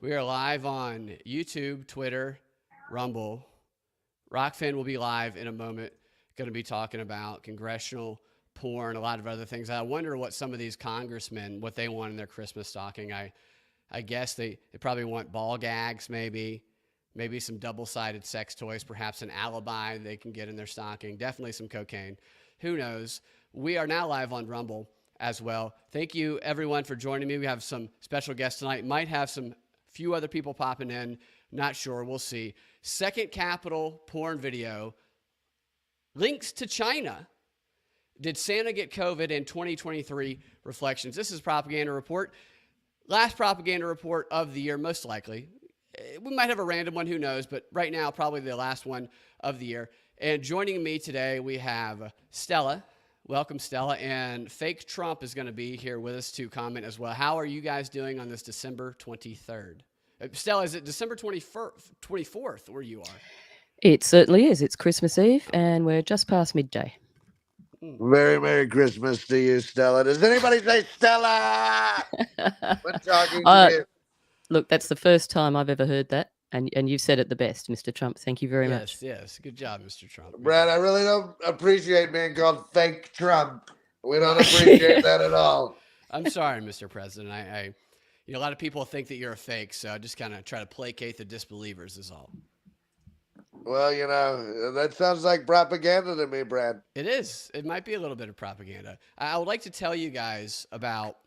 We are live on YouTube, Twitter, Rumble. Rockfin will be live in a moment. Going to be talking about congressional porn, a lot of other things. I wonder what some of these congressmen, what they want in their Christmas stocking. I guess they probably want ball gags, maybe some double-sided sex toys, perhaps an alibi they can get in their stocking, definitely some cocaine. Who knows? We are now live on Rumble as well. Thank you, everyone, for joining me. We have some special guests tonight. Might have some few other people popping in. Not sure. We'll see. Second Capitol porn video. Links to China. Did Santa get COVID in 2023 reflections? This is Propaganda Report. Last Propaganda Report of the year, most likely. We might have a random one, who knows, but right now, probably the last one of the year. And joining me today, we have Stella. Welcome, Stella. And Fake Trump is going to be here with us to comment as well. How are you guys doing on this December 23rd? Stella, is it December 24th where you are? It certainly is. It's Christmas Eve, and we're just past midday. Very Merry Christmas to you, Stella. Does anybody say Stella? We're talking to you. Look, that's the first time I've ever heard that, and you've said it the best, Mr. Trump. Thank you very much. Yes. Good job, Mr. Trump. Brad, I really don't appreciate being called Fake Trump. We don't appreciate that at all. I'm sorry, Mr. President. I a lot of people think that you're a fake, so I just kind of try to placate the disbelievers is all. Well, that sounds like propaganda to me, Brad. It is. It might be a little bit of propaganda. I would like to tell you guys about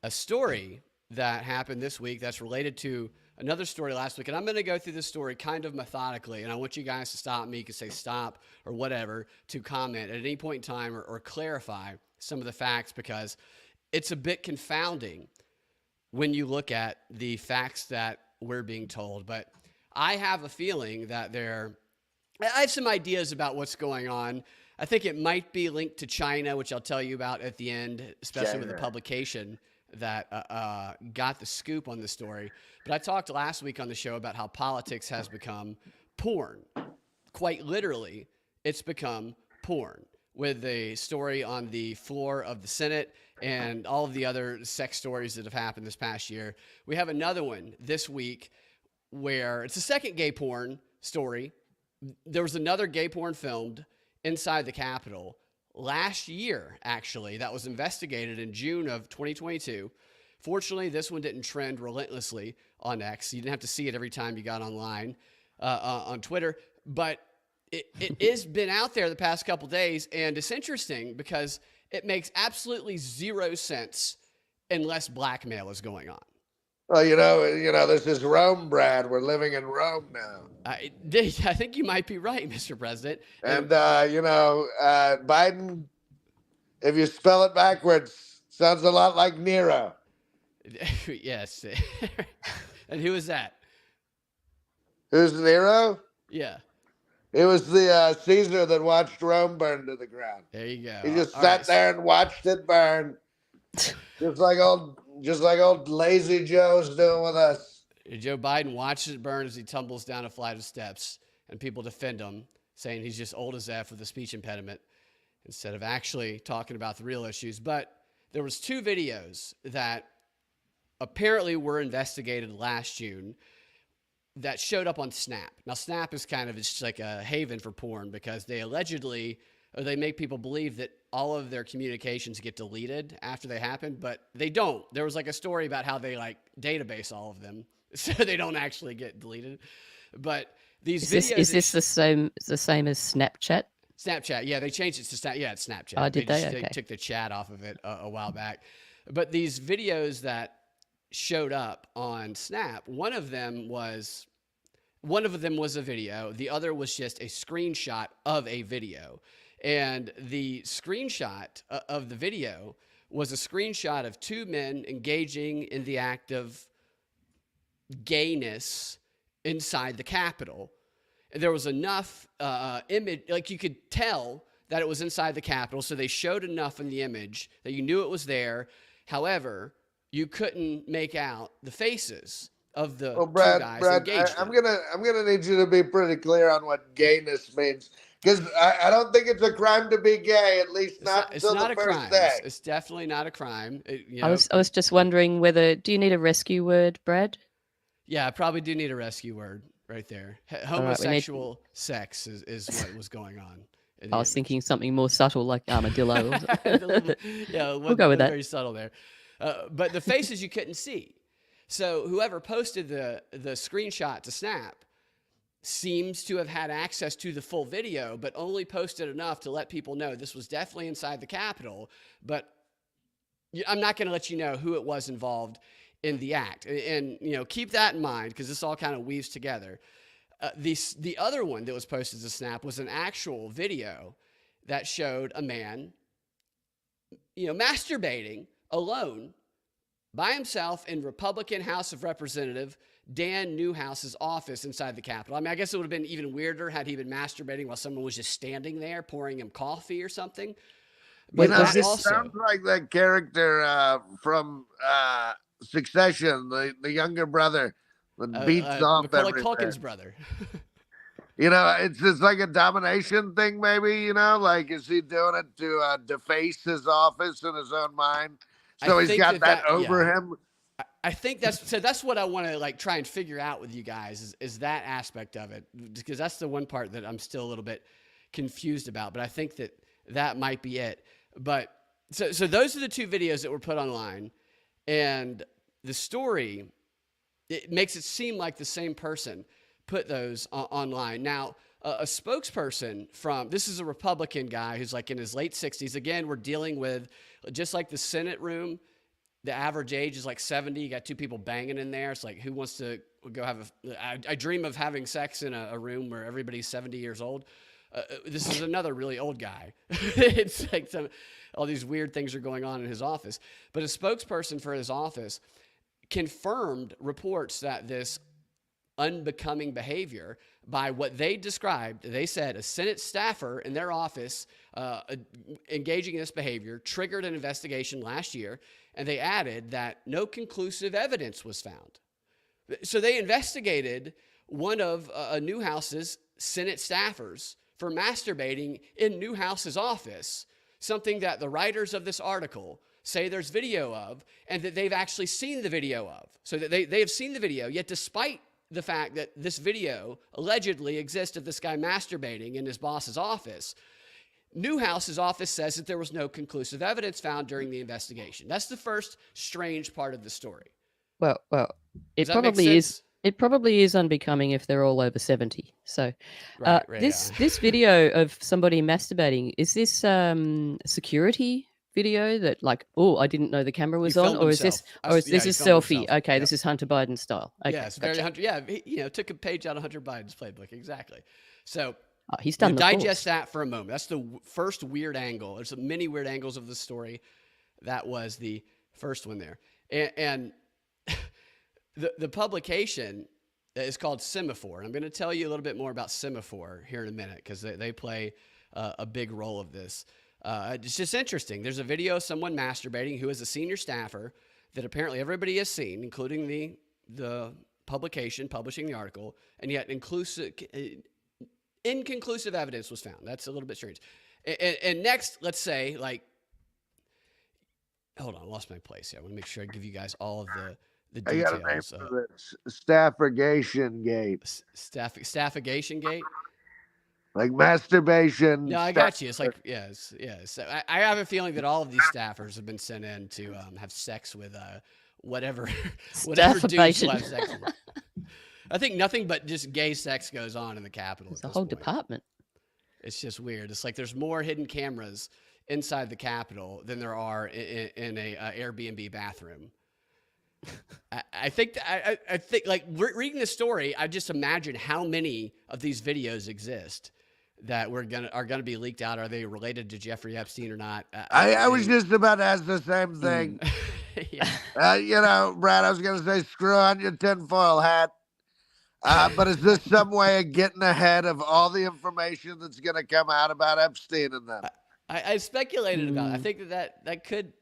a story that happened this week that's related to another story last week. And I'm going to go through this story kind of methodically, and I want you guys to stop me. You can say stop or whatever to comment at any point in time or clarify some of the facts, because it's a bit confounding when you look at the facts that we're being told. But I have a feeling that I have some ideas about what's going on. I think it might be linked to China, which I'll tell you about at the end, especially with the publication that got the scoop on the story. But I talked last week on the show about how politics has become porn. Quite literally, it's become porn, with the story on the floor of the Senate and all of the other sex stories that have happened this past year. We have another one this week where it's a second gay porn story. There was another gay porn filmed inside the Capitol last year, actually, that was investigated in June of 2022. Fortunately, this one didn't trend relentlessly on X. You didn't have to see it every time you got online on Twitter. But it has been out there the past couple days, and it's interesting because it makes absolutely zero sense unless blackmail is going on. Well, this is Rome, Brad. We're living in Rome now. I think you might be right, Mr. President. And, Biden, if you spell it backwards, sounds a lot like Nero. Yes. And who is that? Who's Nero? Yeah. It was the Caesar that watched Rome burn to the ground. There you go. He just sat there and watched it burn. Just like old lazy Joe's doing with us. Joe Biden watches it burn as he tumbles down a flight of steps, and people defend him, saying he's just old as F with a speech impediment, instead of actually talking about the real issues. But there was two videos that apparently were investigated last June that showed up on Snap. Now, Snap is it's like a haven for porn, because they they make people believe that all of their communications get deleted after they happen, but they don't. There was a story about how they database all of them, so they don't actually get deleted. But these videos... Is this the same as Snapchat? Snapchat, yeah, they changed it to Snapchat. Yeah, it's Snapchat. Oh, did they? They took the chat off of it a while back. But these videos that showed up on Snap, one of them was a video. The other was just a screenshot of a video. And the screenshot of the video was a screenshot of two men engaging in the act of gayness inside the Capitol. There was enough image, you could tell that it was inside the Capitol, so they showed enough in the image that you knew it was there. However, you couldn't make out the faces of the two guys engaged. I'm gonna need you to be pretty clear on what gayness means. Because I don't think it's a crime to be gay, at least not until the first day. It's definitely not a crime. I was just wondering do you need a rescue word, Brad? Yeah, I probably do need a rescue word right there. Homosexual sex is what was going on. I was thinking something more subtle like armadillo. Yeah, we'll go with that. Very subtle there. But the faces you couldn't see. So whoever posted the screenshot to Snap seems to have had access to the full video, but only posted enough to let people know this was definitely inside the Capitol. But I'm not going to let you know who it was involved in the act. And keep that in mind because this all kind of weaves together. The other one that was posted to Snap was an actual video that showed a man, masturbating alone by himself in Republican House of Representative Dan Newhouse's office inside the Capitol. I mean, I guess it would have been even weirder had he been masturbating while someone was just standing there pouring him coffee or something. But this sounds like that character from Succession, the younger brother that beats off Macaulay Culkin's brother. It's like a domination thing, maybe. Like, is he doing it to deface his office in his own mind? So he's got that over him. I think that's what I want to try and figure out with you guys is that aspect of it, because that's the one part that I'm still a little bit confused about. But I think that might be it. But so those are the two videos that were put online, and the story, it makes it seem like the same person put those online. Now, a spokesperson this is a Republican guy who's in his late 60s. Again, we're dealing with, just like the Senate room, the average age is 70. You got two people banging in there. It's who wants to go have I dream of having sex in a room where everybody's 70 years old. This is another really old guy. It's all these weird things are going on in his office. But a spokesperson for his office confirmed reports that this unbecoming behavior, by what they described, they said a Senate staffer in their office engaging in this behavior triggered an investigation last year, and they added that no conclusive evidence was found. So they investigated one of Newhouse's Senate staffers for masturbating in Newhouse's office, something that the writers of this article say there's video of, and that they've actually seen the video of. So that they have seen the video, yet despite the fact that this video allegedly exists of this guy masturbating in his boss's office, Newhouse's office says that there was no conclusive evidence found during the investigation. That's the first strange part of the story. Well, it probably is. It probably is unbecoming if they're all over 70. So this video of somebody masturbating, is this security video that I didn't know the camera was on, or is this selfie? Himself. Okay, This is Hunter Biden style. Okay, yeah, it's very Hunter. Yeah, he took a page out of Hunter Biden's playbook. Exactly. So he's done. Digest that for a moment. That's the first weird angle. There's many weird angles of the story. That was the first one there, and the publication is called Semaphore. And I'm going to tell you a little bit more about Semaphore here in a minute because they play a big role of this. It's just interesting. There's a video of someone masturbating who is a senior staffer that apparently everybody has seen, including the publication publishing the article, and yet inconclusive evidence was found. That's a little bit strange. And next, let's say, hold on, I lost my place here. I want to make sure I give you guys all of the details. I got a name for this. Staffagation gate. Staffagation gate? Like masturbation. No, I got you. It's yes. I have a feeling that all of these staffers have been sent in to have sex with whatever dudes will have sex with. I think nothing but just gay sex goes on in the Capitol. It's a whole department. It's just weird. It's there's more hidden cameras inside the Capitol than there are in a Airbnb bathroom. I think reading the story, I just imagine how many of these videos exist that are gonna be leaked out. Are they related to Jeffrey Epstein or not? I was just about to ask the same thing. Yeah. Brad, I was gonna say screw on your tinfoil hat. But is this some way of getting ahead of all the information that's gonna come out about Epstein and them? I speculated about it. I think that could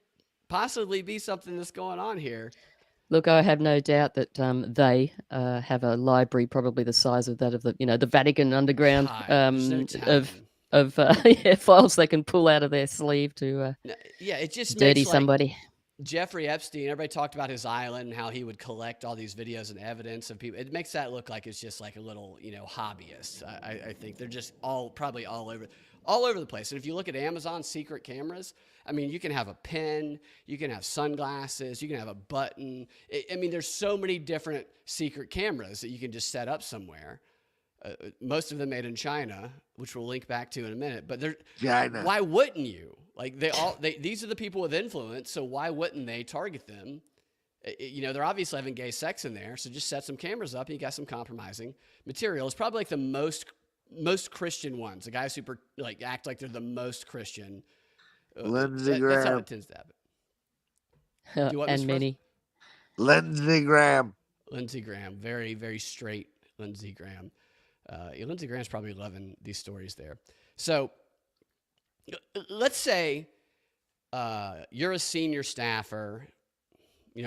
possibly be something that's going on here. Look, I have no doubt that they have a library probably the size of that of the Vatican underground of files they can pull out of their sleeve to it just dirty makes, somebody. Jeffrey Epstein, everybody talked about his island and how he would collect all these videos and evidence of people. It makes that look like it's just like a little, hobbyist. I think they're just probably all over the place. And if you look at Amazon's secret cameras, I mean, you can have a pen, you can have sunglasses, you can have a button. I mean, there's so many different secret cameras that you can just set up somewhere. Most of them made in China, which we'll link back to in a minute. But China. Why wouldn't you? Like these are the people with influence, so why wouldn't they target them? They're obviously having gay sex in there, so just set some cameras up and you got some compromising material. It's probably like the most Christian ones, the guys who act like they're the most Christian. Lindsey That's how Graham. it tends to happen. And many. Lindsey Graham. Lindsey Graham, very, very straight Lindsey Graham. Lindsey Graham's probably loving these stories there. So let's say you're a senior staffer,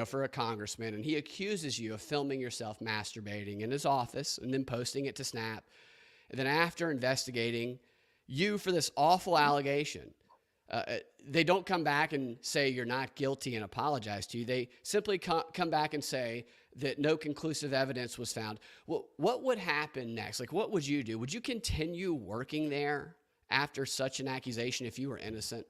for a congressman, and he accuses you of filming yourself masturbating in his office and then posting it to Snap. And then after investigating you for this awful allegation, they don't come back and say you're not guilty and apologize to you. They simply come back and say that no conclusive evidence was found. Well, what would happen next? Like, what would you do? Would you continue working there after such an accusation if you were innocent?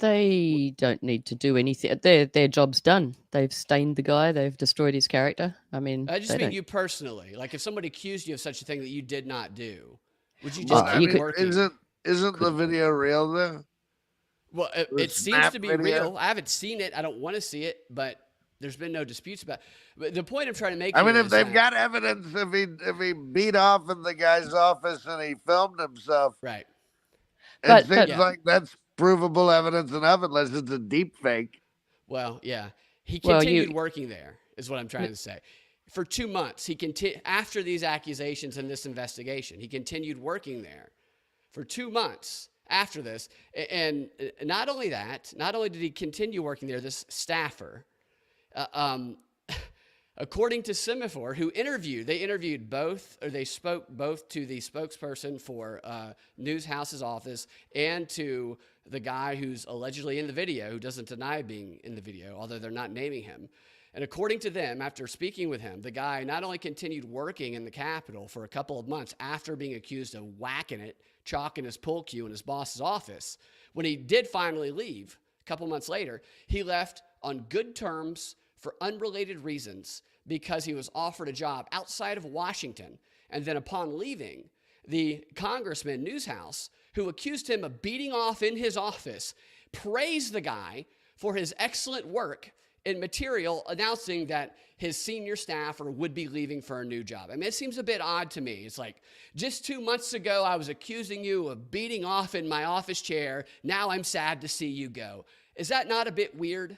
They don't need to do anything. Their job's done. They've stained the guy. They've destroyed his character. I mean, I just mean you personally. Like, if somebody accused you of such a thing that you did not do, would you just Well, keep working? Isn't the video real though? Well, it seems to be real. I haven't seen it. I don't want to see it, but there's been no disputes about it. But the point I'm trying to make I mean, if they've got evidence, if he beat off in the guy's office and he filmed himself, right? It seems like that's provable evidence enough, unless it's a deep fake. Well, yeah, he continued working there, is what I'm trying to say. For 2 months, after these accusations and this investigation, he continued working there for 2 months after this. And not only did he continue working there, this staffer, according to Semaphore, they spoke both to the spokesperson for Newshouse's office and to the guy who's allegedly in the video, who doesn't deny being in the video, although they're not naming him. And according to them, after speaking with him, the guy not only continued working in the Capitol for a couple of months after being accused of whacking it, chalking his pool cue in his boss's office. When he did finally leave, a couple months later, he left on good terms for unrelated reasons because he was offered a job outside of Washington. And then upon leaving, the congressman, Newshouse, who accused him of beating off in his office, praised the guy for his excellent work in material announcing that his senior staffer would be leaving for a new job. I mean, it seems a bit odd to me. It's like, just 2 months ago, I was accusing you of beating off in my office chair. Now I'm sad to see you go. Is that not a bit weird?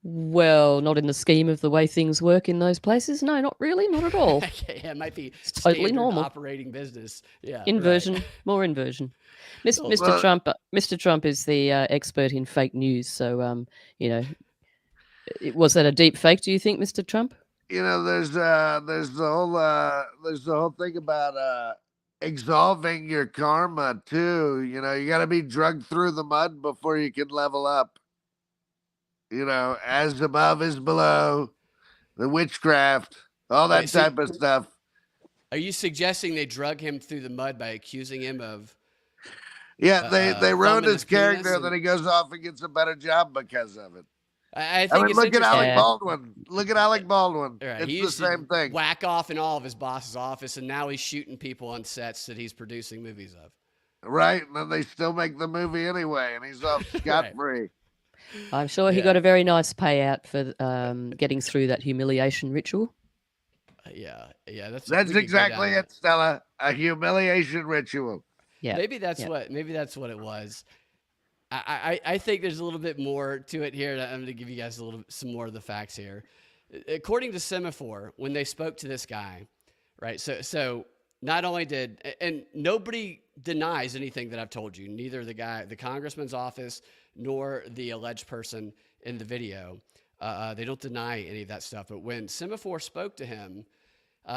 Well, not in the scheme of the way things work in those places. No, not really, not at all. Yeah, it might be totally normal operating business. Yeah, inversion, right. More inversion. Mr. Trump is the expert in fake news. So, was that a deep fake? Do you think, Mr. Trump? There's the whole thing about exalting your karma too. You got to be drugged through the mud before you can level up. As above is below, the witchcraft, all that type of stuff. Are you suggesting they drug him through the mud by accusing him of? Yeah, they ruined his character, and then he goes off and gets a better job because of it. I think look at Alec Baldwin. Look at Alec Baldwin. Right. It's the same thing. Whack off in all of his boss's office, and now he's shooting people on sets that he's producing movies of. Right, and then they still make the movie anyway, and he's off scot-free. Right. I'm sure he got a very nice payout for getting through that humiliation ritual. Yeah, that's exactly it, Stella. A humiliation ritual. Yeah, maybe that's what it was. I think there's a little bit more to it here. I'm going to give you guys some more of the facts here. According to Semaphore, when they spoke to this guy, right? So not only and nobody denies anything that I've told you. Neither the congressman's office, nor the alleged person in the video. They don't deny any of that stuff. But when Semaphore spoke to him,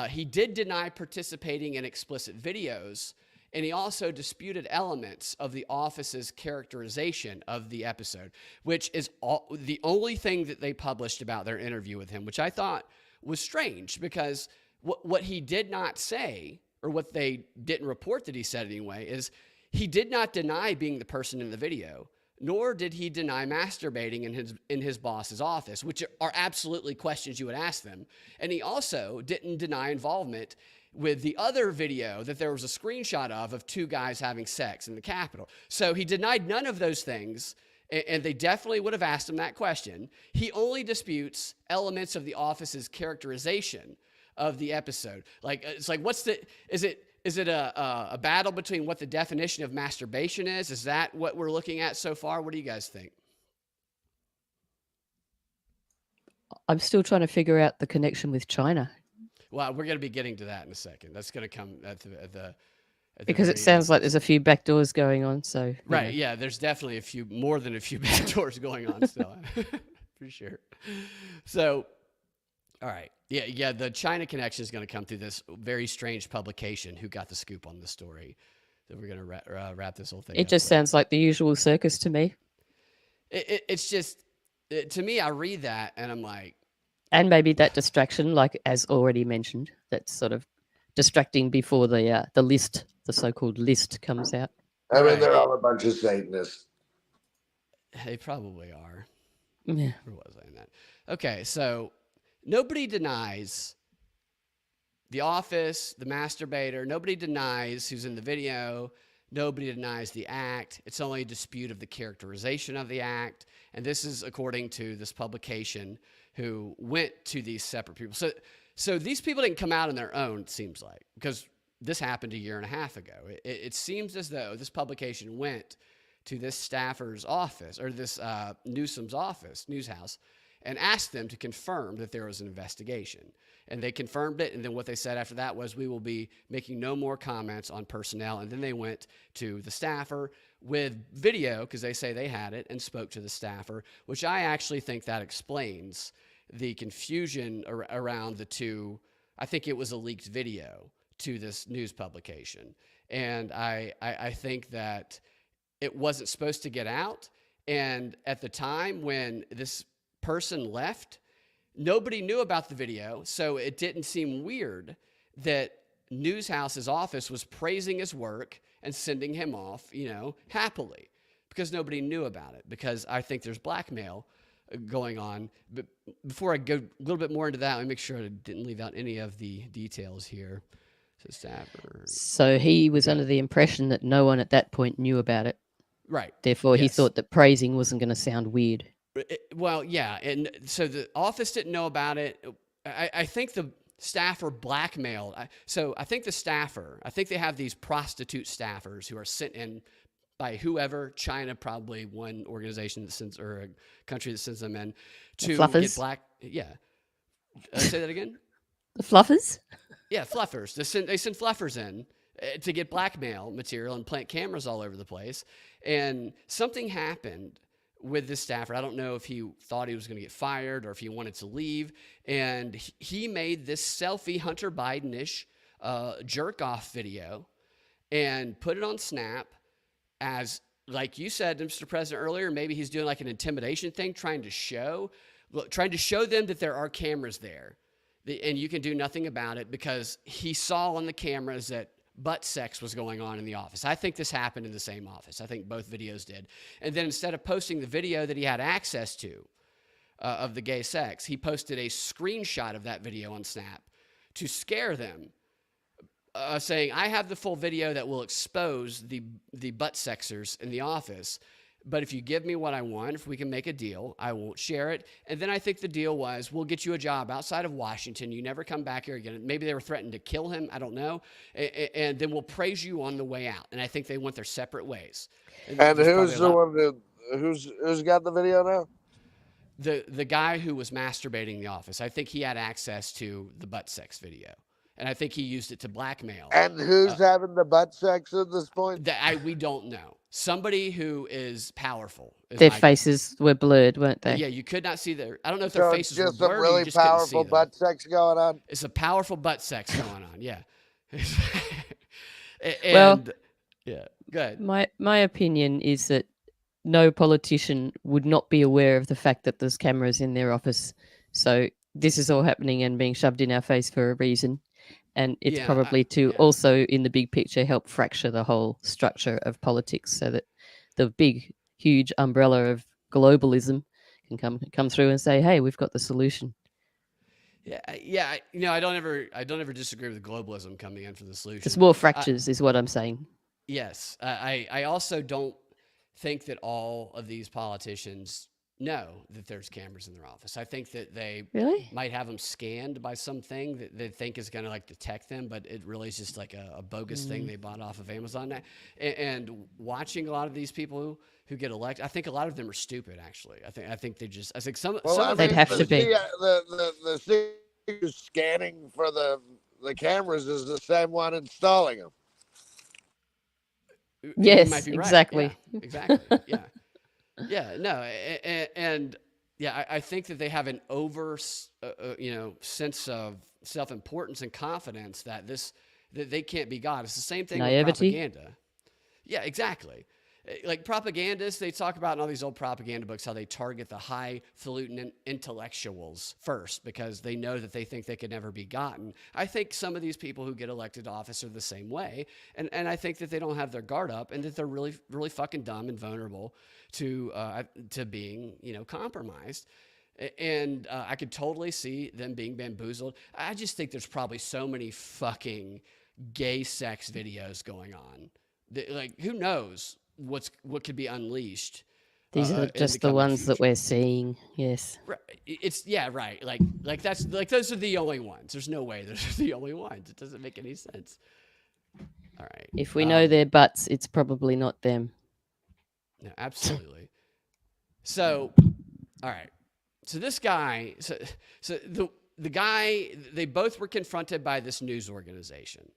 he did deny participating in explicit videos And he also disputed elements of the office's characterization of the episode, which is the only thing that they published about their interview with him, which I thought was strange because what he did not say, or what they didn't report that he said anyway, is he did not deny being the person in the video, nor did he deny masturbating in his boss's office, which are absolutely questions you would ask them. And he also didn't deny involvement with the other video that there was a screenshot of two guys having sex in the Capitol. So he denied none of those things, and they definitely would have asked him that question. He only disputes elements of the office's characterization of the episode. Like, it's like, is it a battle between what the definition of masturbation is? Is that what we're looking at so far? What do you guys think? I'm still trying to figure out the connection with China. Well, we're going to be getting to that in a second. That's going to come at the because it sounds like there's a few back doors going on. So right, yeah, there's definitely more than a few back doors going on still, for sure. So, all right, yeah, the China connection is going to come through this very strange publication. Who got the scoop on the story? That we're going to wrap this whole thing. It just sounds like the usual circus to me. It's just to me. I read that and I'm like. And maybe that distraction, like as already mentioned, that's sort of distracting before the list, the so-called list, comes out. I mean, they're all a bunch of Satanists. They probably are. Yeah. Or was I in that? Okay, so nobody denies the office, the masturbator. Nobody denies who's in the video. Nobody denies the act. It's only a dispute of the characterization of the act. And this is according to this publication who went to these separate people. So these people didn't come out on their own, it seems like, because this happened a year and a half ago. It seems as though this publication went to this staffer's office, or this Newsom's office, news house, and asked them to confirm that there was an investigation. And they confirmed it, and then what they said after that was, we will be making no more comments on personnel. And then they went to the staffer with video, because they say they had it, and spoke to the staffer, which I actually think that explains the confusion around the two. I think it was a leaked video to this news publication. And I think that it wasn't supposed to get out. And at the time when this person left, nobody knew about the video, so it didn't seem weird that Newshouse's office was praising his work and sending him off, happily, because nobody knew about it, because I think there's blackmail going on. But before I go a little bit more into that, let me make sure I didn't leave out any of the details here. So he was under the impression that no one at that point knew about it. Right. Therefore, he thought that praising wasn't going to sound weird. Well, yeah, and so the office didn't know about it. I think the staffer blackmailed. So I think they have these prostitute staffers who are sent in by whoever, China, probably one organization that sends, or a country that sends them in to get black. Yeah. Say that again? The fluffers? Yeah, fluffers. They send fluffers in to get blackmail material and plant cameras all over the place. And something happened with this staffer. I don't know if he thought he was going to get fired or if he wanted to leave. And he made this selfie Hunter Biden-ish jerk-off video and put it on Snap as, like you said, Mr. President, earlier, maybe he's doing like an intimidation thing, trying to show them that there are cameras there. And you can do nothing about it, because he saw on the cameras that butt sex was going on in the office. I think this happened in the same office. I think both videos did. And then instead of posting the video that he had access to of the gay sex, he posted a screenshot of that video on Snap to scare them, saying, I have the full video that will expose the butt sexers in the office. But if you give me what I want, if we can make a deal, I won't share it. And then I think the deal was, we'll get you a job outside of Washington. You never come back here again. Maybe they were threatening to kill him. I don't know. And then we'll praise you on the way out. And I think they went their separate ways. And who's the one who's got the video now? The guy who was masturbating in the office. I think he had access to the butt sex video. And I think he used it to blackmail. And who's having the butt sex at this point? We don't know. Somebody who is powerful. Their faces were blurred, weren't they? Yeah, you could not see their. I don't know if their faces were blurred. Just some really powerful butt sex going on. It's a powerful butt sex going on. Yeah. Well, And yeah, good. my opinion is that no politician would not be aware of the fact that there's cameras in their office. So this is all happening and being shoved in our face for a reason. And it's probably to also, in the big picture, help fracture the whole structure of politics so that the big, huge umbrella of globalism can come through and say, hey, we've got the solution. Yeah. I don't ever disagree with globalism coming in for the solution. There's more fractures, is what I'm saying. Yes, I also don't think that all of these politicians know that there's cameras in their office. I think that they might have them scanned by something that they think is going to like detect them, but it really is just like a bogus thing they bought off of Amazon. And watching a lot of these people who get elected, I think a lot of them are stupid. Actually, I think they just. I think some. They'd have to be. The scanning for the cameras is the same one installing them. Yes, exactly. Yeah, exactly. Yeah. Yeah, no, and yeah, I think that they have an over, sense of self-importance and confidence that they can't be God. It's the same thing with propaganda. Yeah, exactly. Like propagandists, they talk about in all these old propaganda books how they target the highfalutin intellectuals first because they know that they think they could never be gotten. I think some of these people who get elected to office are the same way, and I think that they don't have their guard up and that they're really, really fucking dumb and vulnerable to being, compromised. And I could totally see them being bamboozled. I just think there's probably so many fucking gay sex videos going on. Like, who knows what could be unleashed? These are just the ones that we're seeing. Yes. Right. It's right. Like that's like those are the only ones. There's no way those are the only ones. It doesn't make any sense. All right. If we know their butts, it's probably not them. No, absolutely. So, all right. So this guy, so the guy, they both were confronted by this news organization,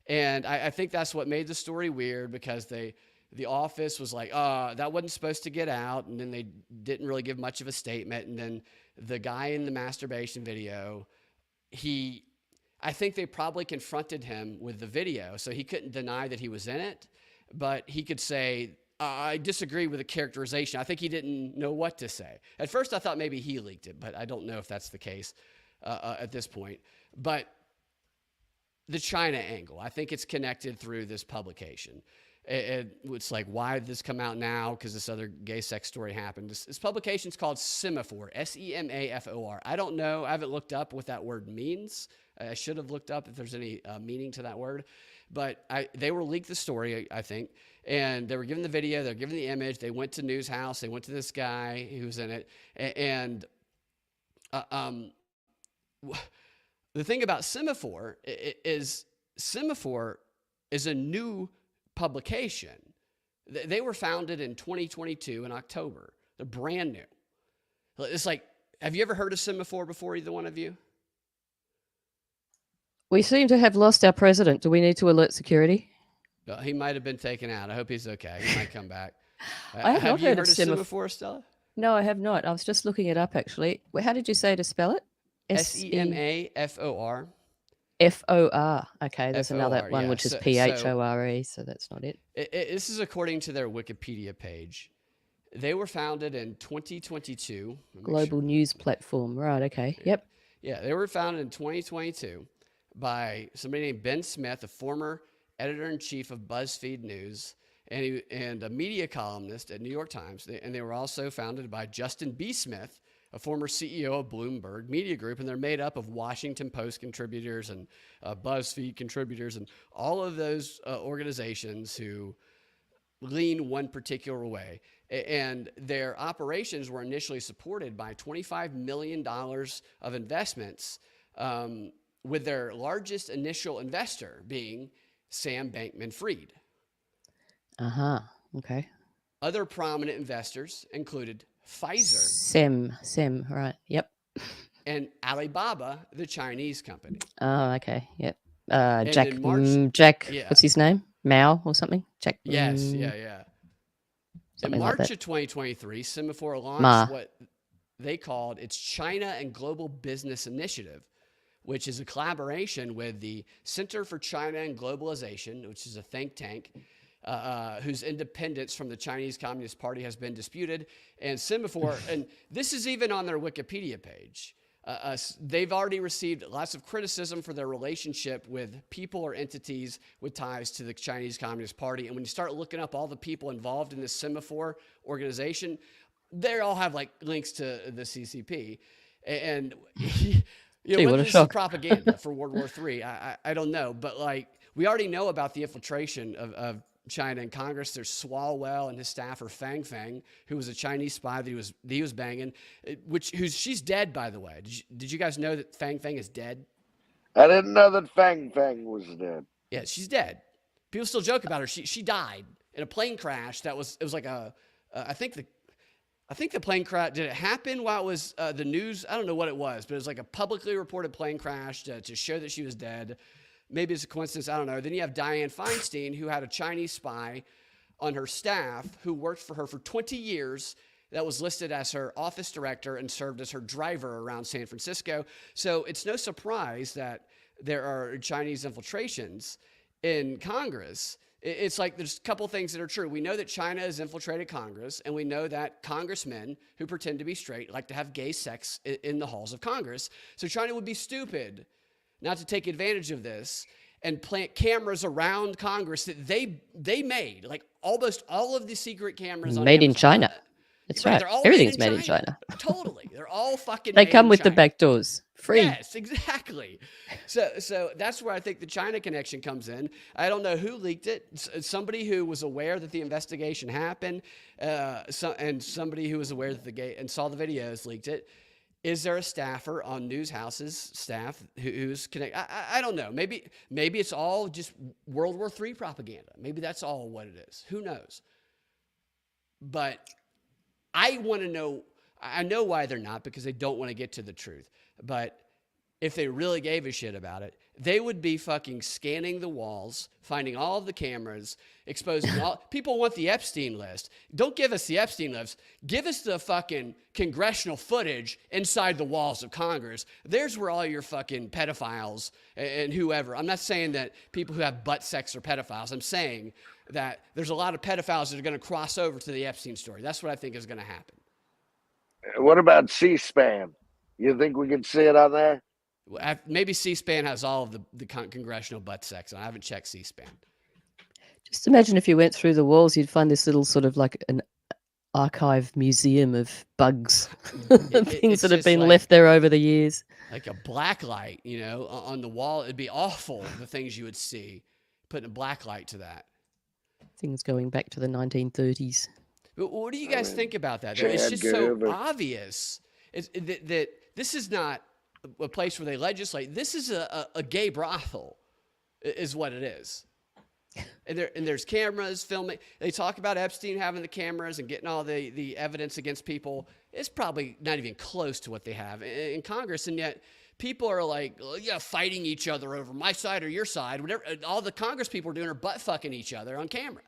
and I think that's what made the story weird because the office was like, that wasn't supposed to get out, and then they didn't really give much of a statement, and then the guy in the masturbation video, I think they probably confronted him with the video, so he couldn't deny that he was in it, but he could say, I disagree with the characterization. I think he didn't know what to say. At first, I thought maybe he leaked it, but I don't know if that's the case at this point. But the China angle, I think it's connected through this publication. It's like, why did this come out now? Because this other gay sex story happened. This publication's called Semaphore, Semafor. I don't know. I haven't looked up what that word means. I should have looked up if there's any meaning to that word. But they were leaked the story, I think, and they were given the video, they were given the image. They went to News House. They went to this guy who's in it. And the thing about Semaphore is a new publication. They were founded in 2022 in October. They're brand new. It's like, have you ever heard of Semaphore before, either one of you? We seem to have lost our president. Do we need to alert security? He might have been taken out. I hope he's okay. He might come back. I have not heard of Semaphore, Stella? No, I have not. I was just looking it up, actually. How did you say to spell it? Semafor. FOR. Okay, there's FOR, another one, which is PHORE, so that's not it. This is according to their Wikipedia page. They were founded in 2022. Global news platform. Right, okay. Yep. Yeah, they were founded in 2022 by somebody named Ben Smith, a former editor-in-chief of BuzzFeed News and a media columnist at New York Times. And they were also founded by Justin B. Smith, a former CEO of Bloomberg Media Group, and they're made up of Washington Post contributors and BuzzFeed contributors and all of those organizations who lean one particular way. And their operations were initially supported by $25 million of investments, with their largest initial investor being Sam Bankman-Fried. Okay. Other prominent investors included Pfizer. SEM, right. Yep. And Alibaba, the Chinese company. Oh, okay. Yep. Jack, yeah. What's his name? Mao or something? Jack. Yes, yeah. In March of 2023, Semaphore launched what they called its China and Global Business Initiative, which is a collaboration with the Center for China and Globalization, which is a think tank, whose independence from the Chinese Communist Party has been disputed. And Semaphore, and this is even on their Wikipedia page, they've already received lots of criticism for their relationship with people or entities with ties to the Chinese Communist Party. And when you start looking up all the people involved in this Semaphore organization, they all have like links to the CCP. And whether this is propaganda for World War III, I don't know. But like, we already know about the infiltration of China in Congress. There's Swalwell and his staffer Fang Fang, who was a Chinese spy that he was banging. She's dead, by the way. Did you guys know that Fang Fang is dead? I didn't know that Fang Fang was dead. Yeah, she's dead. People still joke about her. She died in a plane crash. It was like I think the plane crash, did it happen while it was the news? I don't know what it was, but it was like a publicly reported plane crash to show that she was dead. Maybe it's a coincidence, I don't know. Then you have Dianne Feinstein, who had a Chinese spy on her staff who worked for her for 20 years that was listed as her office director and served as her driver around San Francisco. So it's no surprise that there are Chinese infiltrations in Congress. It's like there's a couple things that are true. We know that China has infiltrated Congress, and we know that congressmen who pretend to be straight like to have gay sex in the halls of Congress. So China would be stupid not to take advantage of this and plant cameras around Congress that they made, like almost all of the secret cameras made in Amazon. China. That's right. Everything's made in China. Totally. They're all fucking They made come in with China. the back doors. Free. Yes, exactly. So that's where I think the China connection comes in. I don't know who leaked it. Somebody who was aware that the investigation happened, and somebody who was aware that and saw the videos leaked it. Is there a staffer on Newshouse's staff who's connected? I don't know. Maybe it's all just World War III propaganda. Maybe that's all what it is. Who knows? But I want to know. I know why they're not, because they don't want to get to the truth. But if they really gave a shit about it, they would be fucking scanning the walls, finding all of the cameras, exposing all. People want the Epstein list. Don't give us the Epstein list. Give us the fucking congressional footage inside the walls of Congress. There's where all your fucking pedophiles and whoever. I'm not saying that people who have butt sex are pedophiles. I'm saying that there's a lot of pedophiles that are going to cross over to the Epstein story. That's what I think is going to happen. What about C-SPAN? You think we can see it on there? Maybe C-SPAN has all of the congressional butt sex. I haven't checked C-SPAN. Just imagine if you went through the walls, you'd find this little sort of like an archive museum of bugs, things that have been left there over the years. Like a black light, on the wall. It'd be awful, the things you would see. Putting a black light to that. Things going back to the 1930s. But what do you guys think about that? It's just so obvious that this is not a place where they legislate. This is a gay brothel, is what it is. And there's cameras filming. They talk about Epstein having the cameras and getting all the evidence against people. It's probably not even close to what they have in Congress, and yet people are like, fighting each other over my side or your side. Whatever. All the Congress people are doing are butt fucking each other on camera.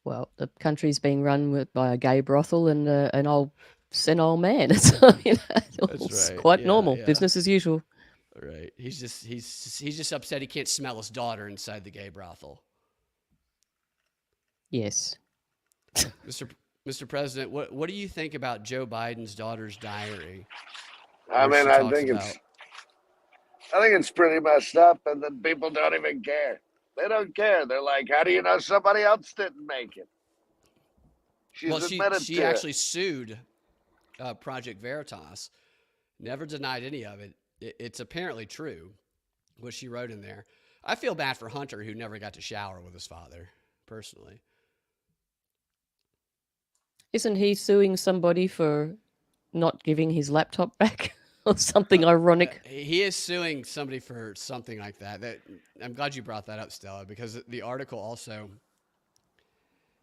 Well, the country's being run by a gay brothel and an old senile man. So, it's right. quite normal. Yeah. Business as usual. Right. He's just upset he can't smell his daughter inside the gay brothel. Yes. Mr. President, what do you think about Joe Biden's daughter's diary? I think it's pretty messed up, and then people don't even care. They don't care. They're like, how do you know somebody else didn't make it? She actually sued Project Veritas. Never denied any of it. It's apparently true, what she wrote in there. I feel bad for Hunter, who never got to shower with his father, personally. Isn't he suing somebody for not giving his laptop back? Or something ironic. He is suing somebody for something like that. I'm glad you brought that up, Stella, because the article also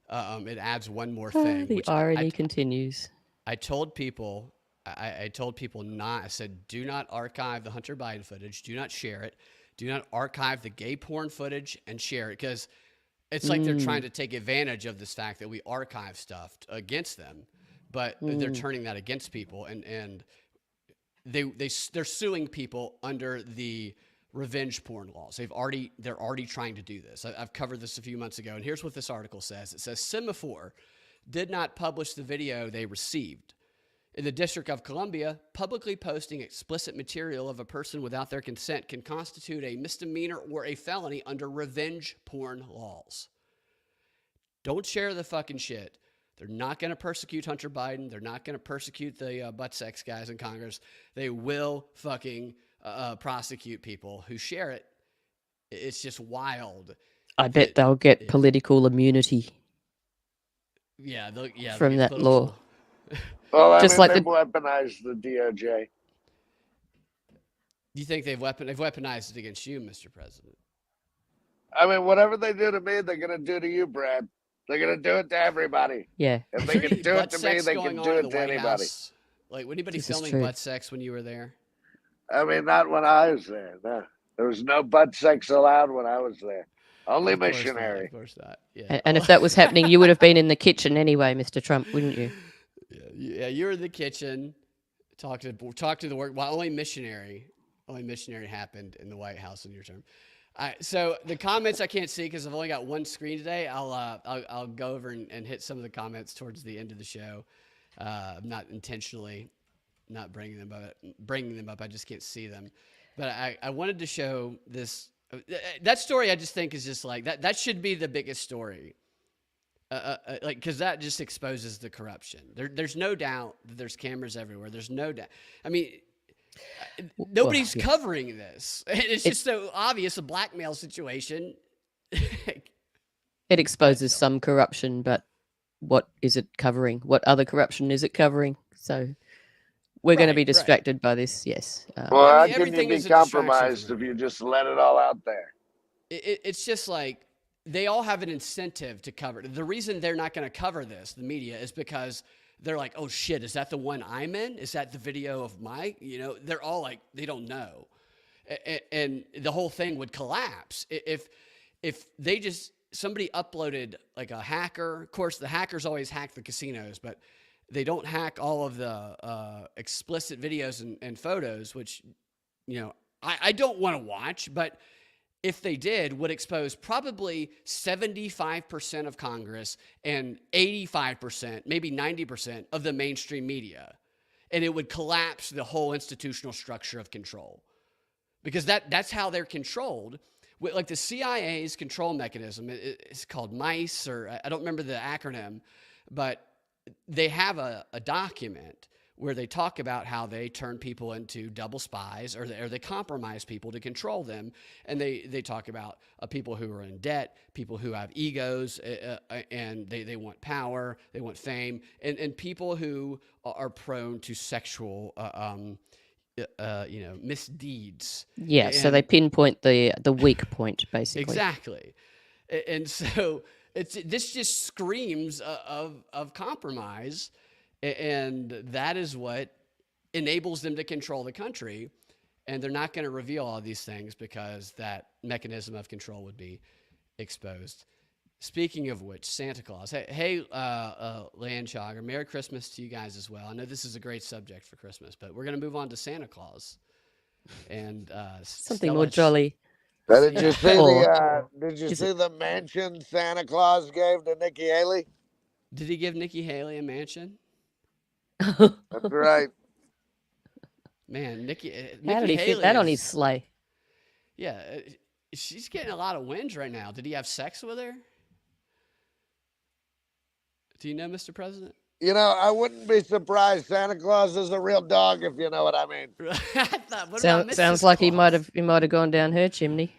it adds one more thing. The irony continues. I told people not. I said, do not archive the Hunter Biden footage. Do not share it. Do not archive the gay porn footage and share it, because it's like they're trying to take advantage of this fact that we archive stuff against them, but they're turning that against people and they're suing people under the revenge porn laws. They're already trying to do this. I've covered this a few months ago, and here's what this article says. It says Semaphore did not publish the video they received. In the District of Columbia, publicly posting explicit material of a person without their consent can constitute a misdemeanor or a felony under revenge porn laws. Don't share the fucking shit. They're not going to persecute Hunter Biden. They're not going to persecute the butt sex guys in Congress. They will fucking prosecute people who share it. It's just wild. I bet they'll get political immunity. Yeah, from that law. Well, I mean, they've weaponized the DOJ. You think they've weaponized it against you, Mr. President? I mean, whatever they do to me, they're going to do to you, Brad. They're going to do it to everybody. Yeah. If they can do it to me, they can do it to anybody. Like, was anybody filming butt sex when you were there? I mean, not when I was there. No. There was no butt sex allowed when I was there. Only missionary. Of course not. Yeah. And if that was happening, you would have been in the kitchen anyway, Mr. Trump, wouldn't you? Yeah, you were in the kitchen. Talk to the work. Well, only missionary happened in the White House in your term. So the comments I can't see because I've only got one screen today. I'll go over and hit some of the comments towards the end of the show. I'm not intentionally not bringing them up. I just can't see them. But I wanted to show this. That story I just think is just like that. That should be the biggest story. Like, because that just exposes the corruption. There's no doubt that there's cameras everywhere. There's no doubt. I mean, nobody's covering this. It's just so obvious, a blackmail situation. It exposes some corruption, but what is it covering? What other corruption is it covering? So we're going to be distracted by this, yes. Well, how can you be compromised if you just let it all out there? It's just like, they all have an incentive to cover it. The reason they're not going to cover this, the media, is because they're like, oh shit, is that the one I'm in? Is that the video of my, they're all like, they don't know. And the whole thing would collapse if somebody uploaded like a hacker. Of course, the hackers always hack the casinos, but they don't hack all of the explicit videos and photos, which, I don't want to watch, but if they did, would expose probably 75% of Congress and 85%, maybe 90% of the mainstream media. And it would collapse the whole institutional structure of control. Because that's how they're controlled. Like the CIA's control mechanism, it's called MICE, or I don't remember the acronym, but they have a document where they talk about how they turn people into double spies, or they compromise people to control them. And they talk about people who are in debt, people who have egos, and they want power, they want fame, and people who are prone to sexual misdeeds. Yeah, so they pinpoint the weak point, basically. Exactly. And so this just screams of compromise. And that is what enables them to control the country. And they're not going to reveal all these things because that mechanism of control would be exposed. Speaking of which, Santa Claus. Hey, Landshogger, Merry Christmas to you guys as well. I know this is a great subject for Christmas, but we're going to move on to Santa Claus. And something more jolly. Did you see the mansion Santa Claus gave to Nikki Haley? Did he give Nikki Haley a mansion? That's right. Man, Nikki How did he Haley fit that on his sleigh? Yeah, she's getting a lot of wins right now. Did he have sex with her? Do you know, Mr. President? I wouldn't be surprised. Santa Claus is a real dog, if you know what I mean. Sounds like he might have gone down her chimney.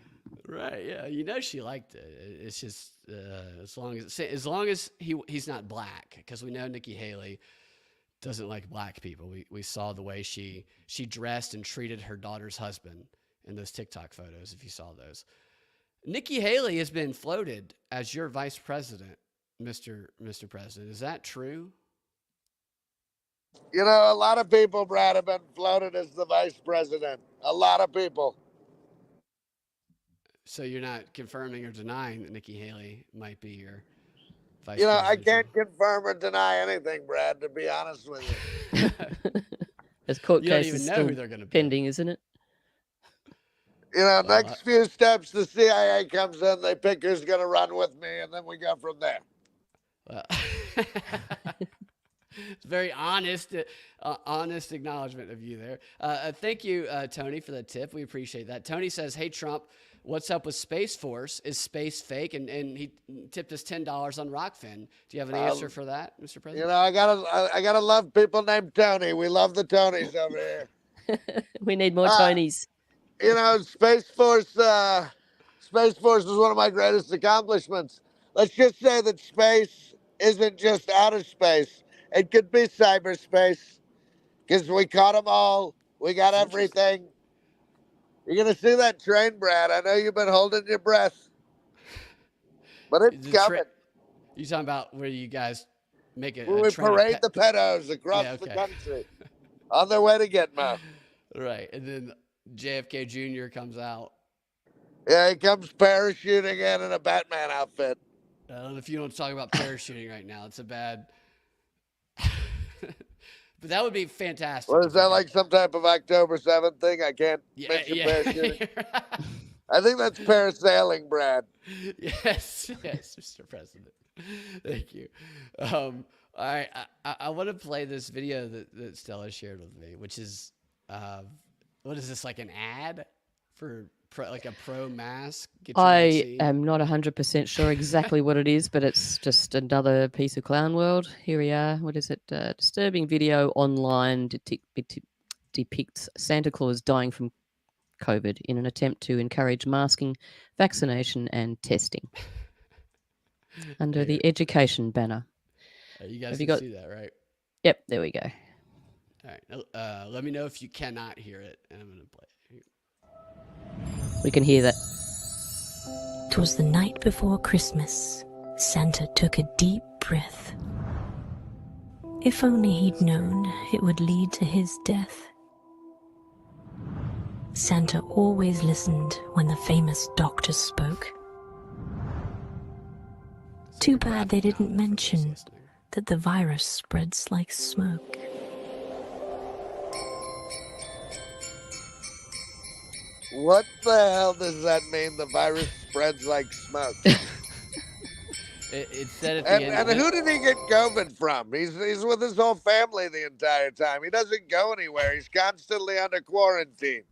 Right? Yeah, she liked it. It's just as long as he's not black, because we know Nikki Haley doesn't like black people. We saw the way she dressed and treated her daughter's husband in those TikTok photos, if you saw those. Nikki Haley has been floated as your vice president, Mr. President. Is that true? A lot of people, Brad, have been floated as the vice president. A lot of people. So you're not confirming or denying that Nikki Haley might be your vice president? I can't confirm or deny anything, Brad, to be honest with you. This court You don't case even is know still who they're going to pending, isn't it? Next few steps, the CIA comes in, they pick who's going to run with me, and then we go from there. It's very honest acknowledgement of you there. Thank you, Tony, for the tip. We appreciate that. Tony says, "Hey Trump, what's up with Space Force? Is space fake?" And he tipped us $10 on Rockfin. Do you have an answer for that, Mr. President? I gotta love people named Tony. We love the Tonys over here. We need more Tonys. Space Force is one of my greatest accomplishments. Let's just say that space isn't just outer space. It could be cyberspace, because we caught them all. We got everything. You're going to see that train, Brad. I know you've been holding your breath, but it's coming. You talking about where you guys make a we train parade the pedos across the country on their way to Gitmo. Right, and then JFK Jr. comes out. Yeah, he comes parachuting in a Batman outfit. I don't know if you want to talk about parachuting right now. It's a bad... But that would be fantastic. Well, is that like some type of October 7th thing? I can't mention parachuting. I think that's parasailing, Brad. Yes, Mr. President. Thank you. All right, I want to play this video that Stella shared with me, which is, what is this, like an ad for like a pro mask? I am not 100% sure exactly what it is, but it's just another piece of clown world. Here we are. What is it? Disturbing video online depicts Santa Claus dying from COVID in an attempt to encourage masking, vaccination, and testing under the education banner. You guys can see that, right? Yep, there we go. All right. Let me know if you cannot hear it, and I'm going to play it. We can hear that. 'Twas the night before Christmas. Santa took a deep breath. If only he'd known it would lead to his death. Santa always listened when the famous doctor spoke. Too bad they didn't mention that the virus spreads like smoke. What the hell does that mean? The virus spreads like smoke. It said at the end. And who did he get COVID from? He's with his whole family the entire time. He doesn't go anywhere. He's constantly under quarantine.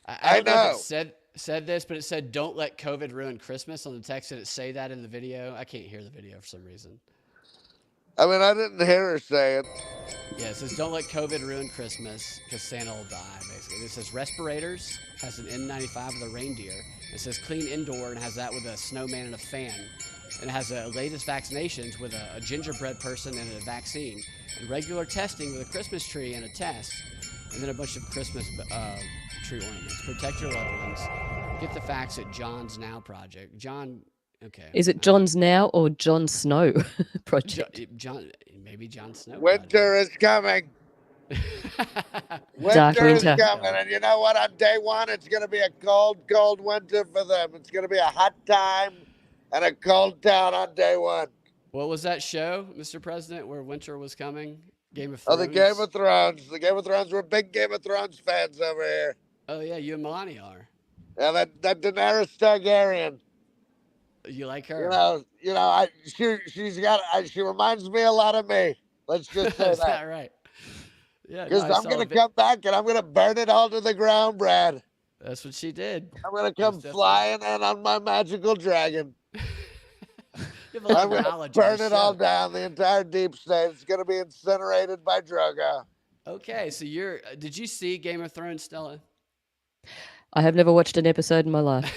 I don't know if it said this, but it said, "Don't let COVID ruin Christmas" on the text. Did it say that in the video? I can't hear the video for some reason. I mean, I didn't hear her say it. Yeah, it says, "Don't let COVID ruin Christmas because Santa will die," basically. It says respirators, has an N95 with a reindeer. It says clean indoor, and has that with a snowman and a fan. And it has the latest vaccinations with a gingerbread person and a vaccine. And regular testing with a Christmas tree and a test. And then a bunch of Christmas tree ornaments. Protect your loved ones. Get the facts at John's Now Project. John... Okay. Is it John's Now or Jon Snow project? Maybe Jon Snow. Winter is coming. Winter is coming, and you know what? On day one, it's going to be a cold, cold winter for them. It's going to be a hot time and a cold town on day one. What was that show, Mr. President, where winter was coming? Game of Thrones? Oh, the Game of Thrones. The Game of Thrones. We're big Game of Thrones fans over here. Oh, yeah, you and Melania are. Yeah, that Daenerys Targaryen. You like her? She reminds me a lot of me. Let's just say Is that right? Yeah. Because I'm going to come back and I'm going to burn it all to the ground, Brad. That's what she did. I'm going to come flying in on my magical dragon. I'm going to burn it all down, the entire deep state. It's going to be incinerated by Drogo. Okay, so did you see Game of Thrones, Stella? I have never watched an episode in my life.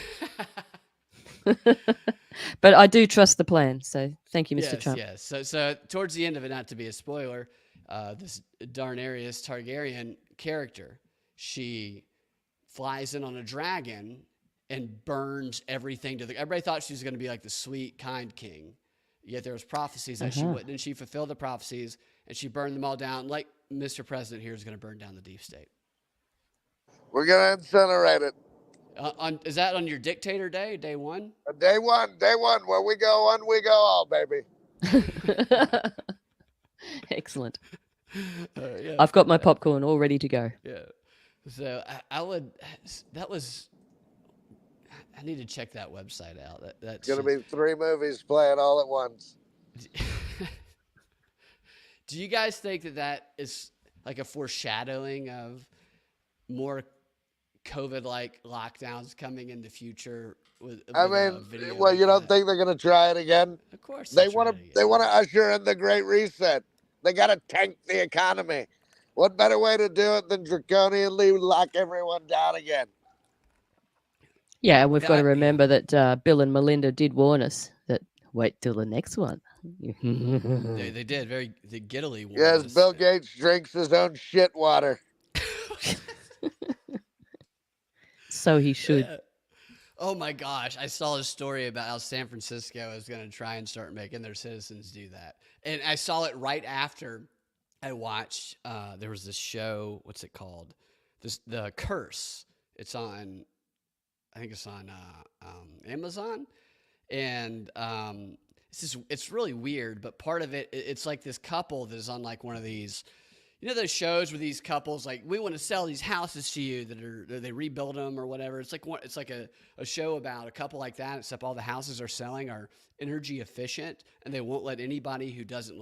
But I do trust the plan, so thank you, Mr. Trump. Yes. So towards the end of it, not to be a spoiler, this Daenerys Targaryen character, she flies in on a dragon and burns everything to the... Everybody thought she was going to be like the sweet, kind king. Yet there was prophecies that she wouldn't, and she fulfilled the prophecies, and she burned them all down, like Mr. President here is going to burn down the deep state. We're going to incinerate it. Is that on your dictator day, day one? Day one. Where we go one, we go all, baby. Excellent. Yeah, I've got my popcorn all ready to go. Yeah. So I would. That was. I need to check that website out. It's going to be 3 movies playing all at once. Do you guys think that is like a foreshadowing of more COVID-like lockdowns coming in the future? I mean, well, you don't think they're going to try it again? Of course, they want to. They want to usher in the Great Reset. They got to tank the economy. What better way to do it than draconianly lock everyone down again? Yeah, and we've got to remember that Bill and Melinda did warn us that wait till the next one. They did very giddily warn us. Yes, Bill Gates drinks his own shit water. So he should. Yeah. Oh my gosh, I saw a story about how San Francisco is going to try and start making their citizens do that. And I saw it right after I watched, there was this show, what's it called? The Curse. It's on, I think it's on Amazon. And it's really weird, but part of it's like this couple that is on like one of these, you know, those shows where these couples like, we want to sell these houses to you that they rebuild them or whatever. It's like a show about a couple like that, except all the houses they're selling are energy efficient, and they won't let anybody who doesn't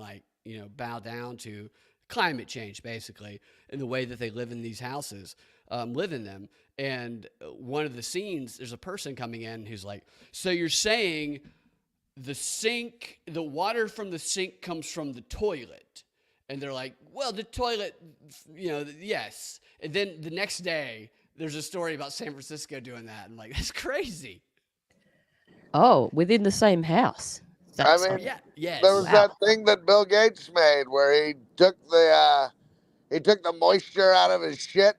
bow down to climate change, basically, in the way that they live in these houses, live in them. And one of the scenes, there's a person coming in who's like, so you're saying the water from the sink comes from the toilet? And they're like, well, the toilet, yes. And then the next day, there's a story about San Francisco doing that. And like, that's crazy. Oh, within the same house. Yes. There was that thing that Bill Gates made where he took the moisture out of his shit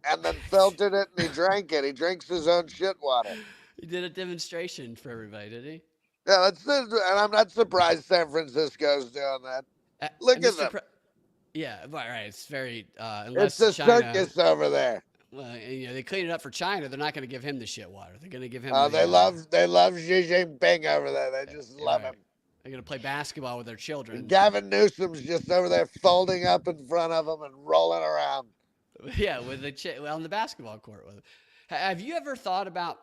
and then filtered it and he drank it. He drinks his own shit water. He did a demonstration for everybody, did he? Yeah, and I'm not surprised San Francisco's doing that. Look at them. Yeah, right. It's very unless it's a China, circus over there. Well, they clean it up for China. They're not going to give him the shit water. They're going to give him. They love Xi Jinping over there. They just love him. They're going to play basketball with their children. And Gavin Newsom's just over there folding up in front of them and rolling around. Yeah, with on the basketball court with him. Have you ever thought about?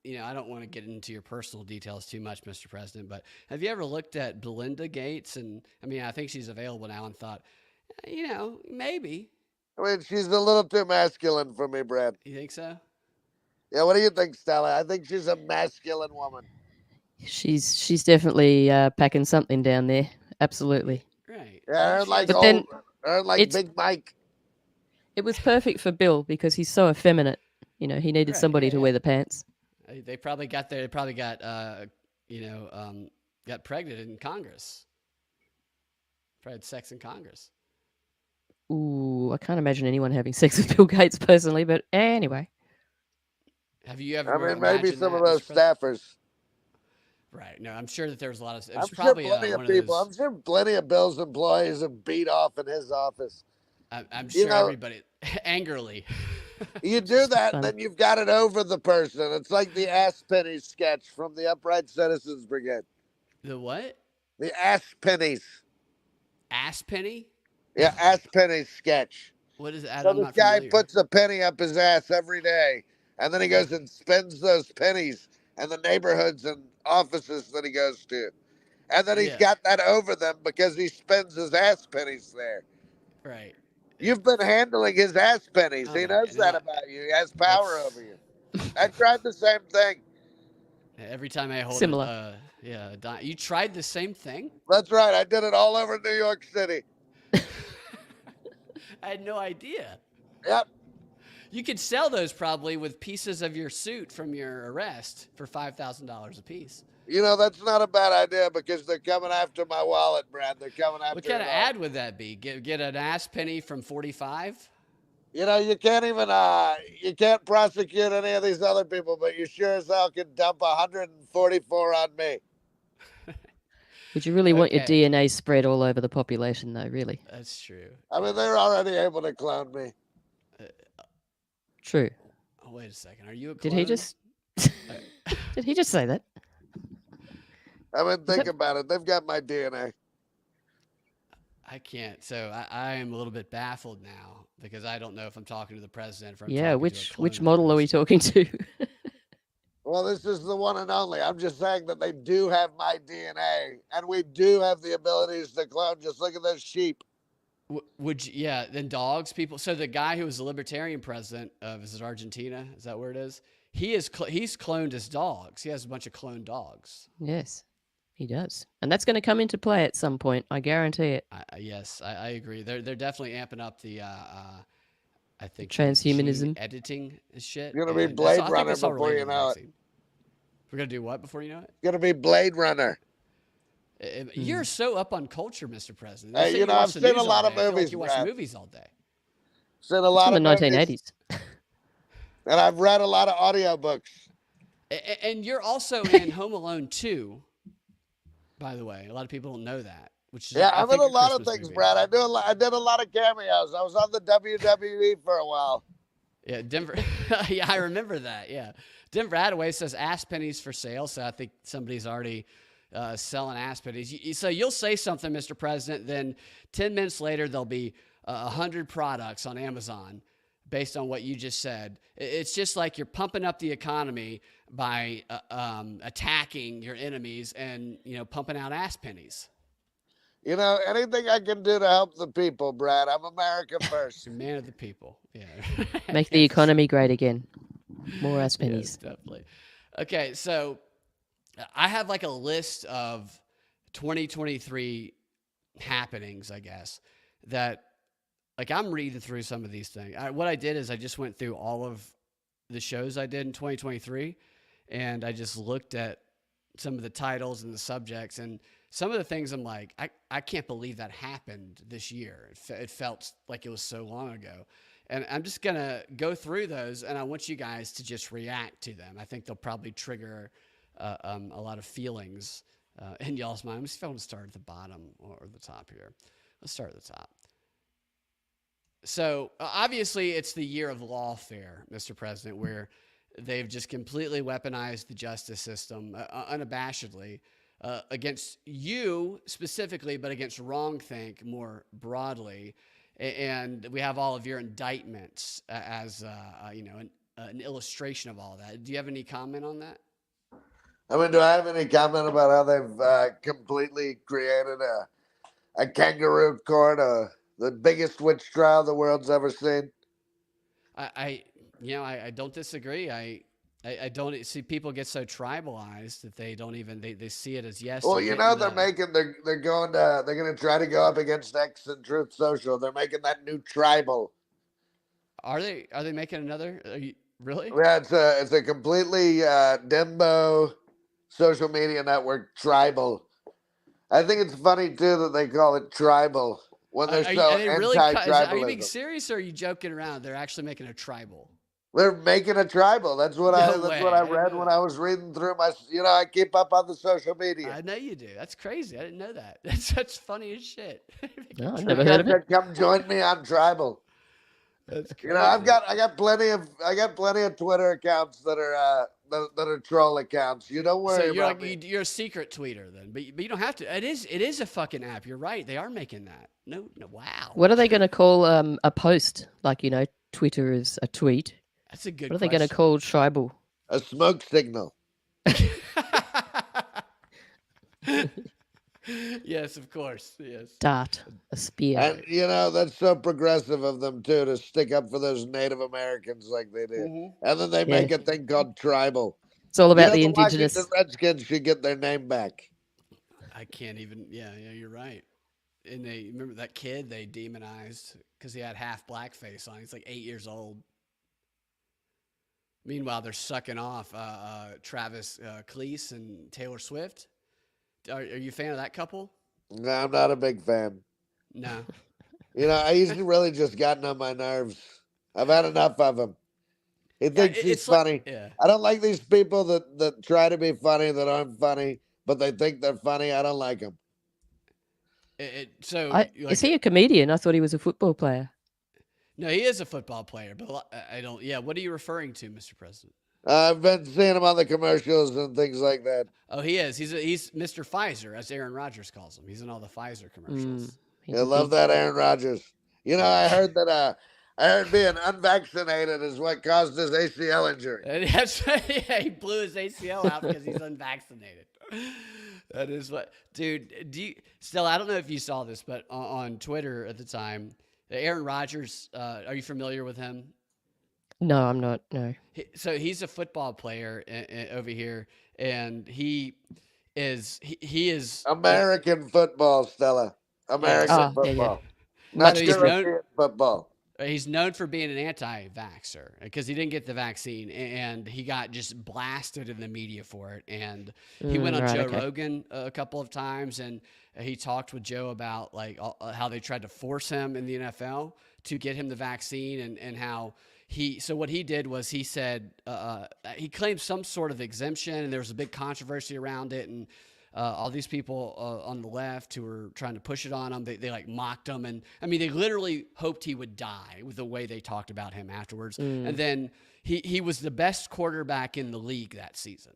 I don't want to get into your personal details too much, Mr. President, but have you ever looked at Belinda Gates? And I think she's available now, and thought, maybe. I mean, she's a little too masculine for me, Brad. You think so? Yeah, what do you think, Stella? I think she's a masculine woman. She's definitely packing something down there. Absolutely. Right. Yeah, like Big Mike. It was perfect for Bill because he's so effeminate. He needed somebody to wear the pants. They probably got there. They probably got got pregnant in Congress. Probably had sex in Congress. Ooh, I can't imagine anyone having sex with Bill Gates personally, but anyway. Have you ever? I mean, maybe some of those staffers. Right. No, I'm sure that there was a lot of. I'm sure plenty of people. I'm sure plenty of Bill's employees have beat off in his office. I'm sure everybody angrily. You do that, and then you've got it over the person. It's like the Ass Pennies sketch from the Upright Citizens Brigade. The what? The Ass Pennies. Ass penny? Yeah, Ass Pennies sketch. What is that? So this guy puts a penny up his ass every day, and then he goes and spends those pennies in the neighborhoods and offices that he goes to. And then he's got that over them because he spends his ass pennies there. Right. You've been handling his ass pennies. He knows that about you. He has power over you. I tried the same thing. Every time I hold similar. You tried the same thing? That's right. I did it all over New York City. I had no idea. Yep. You could sell those probably with pieces of your suit from your arrest for $5,000 a piece. That's not a bad idea because they're coming after my wallet, Brad. They're coming after. What kind of ad would that be? Get an ass penny from 45? You can't even you can't prosecute any of these other people, but you sure as hell can dump 144 on me. Would you really want your DNA spread all over the population, though? Really? That's true. I mean, they're already able to clone me. True. Oh, wait a second. Are you a clone? Did he just? Did he just say that? I mean, think about it. They've got my DNA. I can't. So I am a little bit baffled now because I don't know if I'm talking to the president or if I'm Yeah, talking to a clone which of the model are we president. talking to? Well, this is the one and only. I'm just saying that they do have my DNA, and we do have the abilities to clone. Just look at those sheep. Would you, yeah, then dogs, people. So the guy who was the libertarian president of, is it Argentina? Is that where it is? He's cloned his dogs. He has a bunch of cloned dogs. Yes, he does. And that's going to come into play at some point. I guarantee it. Yes, I agree. They're definitely amping up the, I think, Transhumanism. gene editing shit. You're gonna be Blade Runner before you know it. We're going to do what before you know it? You're gonna be Blade Runner. You're so up on culture, Mr. President. Hey, you know, I've seen a lot of movies. You watch movies all day. Seen a lot from of the movies, 1980s. and I've read a lot of audiobooks. And you're also in Home Alone 2, by the way. A lot of people don't know that. Which is, Yeah, I'm in a lot of Christmas things, movie. Brad. I did a lot of cameos. I was on the WWE for a while. Yeah, Denver. Yeah, I remember that. Yeah, Denver Attaway says ass pennies for sale. So I think somebody's already selling ass pennies. So you'll say something, Mr. President, then 10 minutes later there'll be 100 products on Amazon based on what you just said. It's just like you're pumping up the economy by attacking your enemies and, you know, pumping out ass pennies. You know, anything I can do to help the people, Brad. I'm America first. You're a man of the people. Yeah. Make the economy great again. More ass pennies. Yes, definitely. Okay, so I have like a list of 2023 happenings, I guess, that like I'm reading through some of these things. What I did is I just went through all of the shows I did in 2023, and I just looked at some of the titles and the subjects, and some of the things I'm like, I can't believe that happened this year. It felt like it was so long ago. And I'm just going to go through those, and I want you guys to just react to them. I think they'll probably trigger a lot of feelings in y'all's mind. I'm just going to start at the bottom or the top here. Let's start at the top. So obviously it's the year of lawfare, Mr. President, where they've just completely weaponized the justice system unabashedly against you specifically, but against wrongthink more broadly. And we have all of your indictments as you know, an illustration of all that. Do you have any comment on that? I mean, do I have any comment about how they've completely created a kangaroo court, the biggest witch trial the world's ever seen? I don't disagree. I don't see people get so tribalized that they don't even they see it as yes. Well, you know, they're gonna try to go up against X and Truth Social. They're making that new tribal. Are they making another? Really? Yeah, it's a completely dimbo social media network tribal. I think it's funny too that they call it tribal when they're so anti-tribalism. Are you being serious or are you joking around? They're actually making a tribal. They're making a tribal. That's what I read when I was reading through my. You know, I keep up on the social media. I know you do. That's crazy. I didn't know that. That's funny as shit. No, I've never heard of it. Come join me on tribal. That's crazy. You know, I got plenty of Twitter accounts that are troll accounts. You don't worry about me. You're a secret tweeter then, but you don't have to. It is a fucking app. You're right. They are making that. No, wow. What are they going to call a post? Like, you know, Twitter is a tweet. That's a good. What are they going to call tribal? A smoke signal. Yes, of course. Yes. Dart, a spear. And you know, that's so progressive of them too to stick up for those Native Americans like they did. Mm-hmm. And then they make a thing called tribal. It's all about the indigenous. The Redskins should get their name back. I can't even. Yeah, you're right. And they remember that kid they demonized because he had half blackface on. He's like 8 years old. Meanwhile, they're sucking off Travis Cleese and Taylor Swift. Are you a fan of that couple? No, I'm not a big fan. No. You know, he's really just gotten on my nerves. I've had enough of him. He thinks he's funny. Yeah. I don't like these people that try to be funny that aren't funny, but they think they're funny. I don't like them. Is he a comedian? I thought he was a football player. No, he is a football player, but I don't. Yeah, what are you referring to, Mr. President? I've been seeing him on the commercials and things like that. Oh, he is. He's Mr. Pfizer, as Aaron Rodgers calls him. He's in all the Pfizer commercials. He's I a love big. that Aaron Rodgers. You know, I heard being unvaccinated is what caused his ACL injury. That's yeah, he blew his ACL out because he's unvaccinated. That is what, dude. Still? I don't know if you saw this, but on Twitter at the time, Aaron Rodgers. Are you familiar with him? No, I'm not. No. So he's a football player over here, and he is American football, Stella. American Yeah. football. Much Not So he's different. known. European football. He's known for being an anti-vaxxer because he didn't get the vaccine, and he got just blasted in the media for it. And he went on Joe Rogan a couple of times, and he talked with Joe about like how they tried to force him in the NFL to get him the vaccine, and how so what he did was he said he claimed some sort of exemption, and there was a big controversy around it, and all these people on the left who were trying to push it on him, they like mocked him. And I mean, they literally hoped he would die with the way they talked about him afterwards. And then he was the best quarterback in the league that season.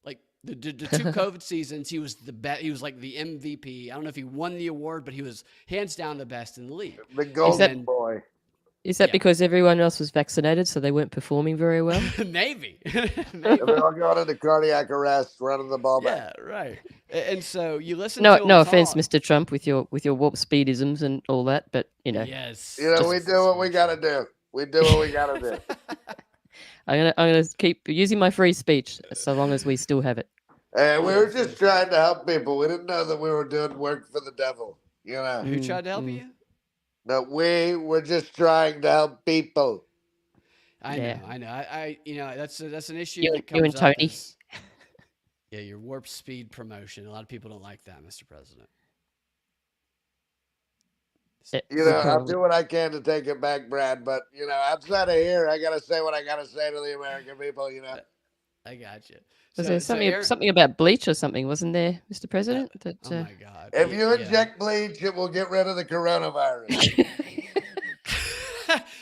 Like the two COVID seasons, he was the best. He was like the MVP. I don't know if he won the award, but he was hands down the best in the league. The golden boy. Is that because everyone else was vaccinated, so they weren't performing very well? Maybe. They're all going into cardiac arrest, running the ball back. Yeah, right. And so you listen No, to him no offense, talk. Mr. Trump, with your warp speedisms and all that, but you know. Yes. You know, we do what we got to do. We do what we got to do. I'm gonna keep using my free speech so long as we still have it. And we were just trying to help people. We didn't know that we were doing work for the devil. You know. Who tried to help you? No, we were just trying to help people. I know. I you know, that's an issue that You and comes up. Tony. Yeah, your warp speed promotion. A lot of people don't like that, Mr. President. You know, I'll do what I can to take it back, Brad. But, you know, outside of here, I got to say what I got to say to the American people, you know. I got you. Was there something about bleach or something, wasn't there, Mr. President? That, oh, my God. If you inject bleach, it will get rid of the coronavirus.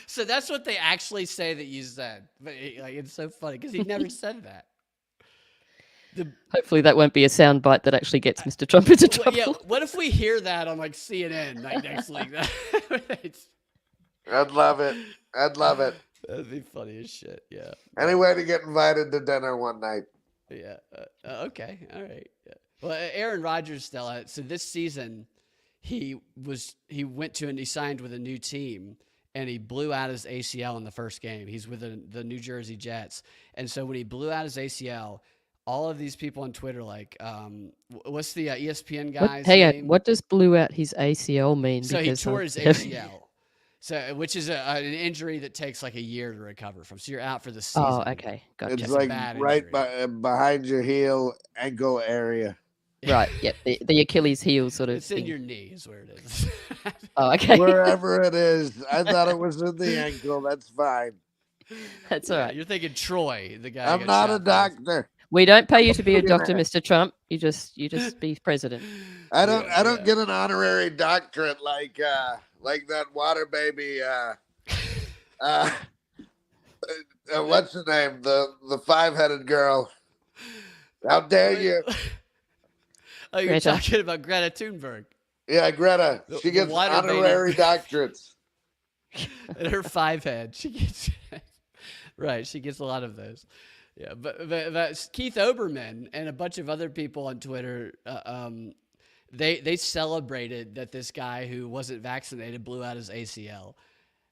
So that's what they actually say that you said. But like, it's so funny because he never said that. Hopefully that won't be a soundbite that actually gets Mr. Trump into trouble. Yeah, what if we hear that on like CNN like next week? I'd love it. I'd love it. That'd be funny as shit. Yeah. Any way to get invited to dinner one night. Yeah. Okay. All right. Yeah. Well, Aaron Rodgers, Stella. So this season, he went to and he signed with a new team, and he blew out his ACL in the first game. He's with the New Jersey Jets, and so when he blew out his ACL, all of these people on Twitter, like, what's the ESPN guy's name? What does blew out his ACL mean? So he tore his ACL. So, which is an injury that takes like a year to recover from. So you're out for the season. Oh, okay, gotcha. It's like right behind your ankle area. Right. Yep. The Achilles heel sort of. It's thing. in your knee, is where it is. Oh, okay. Wherever it is, I thought it was in the ankle. That's fine. That's all right. You're thinking Troy, the guy. I'm not a doctor. We don't pay you to be a doctor, Mr. Trump. You just be president. I don't get an honorary doctorate like that water baby. What's the name? The 5-headed girl. How dare you? Oh, you're talking about Greta Thunberg. Yeah, Greta. She gets honorary doctorates. And her 5-head. She gets right. She gets a lot of those. Yeah, but Keith Olbermann and a bunch of other people on Twitter, they celebrated that this guy who wasn't vaccinated blew out his ACL,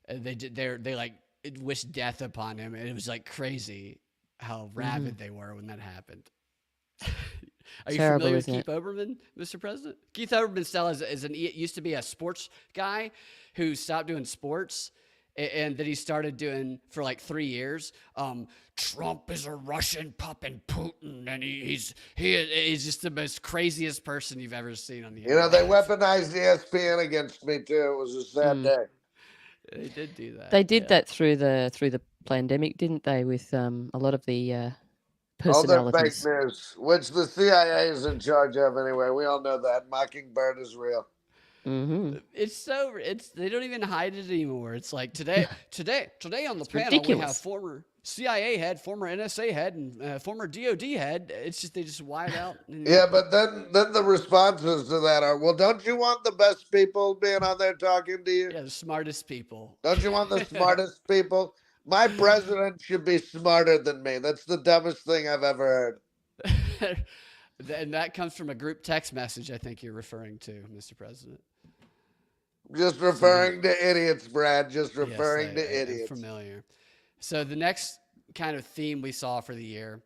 and they like wished death upon him, and it was like crazy how rabid they were when that happened. Are you familiar with Keith Olbermann, Mr. President? Keith Olbermann still used to be a sports guy who stopped doing sports. And that he started doing for like 3 years. Trump is a Russian puppet Putin, and he's just the most craziest person you've ever seen on the internet. You know, they weaponized ESPN against me too. It was a sad day. They did do that. They did that through the pandemic, didn't they? With a lot of the personalities. All the fake news, which the CIA is in charge of anyway. We all know that Mockingbird is real. Mm-hmm. They don't even hide it anymore. It's like today on the panel ridiculous. we have CIA head, former NSA head, and former DOD head. It's just they just wide out. Yeah, but then the responses to that are, well, don't you want the best people being on there talking to you? Yeah, the smartest people. Don't you want the smartest people? My president should be smarter than me. That's the dumbest thing I've ever heard. And that comes from a group text message I think you're referring to, Mr. President. Just referring to idiots, Brad. Just referring to idiots. I'm familiar. So the next kind of theme we saw for the year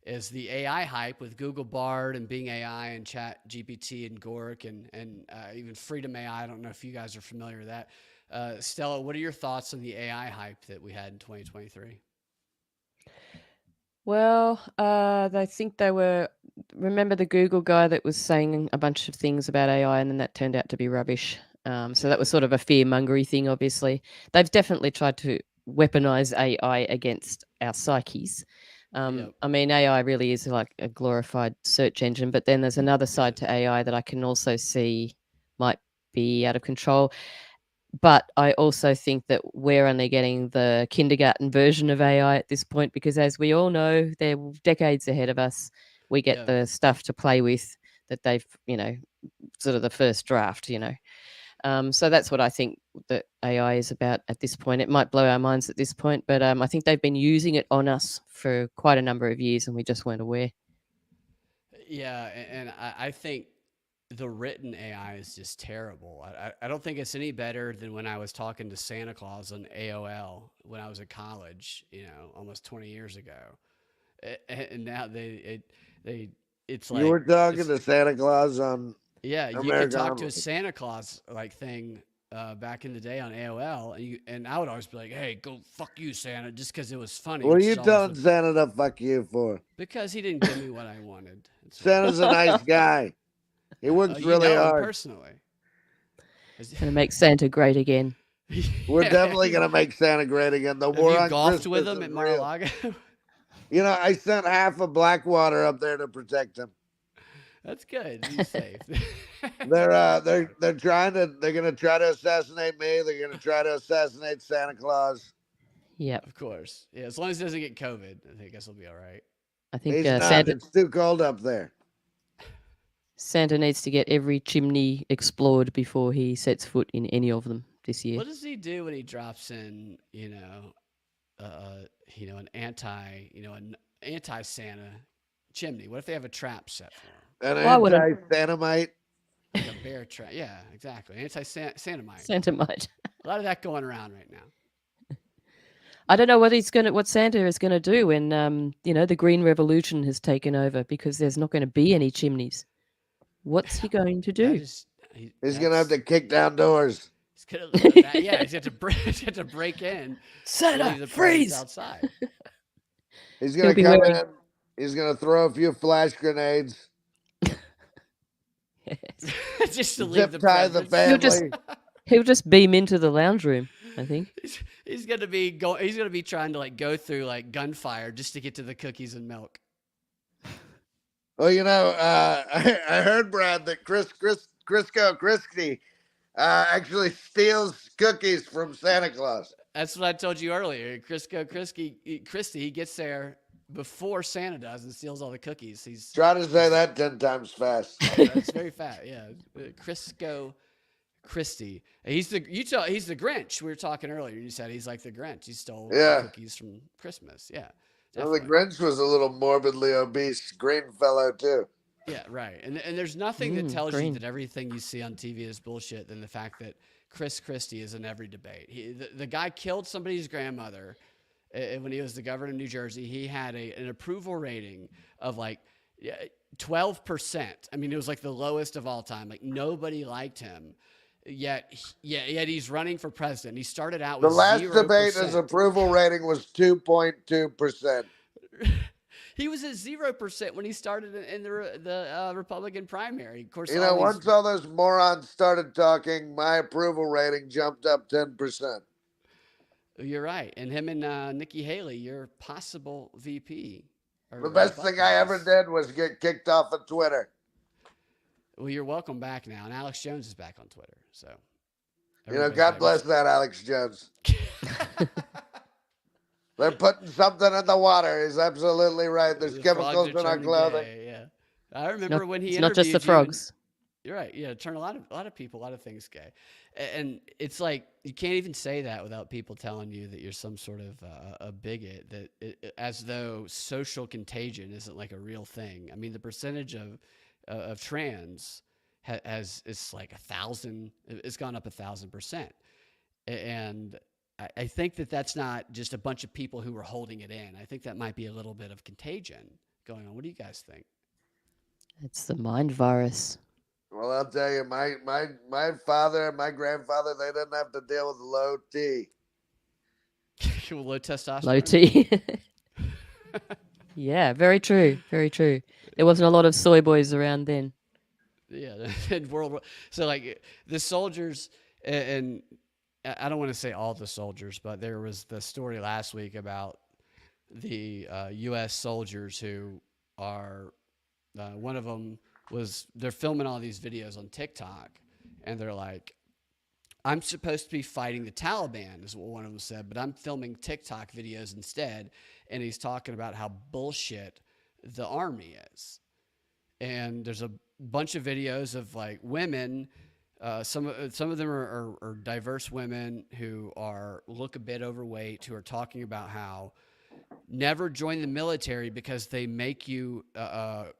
is the AI hype with Google Bard and Bing AI and Chat GPT and Gork and even Freedom AI. I don't know if you guys are familiar with that. Stella, what are your thoughts on the AI hype that we had in 2023? Well, I think they were. Remember the Google guy that was saying a bunch of things about AI, and then that turned out to be rubbish. So that was sort of a fear-mongery thing. Obviously, they've definitely tried to weaponize AI against our psyches. I mean, AI really is like a glorified search engine, but then there's another side to AI that I can also see might be out of control. But I also think that we're only getting the kindergarten version of AI at this point, because as we all know, they're decades ahead of us. We get the stuff to play with that they've, sort of the first draft, So that's what I think that AI is about at this point. It might blow our minds at this point, but I think they've been using it on us for quite a number of years and we just weren't aware. Yeah, and I think the written AI is just terrible. I don't think it's any better than when I was talking to Santa Claus on AOL when I was at college, almost 20 years ago. And now it's like you were talking to Santa Claus on you could talk to a Santa Claus thing back in the day on AOL, and I would always be like, "Hey, go fuck you, Santa," just because it was funny. What are you telling Santa to fuck you for? Because he didn't give me what I wanted. Santa's a nice guy. He works really hard. Personally, gonna make Santa great again. We're definitely gonna make Santa great again. The war on golfed Christmas with him at Mar-a-Lago? I sent half of Blackwater up there to protect him. That's good. He's safe. They're gonna try to assassinate me. They're gonna try to assassinate Santa Claus. Yeah, of course. Yeah, as long as he doesn't get COVID, I guess he'll be all right. I think Santa. It's too cold up there. Santa needs to get every chimney explored before he sets foot in any of them this year. What does he do when he drops in, an anti-Santa chimney? What if they have a trap set for him? An anti-Santamite? Like a bear trap. Yeah, exactly. Anti-Santamite. Santamite. A lot of that going around right now. I don't know what Santa is gonna do when the Green Revolution has taken over, because there's not going to be any chimneys. What's he going to do? He's going to have to kick down doors. He's going to break in. Santa, freeze! Outside. He's going to come in. He's going to throw a few flash grenades. Just to leave the family. He'll just beam into the lounge room, I think. He's going to be trying to go through gunfire just to get to the cookies and milk. Well, I heard, Brad, that Crisco Christie actually steals cookies from Santa Claus. That's what I told you earlier. Crisco Christie, he gets there before Santa does and steals all the cookies. He's try to say that 10 times fast. That's very fast. Yeah, Crisco Christie. He's the Grinch. We were talking earlier. You said he's like the Grinch. He stole cookies from Christmas. Yeah. Well, the Grinch was a little morbidly obese green fellow too. Yeah, right. And there's nothing that tells you that everything you see on TV is bullshit than the fact that Chris Christie is in every debate. The guy killed somebody's grandmother when he was the governor of New Jersey. He had an approval rating of 12%. I mean, it was the lowest of all time. Nobody liked him. Yet he's running for president. He started out with the last 0%. debate. His approval rating was 2.2%. He was at 0% when he started in the Republican primary. Of course, once all those morons started talking, my approval rating jumped up 10%. You're right, and him and Nikki Haley, your possible VP. The best thing I ever did was get kicked off of Twitter. Well, you're welcome back now, and Alex Jones is back on Twitter. So, God bless that Alex Jones. They're putting something in the water. He's absolutely right. There's The frogs chemicals are in our turning clothing. gay. Yeah, I remember when he It's not just the interviewed you. frogs. You're right. Yeah, turn a lot of people, a lot of things gay, and it's like you can't even say that without people telling you that you're some sort of a bigot. As though social contagion isn't like a real thing. I mean, the percentage of trans has it's like 1,000. It's gone up 1,000%, and I think that's not just a bunch of people who are holding it in. I think that might be a little bit of contagion going on. What do you guys think? It's the mind virus. Well, I'll tell you, my father and my grandfather, they didn't have to deal with low T. Low testosterone. Low T. Yeah, very true. Very true. There wasn't a lot of soy boys around then. Yeah, in World War. So like the soldiers, and I don't want to say all the soldiers, but there was the story last week about the U.S. soldiers who are one of them they're filming all these videos on TikTok, and they're like, I'm supposed to be fighting the Taliban, is what one of them said, but I'm filming TikTok videos instead. And he's talking about how bullshit the army is. And there's a bunch of videos of like women. Some of them are diverse women who look a bit overweight, who are talking about how never join the military because they make you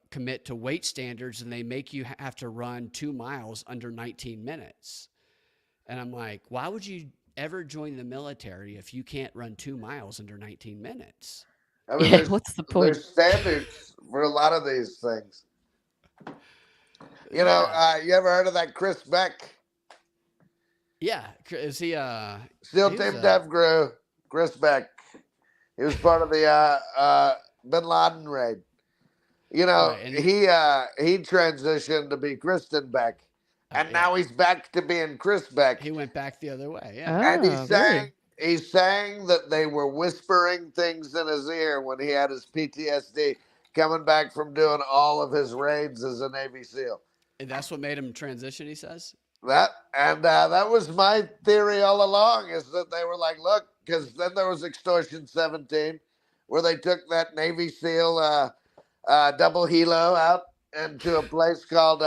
commit to weight standards, and they make you have to run 2 miles under 19 minutes. And I'm like, why would you ever join the military if you can't run 2 miles under 19 minutes? I mean, Yeah, what's the point? There's standards for a lot of these things. You know, you ever heard of that Chris Beck? Yeah, is he SEAL Team Dev Crew, Chris Beck. He was part of the Bin Laden raid. You know, right, he transitioned to be Kristen Beck, and now he's back to being Chris Beck. He went back the other way. Yeah, and he's saying that they were whispering things in his ear when he had his PTSD coming back from doing all of his raids as a Navy SEAL. And that's what made him transition, he says? That was my theory all along, is that they were like, look, because then there was Extortion 17, where they took that Navy SEAL double helo out into a place called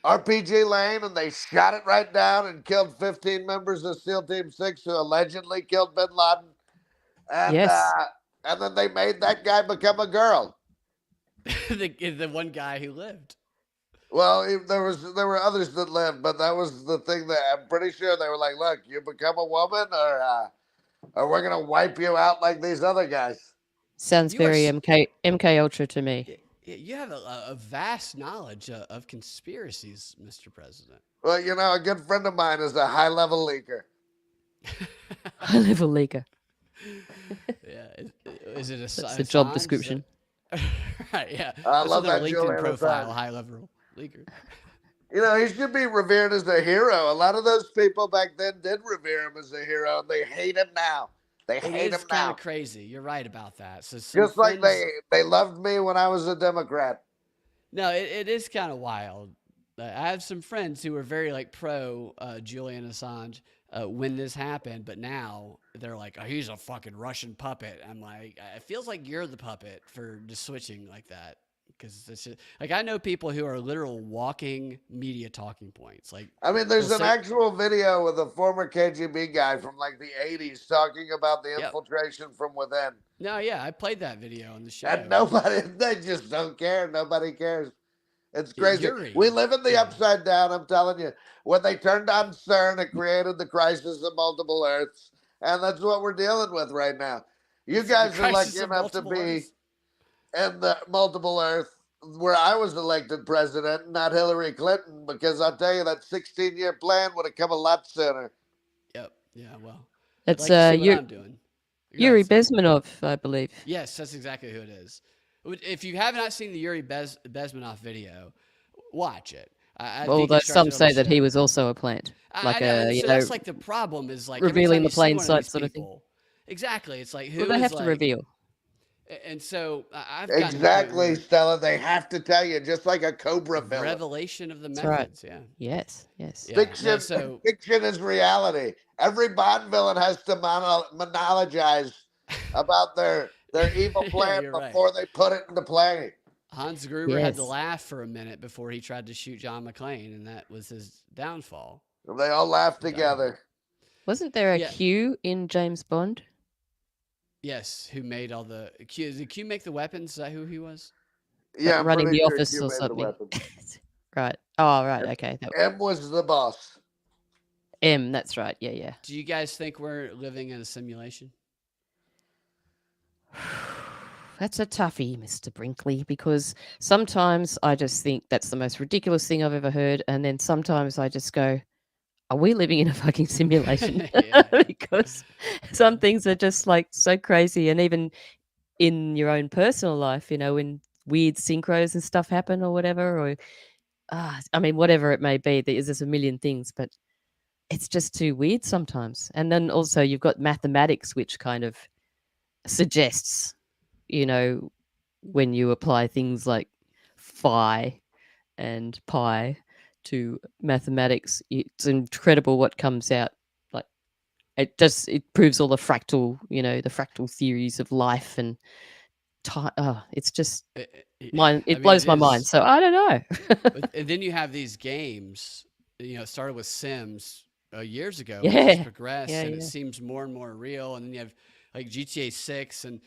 RPG Lane, and they shot it right down and killed 15 members of SEAL Team 6 who allegedly killed Bin Laden. And, yes. And then they made that guy become a girl. the one guy who lived. Well, there were others that lived, but that was the thing that I'm pretty sure they were like, look, you become a woman, or we're going to wipe you out like these other guys. Sounds very MK Ultra to me. You have a vast knowledge of conspiracies, Mr. President. Well, you know, a good friend of mine is a high-level leaker. High-level leaker. Yeah. Is it That's the job description? Right, yeah. I love that LinkedIn profile, high-level leaker. You know, he should be revered as a hero. A lot of those people back then did revere him as a hero, and they hate him now. They hate him now. It's kind of crazy. You're right about that. So just like they loved me when I was a Democrat. No, it is kind of wild. I have some friends who were very like pro Julian Assange when this happened, but now they're like, oh, he's a fucking Russian puppet. I'm like, it feels like you're the puppet for just switching like that. Because it's just, like, I know people who are literal walking media talking points. Like, I mean, there's an actual video with a former KGB guy from like the 80s talking about the infiltration from within. No, yeah, I played that video on the show. And they just don't care. Nobody cares. It's crazy. We live in the upside down, I'm telling you. When they turned on CERN, it created the crisis of multiple Earths. And that's what we're dealing with right now. You guys are lucky enough to be in the multiple Earth where I was elected president, not Hillary Clinton, because I'll tell you that 16-year plan would have come a lot sooner. Yep. Yeah, well. That's I'm doing. Yuri Bezmenov, I believe. Yes, that's exactly who it is. If you have not seen the Yuri Bezmenov video, watch it. Although some say that he was also a plant. Like that's like the problem is like revealing the plain sight sort of thing. Exactly. It's like who well, they have to reveal. And so I've exactly, Stella. They have to tell you, just like a Cobra villain. Revelation of the methods. Right. Yeah. Yes. Fiction is reality. Every Bond villain has to monologize about their evil plan you're right. before they put it into play. Hans Gruber had to laugh for a minute before he tried to shoot John McClane, and that was his downfall. And they all laughed together. Wasn't there a Q in James Bond? Yes, who made all the Q? Did Q make the weapons? Is that who he was? Yeah, running the office or something. Right. Oh, right. Okay. M was the boss. M. That's right. Yeah, yeah. Do you guys think we're living in a simulation? That's a toughie, Mr. Brinkley, because sometimes I just think that's the most ridiculous thing I've ever heard, and then sometimes I just go, are we living in a fucking simulation? Because some things are just like so crazy, and even in your own personal life, you know, when weird synchros and stuff happen or whatever, or I mean, whatever it may be, there's just a million things, but it's just too weird sometimes. And then also you've got mathematics, which kind of suggests, you know, when you apply things like phi and pi to mathematics, it's incredible what comes out. Like it proves all the fractal, you know, the fractal theories of life and time. Oh, it's just it blows my mind. So I don't know. And then you have these games, you know, it started with Sims years ago. Yeah. It's progressed and it seems more and more real. And then you have like GTA 6 and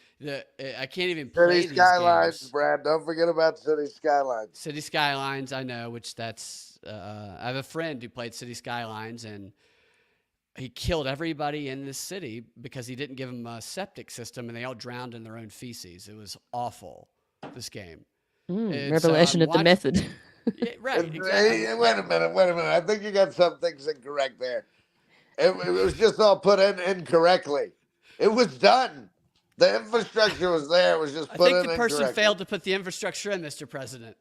I can't even play City Skylines, games. Brad. Don't forget about City Skylines. City Skylines, I know, which that's I have a friend who played City Skylines and he killed everybody in this city because he didn't give them a septic system and they all drowned in their own feces. It was awful, this game. Revelation of the method. Yeah, right. Exactly. Wait a minute. I think you got some things incorrect there. It was just all put in incorrectly. It was done. The infrastructure was there. It was just put in I think the person incorrectly. failed to put the infrastructure in, Mr. President.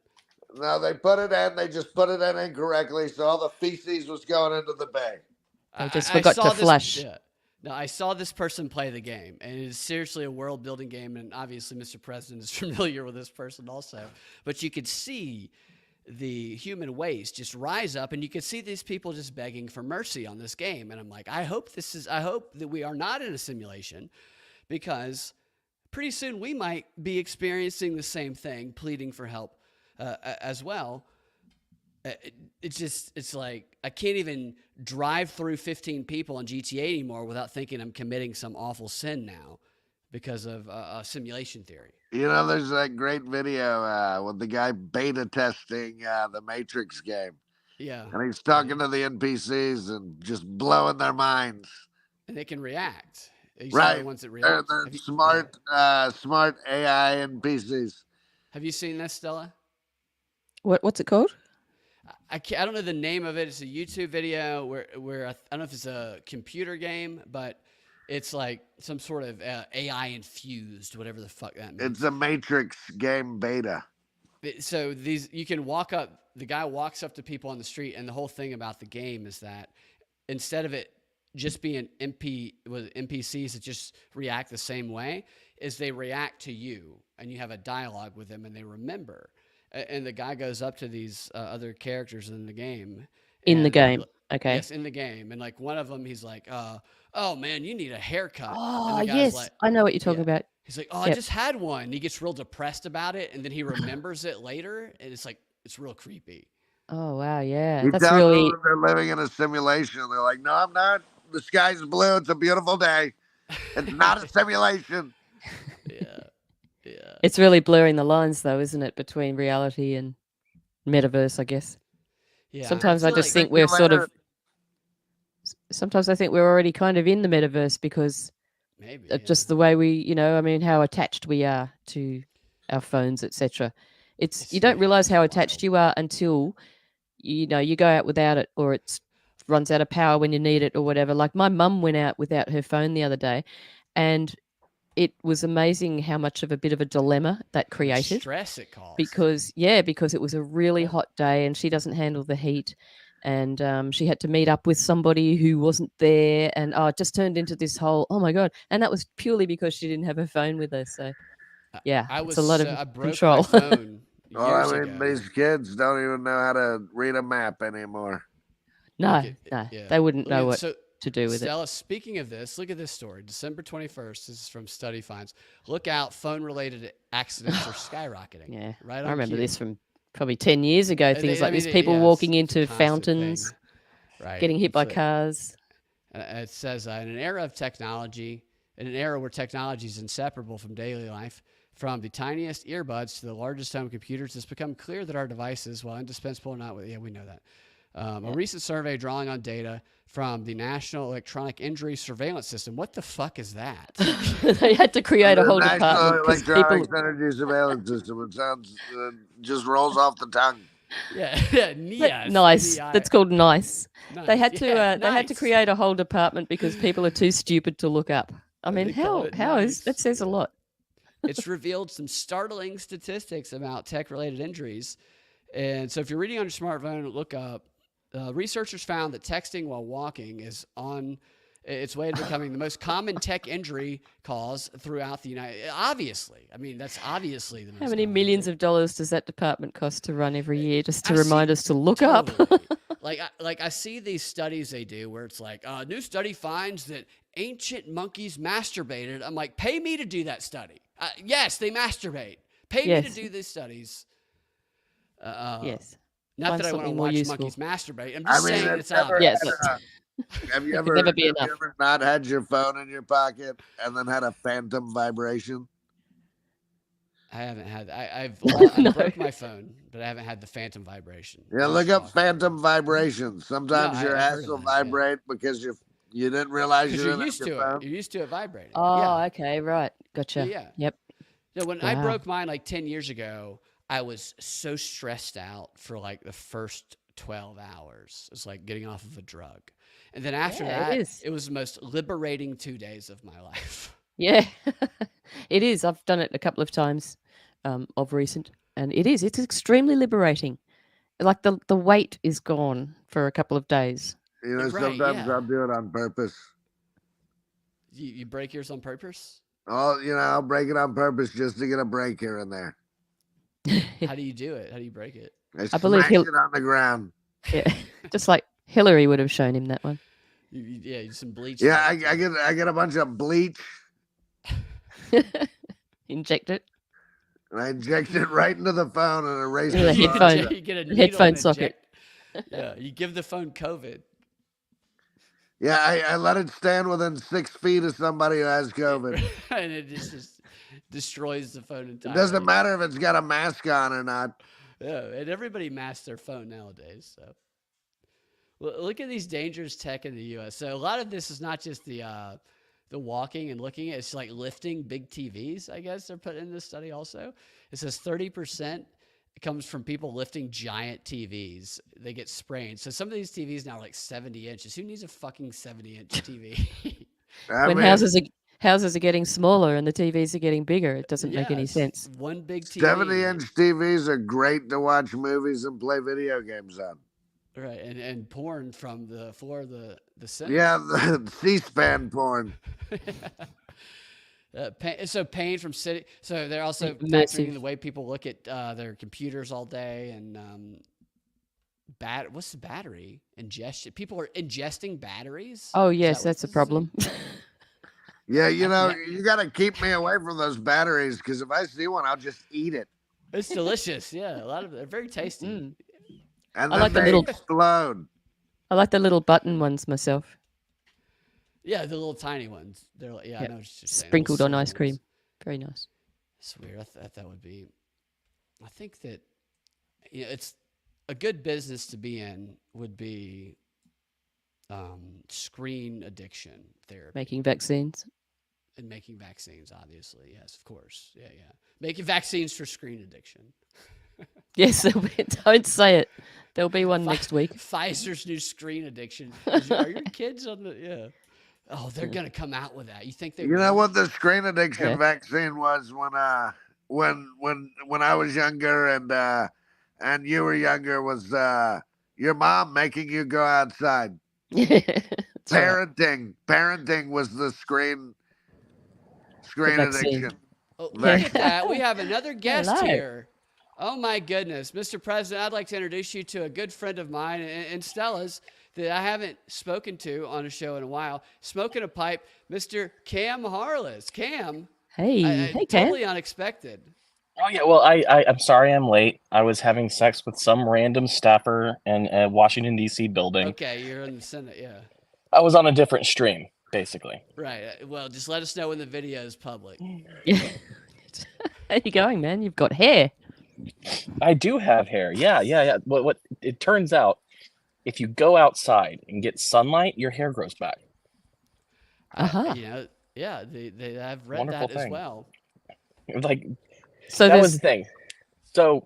No, they put it in. They just put it in incorrectly, so all the feces was going into the bay. I just forgot to flush. No, I saw this person play the game, and it is seriously a world-building game, and obviously Mr. President is familiar with this person also. But you could see the human waste just rise up, and you could see these people just begging for mercy on this game. And I'm like, I hope that we are not in a simulation, because pretty soon we might be experiencing the same thing, pleading for help as well. It's like I can't even drive through 15 people on GTA anymore without thinking I'm committing some awful sin now because of simulation theory. You know, there's that great video with the guy beta testing the Matrix game. Yeah. And he's talking to the NPCs and just blowing their minds. And they can react. Right. The ones that react. They're smart AI NPCs. Have you seen this, Stella? What's it called? I don't know the name of it. It's a YouTube video where I don't know if it's a computer game, but it's like some sort of AI infused, whatever the fuck that means. It's a Matrix game beta. So you can walk up. The guy walks up to people on the street, and the whole thing about the game is that instead of it just being NPCs that just react the same way, is they react to you, and you have a dialogue with them, and they remember. And the guy goes up to these other characters in the game. In the game, okay. Yes, in the game. And like one of them, he's like, oh man, you need a haircut. Oh, yes. Like, I know what you're talking about. He's like, I just had one. And he gets real depressed about it. And then he remembers it later. And it's like, it's real creepy. Oh, wow. Yeah. You That's really. They're living in a simulation. They're like, no, I'm not. The sky's blue. It's a beautiful day. It's not a simulation. Yeah. Yeah. It's really blurring the lines, though, isn't it, between reality and metaverse, I guess. Yeah. Sometimes I just think we're sometimes I think we're already kind of in the metaverse because of just the way we, you know, I mean, how attached we are to our phones, etc. You don't realize how attached you are until, you know, you go out without it or it runs out of power when you need it or whatever. Like my mum went out without her phone the other day, and it was amazing how much of a bit of a dilemma that created. The stress it caused. Because it was a really hot day and she doesn't handle the heat. And she had to meet up with somebody who wasn't there. And it just turned into this whole, oh, my God. And that was purely because she didn't have her phone with her. So, yeah, it's a lot of control. My phone well, I mean, these kids don't even know how to read a map anymore. No, they wouldn't know what. to do with Stella, speaking of this, look at this story. December 21st. This is from Study Finds. Look out, phone-related accidents are skyrocketing. Yeah, right. I remember cue. this from probably 10 years ago. Things like this, people yeah, walking it's into a constant fountains, thing. Right. getting hit by cars. It says, in an era of technology, in an era where technology is inseparable from daily life, from the tiniest earbuds to the largest home computers, it's become clear that our devices, while indispensable or not, we know that. A recent survey drawing on data from the National Electronic Injury Surveillance System. What the fuck is that? They had to create a whole department. National Electronic Energy Surveillance System. It sounds just rolls off the tongue. Yeah, nice. That's called nice. Nice. They had to nice. they had to create a whole department because people are too stupid to look up. I mean, how is that says a lot. It's revealed some startling statistics about tech-related injuries. And so if you're reading on your smartphone, look up, researchers found that texting while walking is on its way to becoming the most common tech injury cause throughout the United. Obviously, I mean that's obviously the most. How many millions of dollars does that department cost to run every year just to remind us to look up? Like I see these studies they do where it's like a new study finds that ancient monkeys masturbated. I'm like, pay me to do that study. Yes, they masturbate. Pay me to do these studies. Yes. Not Find that I want to watch useful. monkeys masturbate. I'm just saying it's obvious. Yes. Have you ever not had your phone in your pocket and then had a phantom vibration? I haven't had. I broke my phone, but I haven't had the phantom vibration. Yeah, look up phantom vibrations. Sometimes your ass will vibrate because you didn't realize you're used to it. You're used to it vibrating. Oh, okay, right, gotcha. Yeah. Yep. So when I broke mine like 10 years ago, I was so stressed out for like the first 12 hours. It's like getting off of a drug. And then after that, it was the most liberating 2 days of my life. Yeah, it is. I've done it a couple of times of recent, and it's extremely liberating. Like the weight is gone for a couple of days. You know, sometimes I'll do it on purpose. You break yours on purpose? Oh, I'll break it on purpose just to get a break here and there. How do you do it? How do you break it? I believe it on the ground. Yeah, just like Hillary would have shown him that one. Some bleach. Yeah, I get a bunch of bleach. Inject it. And I inject it right into the phone and erase the headphone. You get a headphone socket. Yeah, you give the phone COVID. Yeah, I let it stand within 6 feet of somebody who has COVID. And it just destroys the phone entirely. It doesn't matter if it's got a mask on or not. Yeah, and everybody masks their phone nowadays. So, well, look at these dangerous tech in the U.S. So a lot of this is not just the walking and looking. It's like lifting big TVs, I guess they're put in this study also. It says 30% comes from people lifting giant TVs. They get sprained. So some of these TVs now are like 70 inches. Who needs a fucking 70-inch TV? When houses are getting smaller and the TVs are getting bigger, it doesn't make any sense. One big TV. 70-inch TVs are great to watch movies and play video games on. Right, and porn from the floor of the Senate. Yeah, the C-SPAN porn. So pain from sitting. So they're also factoring the way people look at their computers all day and what's the battery ingestion? People are ingesting batteries. Oh yes, that's a problem. Yeah, you got to keep me away from those batteries because if I see one, I'll just eat it. It's delicious. Yeah, a lot of they're very tasty. And then I like the little explode. I like the little button ones myself. Yeah, the little tiny ones. They're like, I know what you're saying. Sprinkled on ice cream. Very nice. It's weird. I thought that would be. I think that it's a good business to be in would be screen addiction therapy. Making vaccines. And making vaccines, obviously. Yes, of course. Yeah. Making vaccines for screen addiction. Yes, don't say it. There'll be one next week. Pfizer's new screen addiction. Are your kids on the? Yeah. Oh, they're gonna come out with that. You think they? You know what the screen addiction vaccine was when I was younger and you were younger was your mom making you go outside. Parenting was the screen addiction. Oh, look at that. We have another guest here. Oh my goodness, Mr. President, I'd like to introduce you to a good friend of mine and Stella's. that I haven't spoken to on a show in a while. Smoking a pipe, Mr. Cam Harless. Cam. Hey, Cam. Totally unexpected. Oh yeah, well, I'm sorry I'm late. I was having sex with some random staffer in a Washington D.C. building. Okay, you're in the Senate, yeah. I was on a different stream, basically. Right. Well, just let us know when the video is public. Yeah. How you going, man? You've got hair. I do have hair. Yeah. What it turns out, if you go outside and get sunlight, your hair grows back. Yeah, I've read Wonderful that thing. as well. Like, so that was the thing. So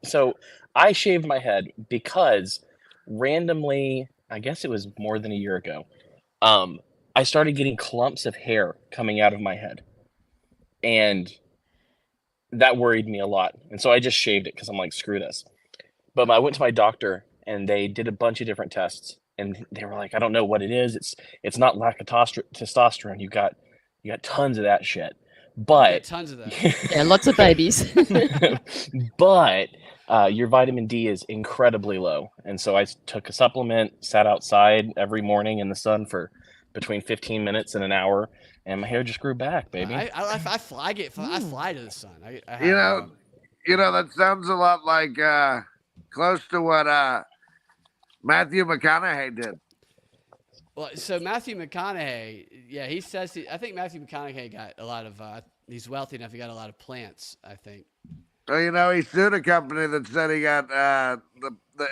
I shaved my head because randomly, I guess it was more than a year ago, I started getting clumps of hair coming out of my head. And that worried me a lot. And so I just shaved it because I'm like, screw this. But I went to my doctor and they did a bunch of different tests. And they were like, I don't know what it is. It's not lack of testosterone. You got tons of that shit. But tons of that. Yeah, lots of babies. But your vitamin D is incredibly low. And so I took a supplement, sat outside every morning in the sun for between 15 minutes and an hour, and my hair just grew back, baby. I fly to the sun. That sounds a lot like close to what Matthew McConaughey did. Well, so Matthew McConaughey, yeah, he says I think Matthew McConaughey got a lot of. He's wealthy enough. He got a lot of plants, I think. Well, he sued a company that said he got the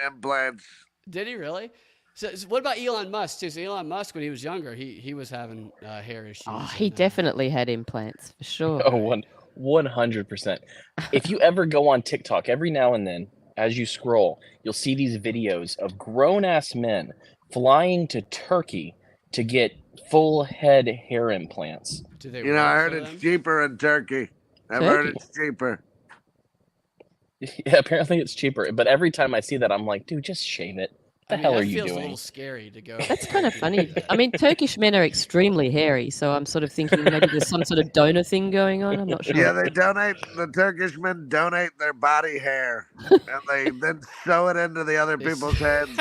implants. Did he really? So what about Elon Musk too? So Elon Musk, when he was younger, he was having hair issues. Oh, he definitely had implants for sure. Oh, 100%. If you ever go on TikTok, every now and then, as you scroll, you'll see these videos of grown-ass men flying to Turkey to get full head hair implants. Do they? I heard it's cheaper in Turkey. I've heard it's cheaper. Yeah, apparently it's cheaper. But every time I see that, I'm like, dude, just shave it. What the hell are you doing? It feels a little scary to go. That's kind of funny. I mean, Turkish men are extremely hairy, so I'm sort of thinking maybe there's some sort of donor thing going on. I'm not sure. Yeah, the Turkish men donate their body hair, and they then sew it into the other people's heads.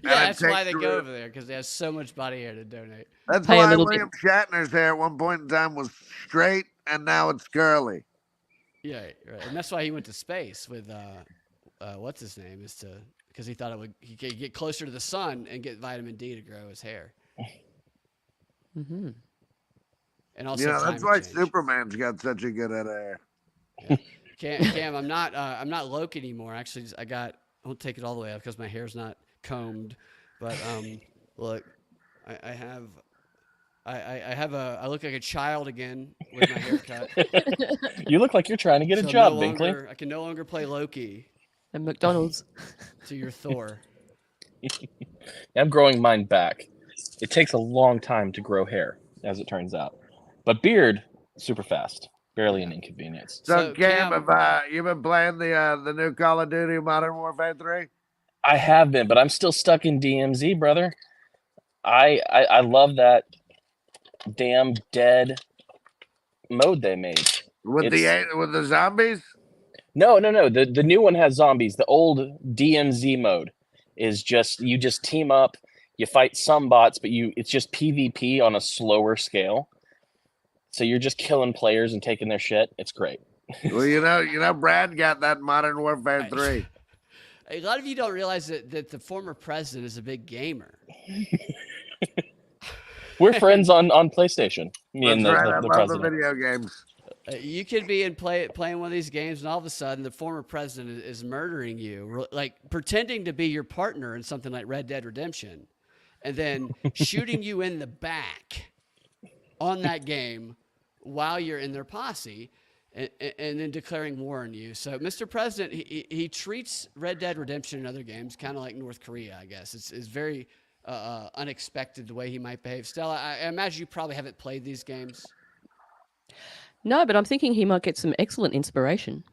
That's why they go over there, because they have so much body hair to donate. That's why William Shatner's hair at one point in time was straight, and now it's curly. Yeah, right. And that's why he went to space with what's his name, because he thought he could get closer to the sun and get vitamin D to grow his hair. Mm-hmm. And also, that's why Superman's got such a good head of hair. Yeah. Cam, I'm not Loki anymore. Actually, I won't take it all the way up because my hair's not combed. But look, I look like a child again with my haircut. You look like you're trying to get a job, Binkley. I can no longer play Loki. At McDonald's. To your Thor. I'm growing mine back. It takes a long time to grow hair, as it turns out. But beard, super fast. Barely an inconvenience. So Cam, have you been playing the new Call of Duty Modern Warfare 3? I have been, but I'm still stuck in DMZ, brother. I love that damn dead mode they made. With the zombies? No. The new one has zombies. The old DMZ mode is you just team up, you fight some bots, but it's just PvP on a slower scale. So you're just killing players and taking their shit. It's great. Well, Brad got that Modern Warfare 3. A lot of you don't realize that the former president is a big gamer. We're friends on PlayStation. Me and the I love president. the video games. You could be playing one of these games, and all of a sudden, the former president is murdering you, like pretending to be your partner in something like Red Dead Redemption, and then shooting you in the back on that game while you're in their posse, and then declaring war on you. So, Mr. President, he treats Red Dead Redemption and other games kind of like North Korea, I guess. It's very unexpected the way he might behave. Stella, I imagine you probably haven't played these games. No, but I'm thinking he might get some excellent inspiration.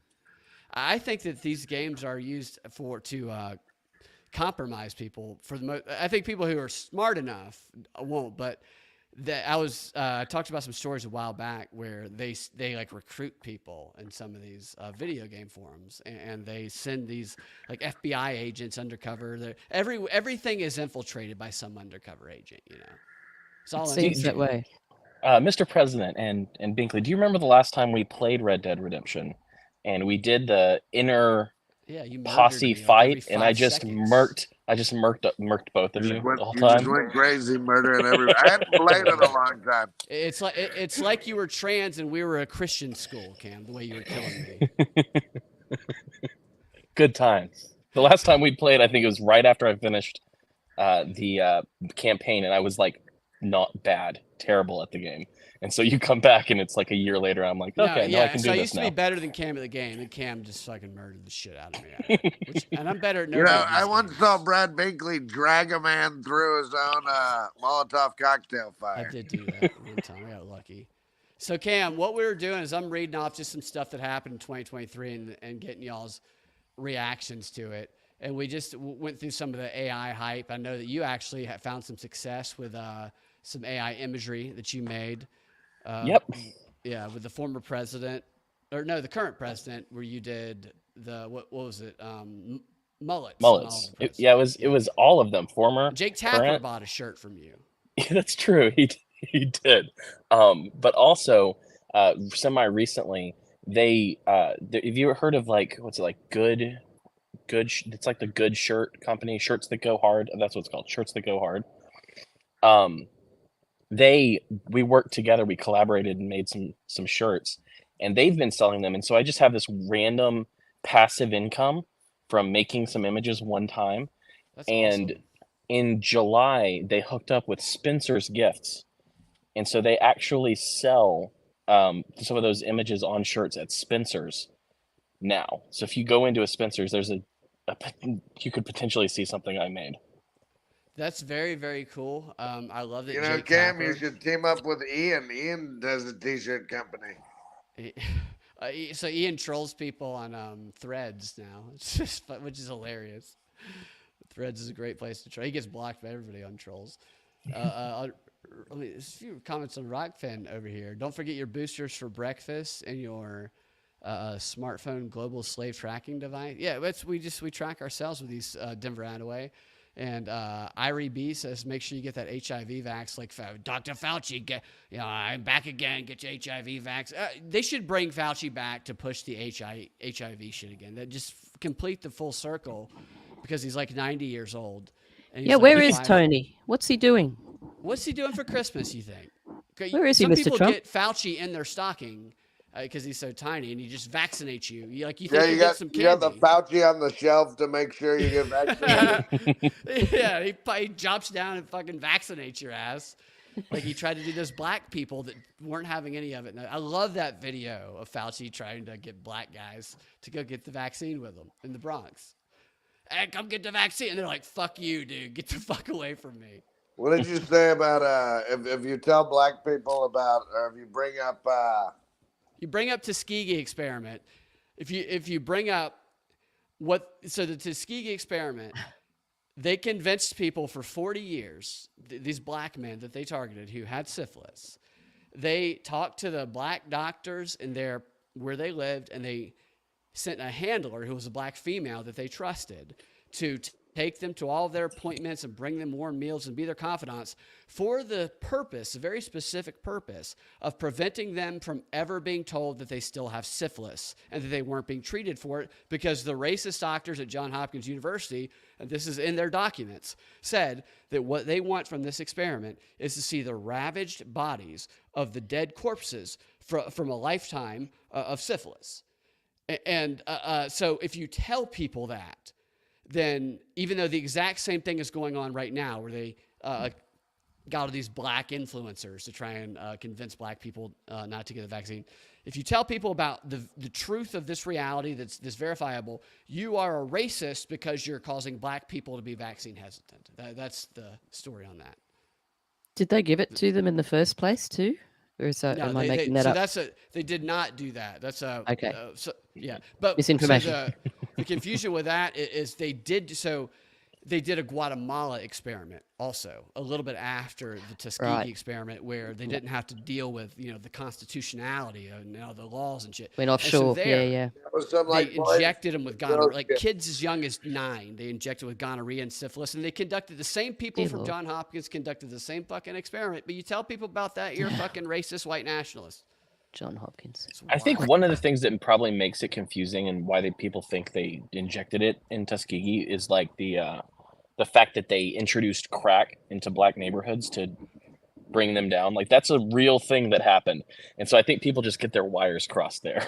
I think that these games are used to compromise people. I think people who are smart enough won't, but I talked about some stories a while back where they like recruit people in some of these video game forums, and they send these like FBI agents undercover. Everything is infiltrated by some undercover agent. It's all It seems that way. Mr. President and Binkley, do you remember the last time we played Red Dead Redemption, and we did the inner posse fight, and I just murked both of you the whole time? You just went crazy murdering everybody. I hadn't played in a long time. It's like you were trans and we were a Christian school, Cam. The way you were killing me. Good times. The last time we played, I think it was right after I finished the campaign, and I was like not bad, terrible at the game. And so you come back, and it's like a year later. I'm like, okay, I can do this now. I used to be better than Cam at the game, and Cam just fucking murdered the shit out of me. And I'm better at I once saw Brad Binkley drag a man through his own Molotov cocktail fire. I did do that one time. I got lucky. So Cam, what we were doing is I'm reading off just some stuff that happened in 2023 and getting y'all's reactions to it. And we just went through some of the AI hype. I know that you actually have found some success with some AI imagery that you made. Yep. Yeah, with the former president, or no, the current president, where you did the what was it? Mullets. It was all of them. Former. Jake Tapper bought a shirt from you. Yeah, that's true. He did. But also, semi recently, they have you heard of like what's it like good? It's like the Good Shirt company, Shirts That Go Hard. That's what it's called, Shirts That Go Hard. We worked together, we collaborated and made some shirts, and they've been selling them. And so I just have this random passive income from making some images one time. That's awesome. In July, they hooked up with Spencer's Gifts. And so they actually sell some of those images on shirts at Spencer's now. So if you go into a Spencer's, there's you could potentially see something I made. That's very, very cool. I love that. Jake Cam, Tapper, you should team up with Ian. Ian does a t-shirt company. So Ian trolls people on Threads now, which is hilarious. Threads is a great place to troll. He gets blocked by everybody on trolls. A few comments on Rockfin over here. Don't forget your boosters for breakfast and your smartphone global slave tracking device. Yeah, we track ourselves with these Denver Attaway. And Irie B says, make sure you get that HIV vax like Dr. Fauci. I'm back again. Get your HIV vax. They should bring Fauci back to push the HIV shit again. That just complete the full circle, because he's like 90 years old. And yeah, where is Tony? What's he doing? What's he doing for Christmas, you think? Where is he, Mr. Trump? Some people get Fauci in their stocking because he's so tiny, and he just vaccinates you. You think you got some candy. You got the Fauci on the shelf to make sure you get vaccinated. Yeah, he jumps down and fucking vaccinates your ass. Like he tried to do those black people that weren't having any of it. I love that video of Fauci trying to get black guys to go get the vaccine with him in the Bronx. Hey, come get the vaccine. And they're like, fuck you, dude. Get the fuck away from me. What did you say about if you tell black people about, or if you bring up... You bring up Tuskegee experiment. If you bring up the Tuskegee experiment, they convinced people for 40 years, these black men that they targeted who had syphilis. They talked to the black doctors where they lived, and they sent a handler who was a black female that they trusted to take them to all of their appointments and bring them warm meals and be their confidants for the purpose, a very specific purpose, of preventing them from ever being told that they still have syphilis and that they weren't being treated for it, because the racist doctors at Johns Hopkins University, and this is in their documents, said that what they want from this experiment is to see the ravaged bodies of the dead corpses from a lifetime of syphilis. And so if you tell people that, then even though the exact same thing is going on right now, where they got all these black influencers to try and convince black people not to get the vaccine, if you tell people about the truth of this reality that's verifiable, you are a racist because you're causing black people to be vaccine hesitant. That's the story on that. Did they give it to them in the first place too? Or is that, am I making that up? They did not do that. That's okay. But misinformation. So the confusion with that is they did. So they did a Guatemala experiment also a little bit after the Tuskegee experiment, where they didn't have to deal with, the constitutionality and the laws and shit. Went offshore. And so yeah. They injected them with gonorrhea, like kids as young as 9. They injected with gonorrhea and syphilis, and they conducted the same people from Johns Hopkins conducted the same fucking experiment. But you tell people about that, you're a fucking racist white nationalist. John Hopkins. I think one of the things that probably makes it confusing and why people think they injected it in Tuskegee is like the fact that they introduced crack into black neighborhoods to bring them down. Like that's a real thing that happened, and so I think people just get their wires crossed there.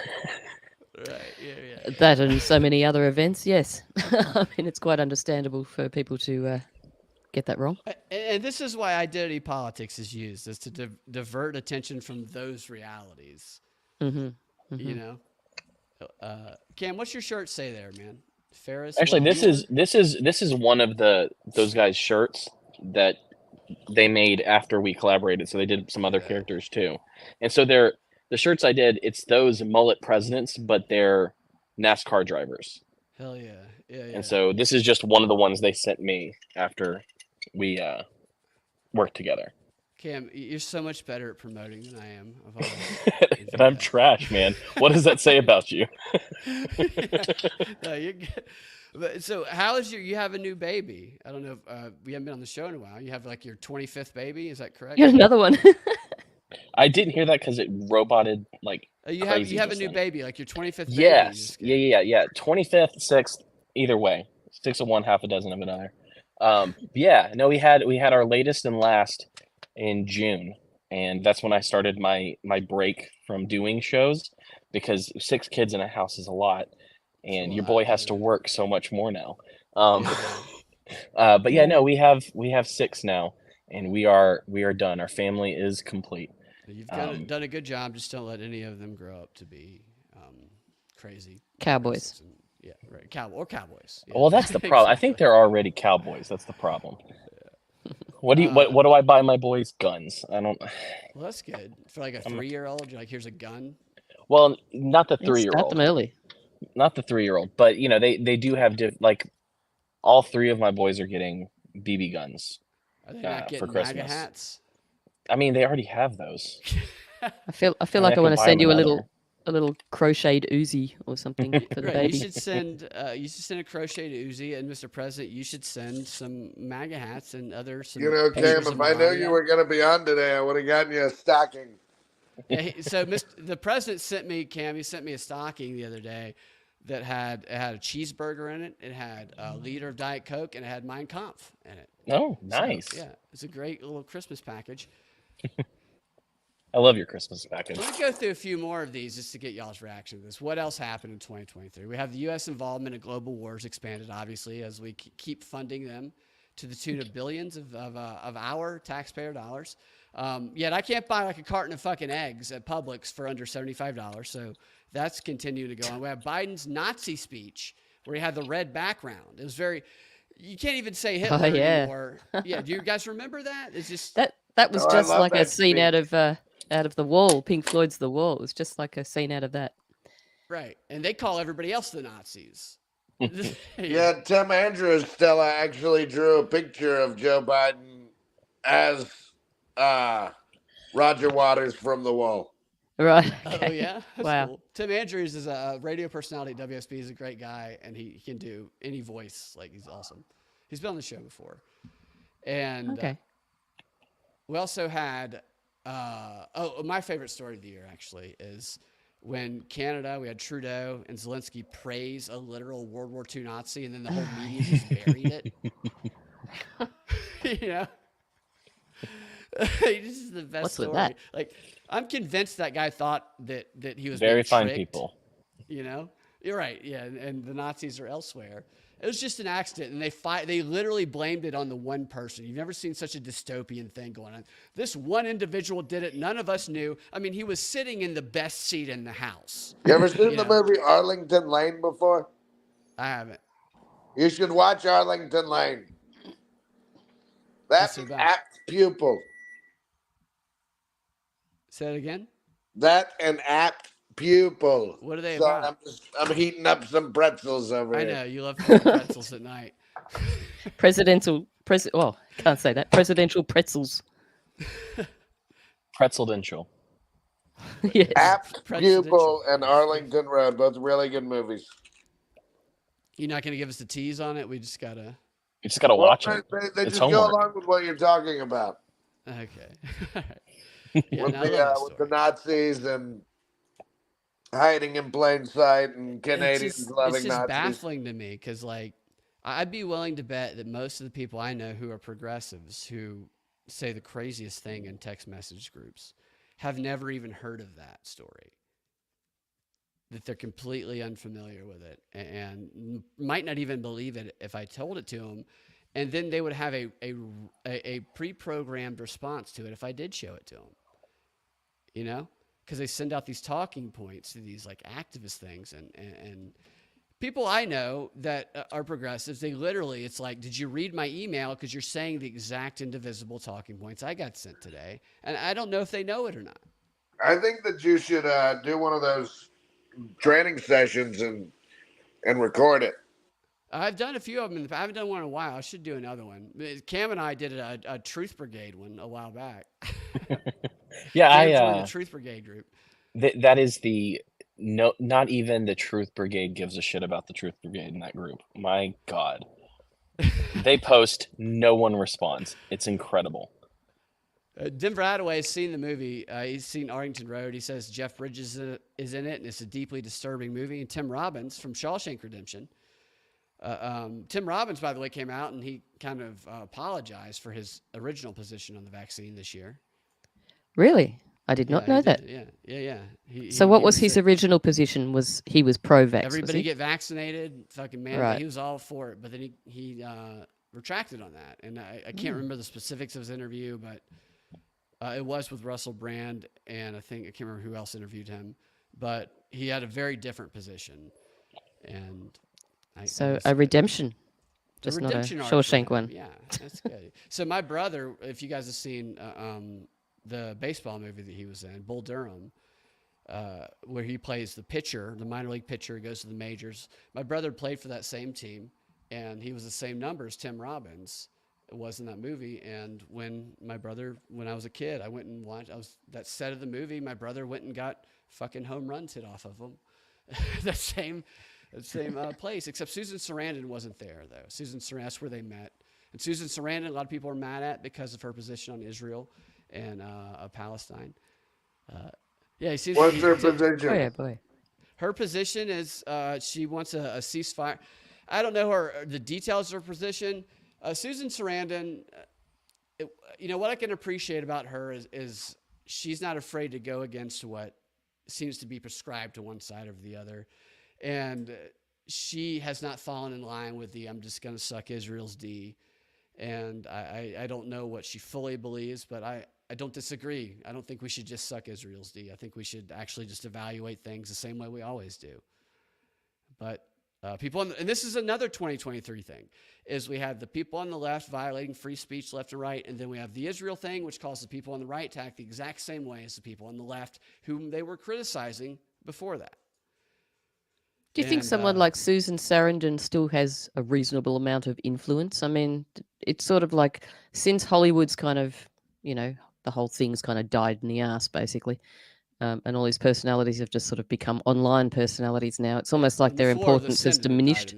Right. Yeah. That and so many other events. Yes, I mean it's quite understandable for people to get that wrong. And this is why identity politics is used, is to divert attention from those realities. Cam, what's your shirt say there, man? Ferris. Actually, this is one of those guys' shirts that they made after we collaborated. So they did some other characters too, and so the shirts I did, it's those mullet presidents, but they're NASCAR drivers. Hell yeah. And so this is just one of the ones they sent me after we worked together. Cam, you're so much better at promoting than I am. And I'm trash, man. What does that say about you? No, you're good. But, so how is you have a new baby? I don't know if we haven't been on the show in a while. You have like your 25th baby, is that correct? You got another one. I didn't hear that because it roboted like you have a new baby, like your 25th baby. Yes. Yeah. 25th, 6th, either way. 6 of one, half a dozen of another. We had our latest and last in June, and that's when I started my break from doing shows, because 6 kids in a house is a lot, and your boy has to work so much more now. But yeah, no, we have 6 now, and we are done. Our family is complete. You've done a good job. Just don't let any of them grow up to be crazy cowboys. Yeah, right. Cowboys. Yeah. Well, that's the problem. I think they're already cowboys. That's the problem. What do I buy my boys? Guns. I don't. Well, that's good for like a 3-year-old. You're like, here's a gun. Well, not the 3-year-old. Start them early. Not the 3-year-old, but they do have like all 3 of my boys are getting BB guns. Are they not getting for Christmas? MAGA hats? I mean, they already have those. I feel like I want to send you a little crocheted Uzi or something for the baby. You should send a crocheted Uzi, and Mr. President, you should send some MAGA hats and other. Cam, if I knew you were going to be on today, I would have gotten you a stocking. So the president sent me, Cam, he sent me a stocking the other day that had a cheeseburger in it. It had a liter of Diet Coke, and it had Mein Kampf in it. Oh, nice. So, yeah, it's a great little Christmas package. I love your Christmas package. Let me go through a few more of these just to get y'all's reaction to this. What else happened in 2023? We have the U.S. involvement in global wars expanded, obviously, as we keep funding them to the tune of billions of our taxpayer dollars. Yet I can't buy like a carton of fucking eggs at Publix for under $75. So that's continuing to go on. We have Biden's Nazi speech where he had the red background. It was you can't even say Hitler anymore. Yeah, do you guys remember that? It's just that was just like a scene out of The Wall, Pink Floyd's The Wall. It was just like a scene out of that. Right, and they call everybody else the Nazis. Yeah, Tim Andrews Stella actually drew a picture of Joe Biden as Roger Waters from The Wall. Right. Okay. Oh yeah. That's wow. Cool. Tim Andrews is a radio personality at WSB. He's a great guy, and he can do any voice. Like he's awesome. He's been on the show before, and we also had. My favorite story of the year actually is when Canada, we had Trudeau and Zelensky praise a literal World War II Nazi, and then the whole media just buried it. You know, this is the best What's story. with that? Like, I'm convinced that guy thought that he was very being fine tricked, people. You know, you're right. Yeah, and the Nazis are elsewhere. It was just an accident, and they literally blamed it on the one person. You've never seen such a dystopian thing going on. This one individual did it. None of us knew. I mean, he was sitting in the best seat in the house. You ever seen the movie Arlington Lane before? I haven't. You should watch Arlington Lane. That's an apt pupil. Say it again? That an apt pupil. What are they about? I'm heating up some pretzels over here. I know. You love pretzels at night. Well, can't say that. Presidential pretzels. Pretzeldential. Yes. Apt Pupil and Arlington Road, both really good movies. You're not going to give us the tease on it? We just got to... You just got to watch it. They it's just homework. go along with what you're talking about. Okay. Yeah, with the Nazis and hiding in plain sight and Canadians loving Nazis. It's just baffling to me because, like, I'd be willing to bet that most of the people I know who are progressives who say the craziest thing in text message groups have never even heard of that story. That they're completely unfamiliar with it and might not even believe it if I told it to them. And then they would have a pre-programmed response to it if I did show it to them. You know? Because they send out these talking points to these like activist things and people I know that are progressives, they literally, it's like, did you read my email? Because you're saying the exact indivisible talking points I got sent today. And I don't know if they know it or not. I think that you should do one of those training sessions and record it. I've done a few of them. I haven't done one in a while. I should do another one. Cam and I did a Truth Brigade one a while back. Yeah, I joined the Truth Brigade group. That is not even the Truth Brigade gives a shit about the Truth Brigade in that group. My God, they post, no one responds. It's incredible. Denver Attaway has seen the movie. He's seen Arlington Road. He says Jeff Bridges is in it, and it's a deeply disturbing movie. And Tim Robbins from Shawshank Redemption. Tim Robbins, by the way, came out and he kind of apologized for his original position on the vaccine this year. Really? I did not know that. Yeah. So what was his original position? He was pro-vax? Everybody get vaccinated. Fucking man, right. He was all for it. But then he retracted on that. And I can't remember the specifics of his interview, but it was with Russell Brand, and I can't remember who else interviewed him. But he had a very different position. And a redemption. Just not a Shawshank one. Yeah, that's good. So my brother, if you guys have seen the baseball movie that he was in, Bull Durham, where he plays the pitcher, the minor league pitcher, goes to the majors. My brother played for that same team, and he was the same number as Tim Robbins was in that movie. And when I was a kid, I went and watched. That set of the movie. My brother went and got fucking home runs hit off of him. That same place, except Susan Sarandon wasn't there, though. Susan Sarandon, that's where they met. And Susan Sarandon, a lot of people are mad at because of her position on Israel and Palestine. What's her position? Oh, yeah, boy. Her position is she wants a ceasefire. I don't know the details of her position. Susan Sarandon, what I can appreciate about her is she's not afraid to go against what seems to be prescribed to one side or the other. And she has not fallen in line with I'm just going to suck Israel's D. And I don't know what she fully believes, but I don't disagree. I don't think we should just suck Israel's D. I think we should actually just evaluate things the same way we always do. But and this is another 2023 thing, is we have the people on the left violating free speech left and right, and then we have the Israel thing, which calls the people on the right to act the exact same way as the people on the left, whom they were criticizing before that. Do you think someone like Susan Sarandon still has a reasonable amount of influence? I mean, it's sort of like since Hollywood's kind of, the whole thing's kind of died in the ass, basically, and all these personalities have just sort of become online personalities now. It's almost like their importance has diminished.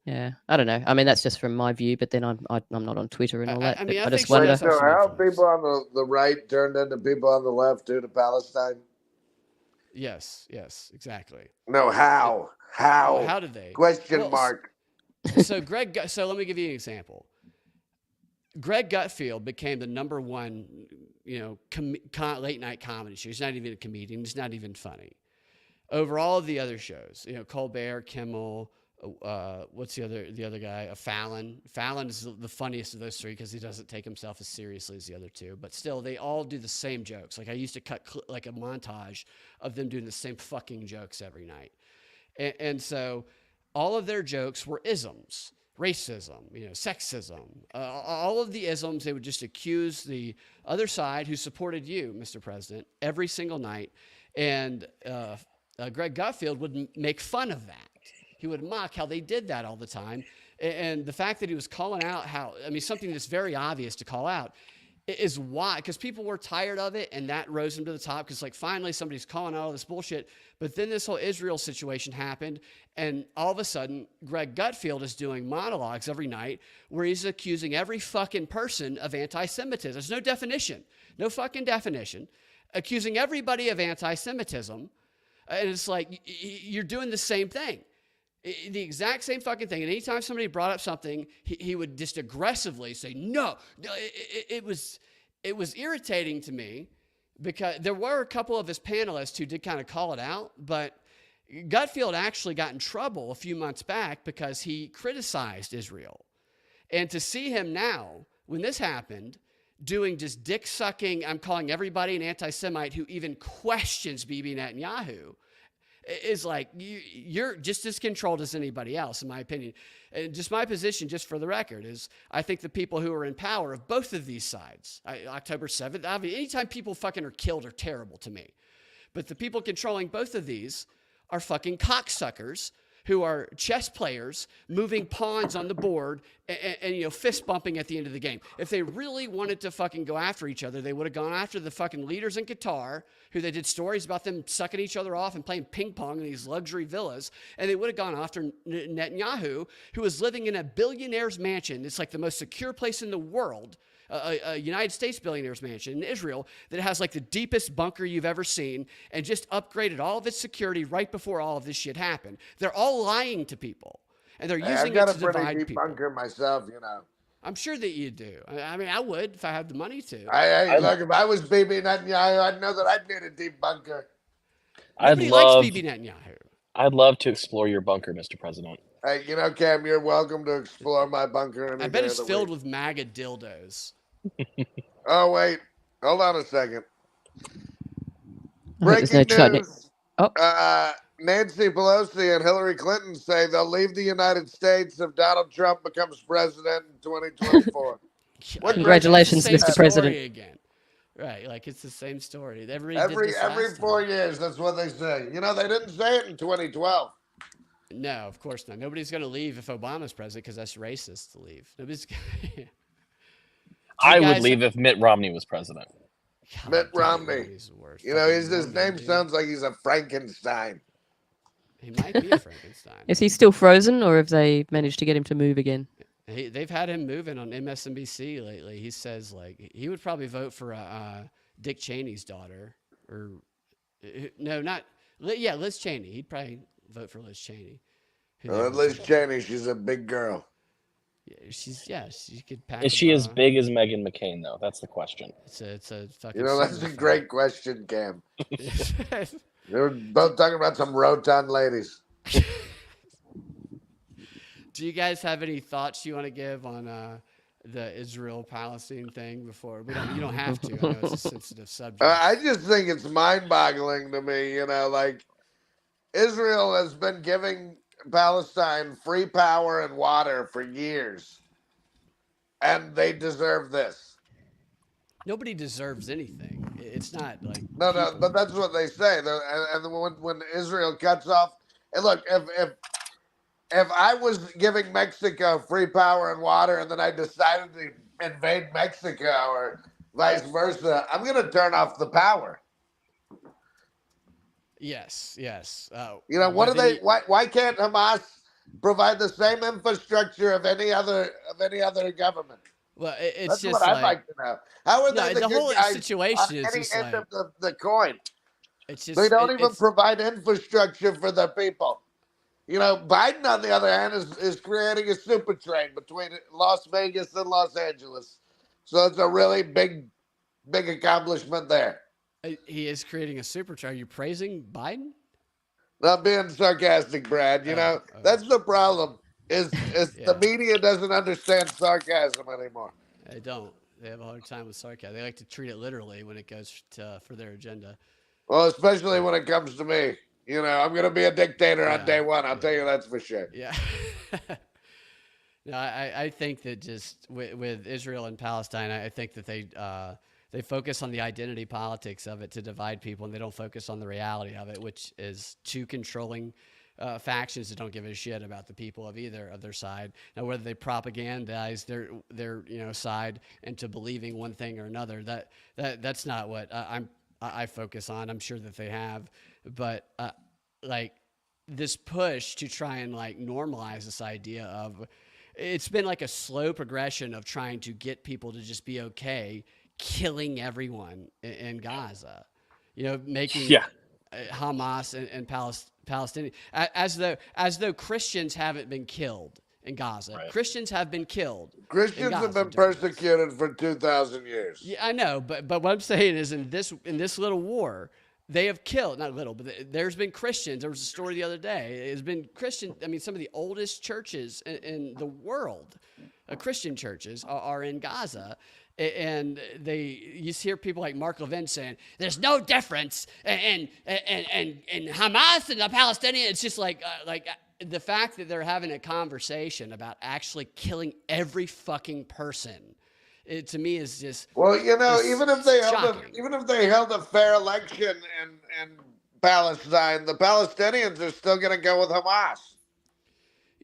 Yeah, I don't know. I mean, that's just from my view, but then I'm not on Twitter and all that. I just wonder. So how people on the right turned into people on the left due to Palestine? Yes, exactly. No, how? How did they? Question mark. So let me give you an example. Greg Gutfield became the number one, late night comedy show. He's not even a comedian. He's not even funny. Over all of the other shows, Colbert, Kimmel, what's the other guy? Fallon. Fallon is the funniest of those three because he doesn't take himself as seriously as the other two. But still, they all do the same jokes. Like I used to cut like a montage of them doing the same fucking jokes every night. And so all of their jokes were isms. Racism, sexism, all of the isms. They would just accuse the other side who supported you, Mr. President, every single night. And Greg Gutfield would make fun of that. He would mock how they did that all the time. And the fact that he was calling out something that's very obvious to call out is why, because people were tired of it, and that rose him to the top, because like finally somebody's calling out all this bullshit. But then this whole Israel situation happened, and all of a sudden Greg Gutfeld is doing monologues every night where he's accusing every fucking person of anti-Semitism. There's no definition, no fucking definition, accusing everybody of anti-Semitism. And it's like, you're doing the same thing. The exact same fucking thing. And anytime somebody brought up something, he would just aggressively say, no. It was irritating to me, because there were a couple of his panelists who did kind of call it out, but Gutfeld actually got in trouble a few months back because he criticized Israel. And to see him now, when this happened, doing just dick sucking, I'm calling everybody an anti-Semite who even questions Bibi Netanyahu, is like, you're just as controlled as anybody else, in my opinion. And just my position, just for the record, is I think the people who are in power of both of these sides, October 7th, anytime people fucking are killed are terrible to me. But the people controlling both of these are fucking cocksuckers who are chess players moving pawns on the board and fist bumping at the end of the game. If they really wanted to fucking go after each other, they would have gone after the fucking leaders in Qatar, who they did stories about them sucking each other off and playing ping pong in these luxury villas. And they would have gone after Netanyahu, who was living in a billionaire's mansion. It's like the most secure place in the world, a United States billionaire's mansion in Israel, that has like the deepest bunker you've ever seen, and just upgraded all of its security right before all of this shit happened. They're all lying to people, and they're using it to divide people. I've got a pretty deep bunker myself, I'm sure that you do. I mean, I would if I had the money to. Look, if I was Bibi Netanyahu, I'd know that I'd need a deep bunker. Nobody likes Bibi Netanyahu. I'd love to explore your bunker, Mr. President. Hey, Cam, you're welcome to explore my bunker. I bet it's filled with MAGA dildos. Oh, wait. Hold on a second. Breaking news. Nancy Pelosi and Hillary Clinton say they'll leave the United States if Donald Trump becomes president in 2024. Congratulations, Mr. President. Again. Right, like it's the same story. Every 4 years, that's what they say. They didn't say it in 2012. No, of course not. Nobody's going to leave if Obama's president, because that's racist to leave. Nobody's. I would leave if Mitt Romney was president. God, Mitt Romney. His name sounds like he's a Frankenstein. He might be a Frankenstein. Is he still frozen, or have they managed to get him to move again? They've had him moving on MSNBC lately. He says like he would probably vote for Dick Cheney's daughter, or no, not Liz Cheney. He'd probably vote for Liz Cheney. Liz Cheney, she's a big girl. Yeah, she could pack. Is she as big as Meghan McCain though? That's the question. It's a fucking. That's a great question, Cam. They're both talking about some rotund ladies. Do you guys have any thoughts you want to give on the Israel-Palestine thing before? You don't have to. I know it's a sensitive subject. I just think it's mind-boggling to me. Like Israel has been giving Palestine free power and water for years, and they deserve this. Nobody deserves anything. It's not like no, but that's what they say. And when Israel cuts off, and look, if I was giving Mexico free power and water, and then I decided to invade Mexico or vice versa, I'm going to turn off the power. Yes. What do they? Why can't Hamas provide the same infrastructure of any other government? Well, it's that's just what I'd like to know. How are they the whole guys situation on is any just end like, of the coin? It's just they don't even provide infrastructure for the people. Biden, on the other hand, is creating a super train between Las Vegas and Los Angeles. So it's a really big accomplishment there. He is creating a super train. Are you praising Biden? Not being sarcastic, Brad. That's the problem. Is the media doesn't understand sarcasm anymore. They don't. They have a hard time with sarcasm. They like to treat it literally when it goes for their agenda. Well, especially when it comes to me. I'm going to be a dictator on day one. I'll tell you that's for sure. Yeah. No, I think that just with Israel and Palestine, I think that they focus on the identity politics of it to divide people, and they don't focus on the reality of it, which is two controlling factions that don't give a shit about the people of either of their side. Now, whether they propagandize their side into believing one thing or another, that's not what I focus on. I'm sure that they have, but like this push to try and like normalize this idea of, it's been like a slow progression of trying to get people to just be okay killing everyone in Gaza, making Hamas and Palestinian as though Christians haven't been killed in Gaza. Right. Christians have been killed. Christians have been persecuted for 2,000 years. Yeah, I know, but what I'm saying is in this little war, they have killed, not little, but there's been Christians. There was a story the other day. It's been Christian. I mean, some of the oldest churches in the world, Christian churches, are in Gaza. And you hear people like Mark Levin saying, there's no difference in Hamas and the Palestinians. It's just like the fact that they're having a conversation about actually killing every fucking person, it to me is just even if they held a fair election in Palestine, the Palestinians are still going to go with Hamas.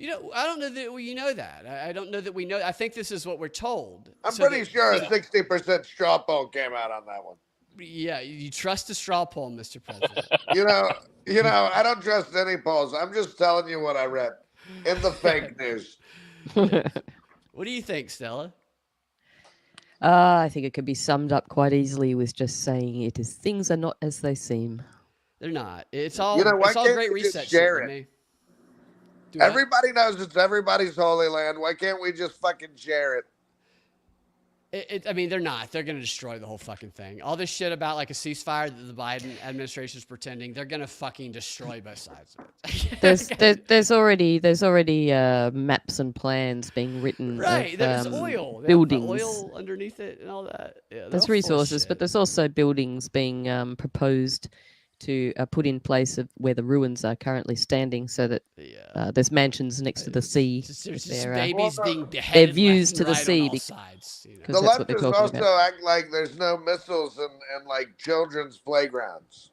I don't know that we know that. I don't know that we know. I think this is what we're told. I'm pretty sure a 60% straw poll came out on that one. Yeah, you trust a straw poll, Mr. President. I don't trust any polls. I'm just telling you what I read in the fake news. What do you think, Stella? I think it could be summed up quite easily with just saying things are not as they seem. They're not. It's all great research. Share it. Everybody knows it's everybody's holy land. Why can't we just fucking share it? I mean, they're not. They're going to destroy the whole fucking thing. All this shit about like a ceasefire that the Biden administration is pretending, they're going to fucking destroy both sides of it. there's already maps and plans being written. Right. Of, there's oil. Buildings. Oil underneath it and all that. Yeah, there's resources, but there's also buildings being proposed to put in place of where the ruins are currently standing, so that there's mansions next to the sea. There's babies being beheaded. Their views to the sea. Sides, The leftists also act like there's no missiles in like children's playgrounds.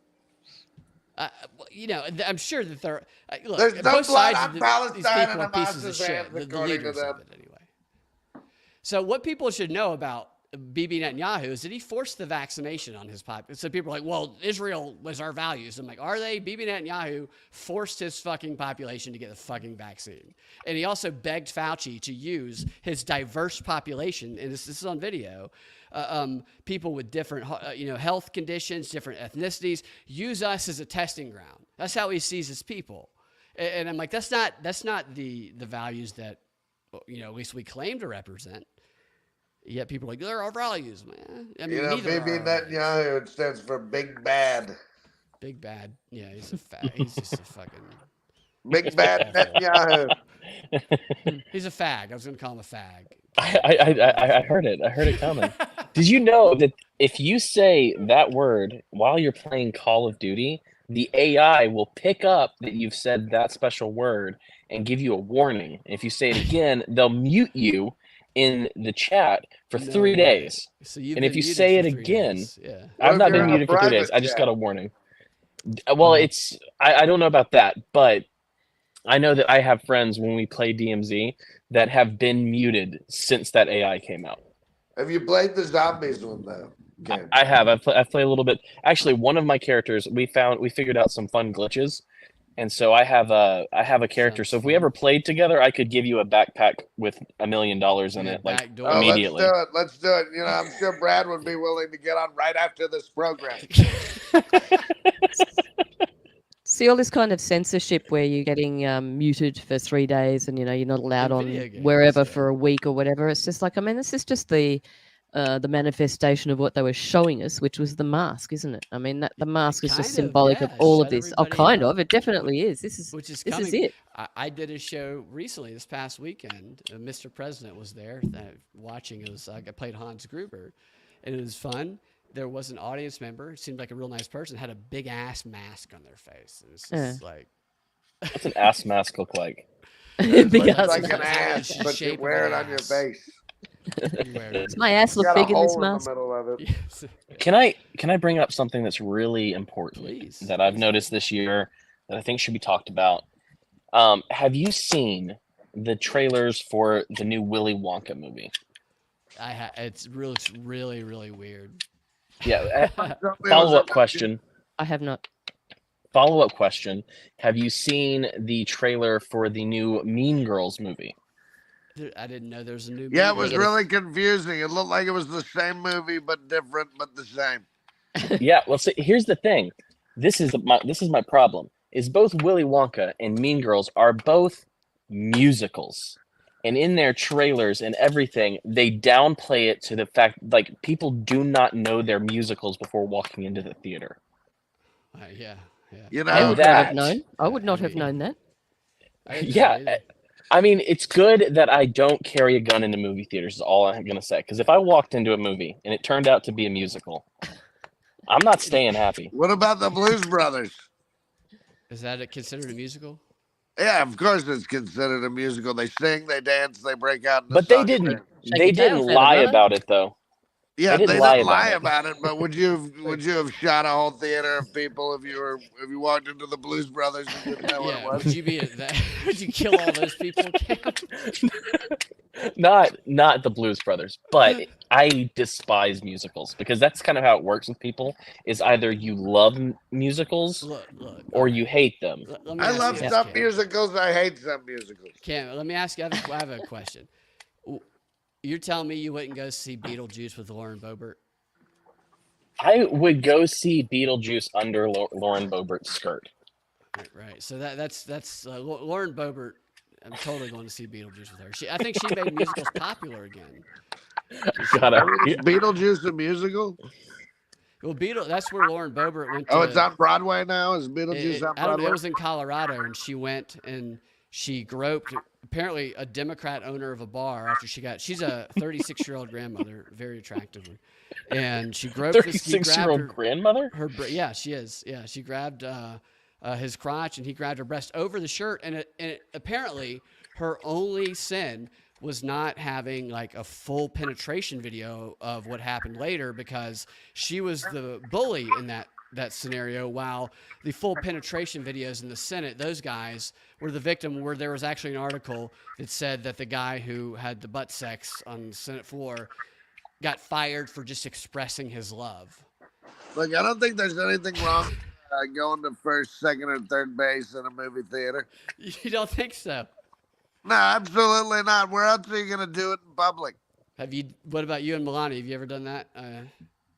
I'm sure that there. Look, there's no blood on Palestine and Hamas's hands, according to them. Anyway. So what people should know about Bibi Netanyahu is that he forced the vaccination on his population. So people are like, well, Israel was our values. I'm like, are they? Bibi Netanyahu forced his fucking population to get the fucking vaccine. And he also begged Fauci to use his diverse population, and this is on video, people with different health conditions, different ethnicities, use us as a testing ground. That's how he sees his people. And I'm like, that's not the values that, at least we claim to represent. Yet people are like, they're our values, man. I mean, Bibi Netanyahu, it stands for Big Bad. Big Bad. Yeah, he's just a fucking... Big Bad Netanyahu. He's a fag. I was going to call him a fag. I heard it. I heard it coming. Did you know that if you say that word while you're playing Call of Duty, the AI will pick up that you've said that special word and give you a warning. If you say it again, they'll mute you in the chat for 3 days. So and if you say it again, I've not been muted for 3 days. I just got a warning. Well, I don't know about that, but I know that I have friends when we play DMZ that have been muted since that AI came out. Have you played the zombies one though? I have. I play a little bit. Actually, one of my characters we figured out some fun glitches. And so I have a character. So if we ever played together, I could give you a backpack with $1 million in it, like immediately. Let's do it. I'm sure Brad would be willing to get on right after this program. See all this kind of censorship where you're getting muted for 3 days, and you're not allowed on wherever for a week or whatever. It's just like, this is just the manifestation of what they were showing us, which was the mask, isn't it? I mean, the mask is just symbolic of all of this. Oh, kind of. It definitely is. This is it. I did a show recently this past weekend. Mr. President was there watching. It was I played Hans Gruber, and it was fun. There was an audience member. It seemed like a real nice person. Had a big ass mask on their face. It was just like, what's an ass mask look like? Like an ass, but you wear it on your face. Does my ass look big in this mask? Yes. Can I bring up something that's really important that I've noticed this year that I think should be talked about? Have you seen the trailers for the new Willy Wonka movie? It's really, really weird. Yeah. Follow-up question. I have not. Follow-up question. Have you seen the trailer for the new Mean Girls movie? I didn't know there was a new. Yeah, it was really confusing. It looked like it was the same movie but different, but the same. Yeah. Well, see, here's the thing. This is my problem. Is both Willy Wonka and Mean Girls are both musicals, and in their trailers and everything, they downplay it to the fact like people do not know their musicals before walking into the theater. Yeah. You know, I would not have known. I would not have known that. Yeah. I mean, it's good that I don't carry a gun into movie theaters, is all I'm going to say. Because if I walked into a movie and it turned out to be a musical, I'm not staying happy. What about the Blues Brothers? Is that considered a musical? Yeah, of course it's considered a musical. They sing, they dance, they break out in the But they didn't lie about it, though. Yeah, they didn't lie about it. But would you have shot a whole theater of people if you walked into the Blues Brothers and didn't know what it was? Would you would you kill all those people? Not the Blues Brothers, but I despise musicals because that's kind of how it works with people. Is either you love musicals or you hate them. I love some musicals. I hate some musicals. Cam, let me ask you. I have a question. You're telling me you wouldn't go see Beetlejuice with Lauren Boebert? I would go see Beetlejuice under Lauren Boebert's skirt. Right. So that's Lauren Boebert. I'm totally going to see Beetlejuice with her. I think she made musicals popular again. Beetlejuice a musical? Well, that's where Lauren Boebert went to. Oh, it's on Broadway now? Is Beetlejuice on Broadway? I don't know. It was in Colorado, and she went and she groped apparently a Democrat owner of a bar after she's a 36-year-old grandmother, very attractive one. And she groped 36-year-old grandmother? Yeah, she is. Yeah, she grabbed his crotch and he grabbed her breast over the shirt. And apparently her only sin was not having like a full penetration video of what happened later because she was the bully in that scenario, while the full penetration videos in the Senate, those guys were the victim, where there was actually an article that said that the guy who had the butt sex on the Senate floor got fired for just expressing his love. Look, I don't think there's anything wrong going to first, second, or third base in a movie theater. You don't think so? No, absolutely not. Where else are you going to do it in public? What about you and Milani? Have you ever done that?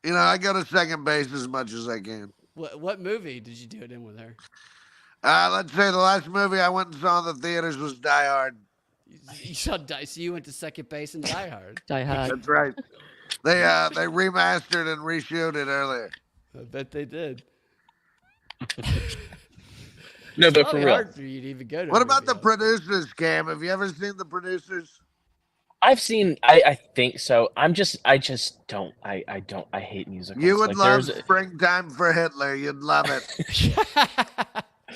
I go to second base as much as I can. What movie did you do it in with her? Let's say the last movie I went and saw in the theaters was Die Hard. You saw so you went to second base in Die Hard. Die Hard. That's right. They remastered and reshoot it earlier. I bet they did. No, but for real. Hard for you to even go to what about the Producers, Cam? Have you ever seen the Producers? I've seen. I think so. I hate musicals. You would love Springtime for Hitler. You'd love it.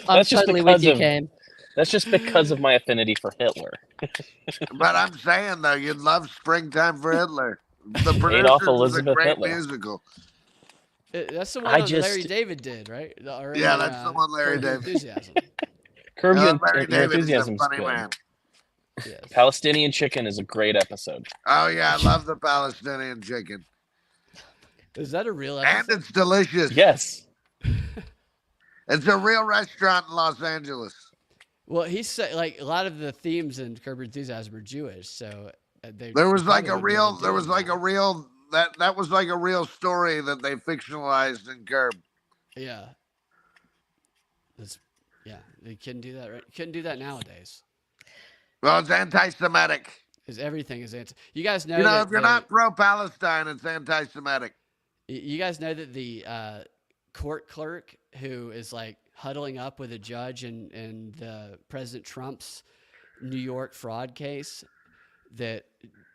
I'm totally with you, Cam. That's just because of my affinity for Hitler. But I'm saying though, you'd love Springtime for Hitler. The Producers is a great musical. That's the one Larry David did, right? That's the one Larry David. Enthusiasm. Curb Your Enthusiasm is a funny man. Yes. Palestinian Chicken is a great episode. Oh yeah, I love the Palestinian chicken. Is that a real episode? And it's delicious. Yes. It's a real restaurant in Los Angeles. Well, he said like a lot of the themes in Curb Your Enthusiasm are Jewish, so there was like a real story that they fictionalized in Curb. Yeah. They couldn't do that, right? Couldn't do that nowadays. Well, it's anti-Semitic. Because everything is anti. You guys know. If you're not pro-Palestine, it's anti-Semitic. You guys know that the court clerk who is like huddling up with a judge in President Trump's New York fraud case.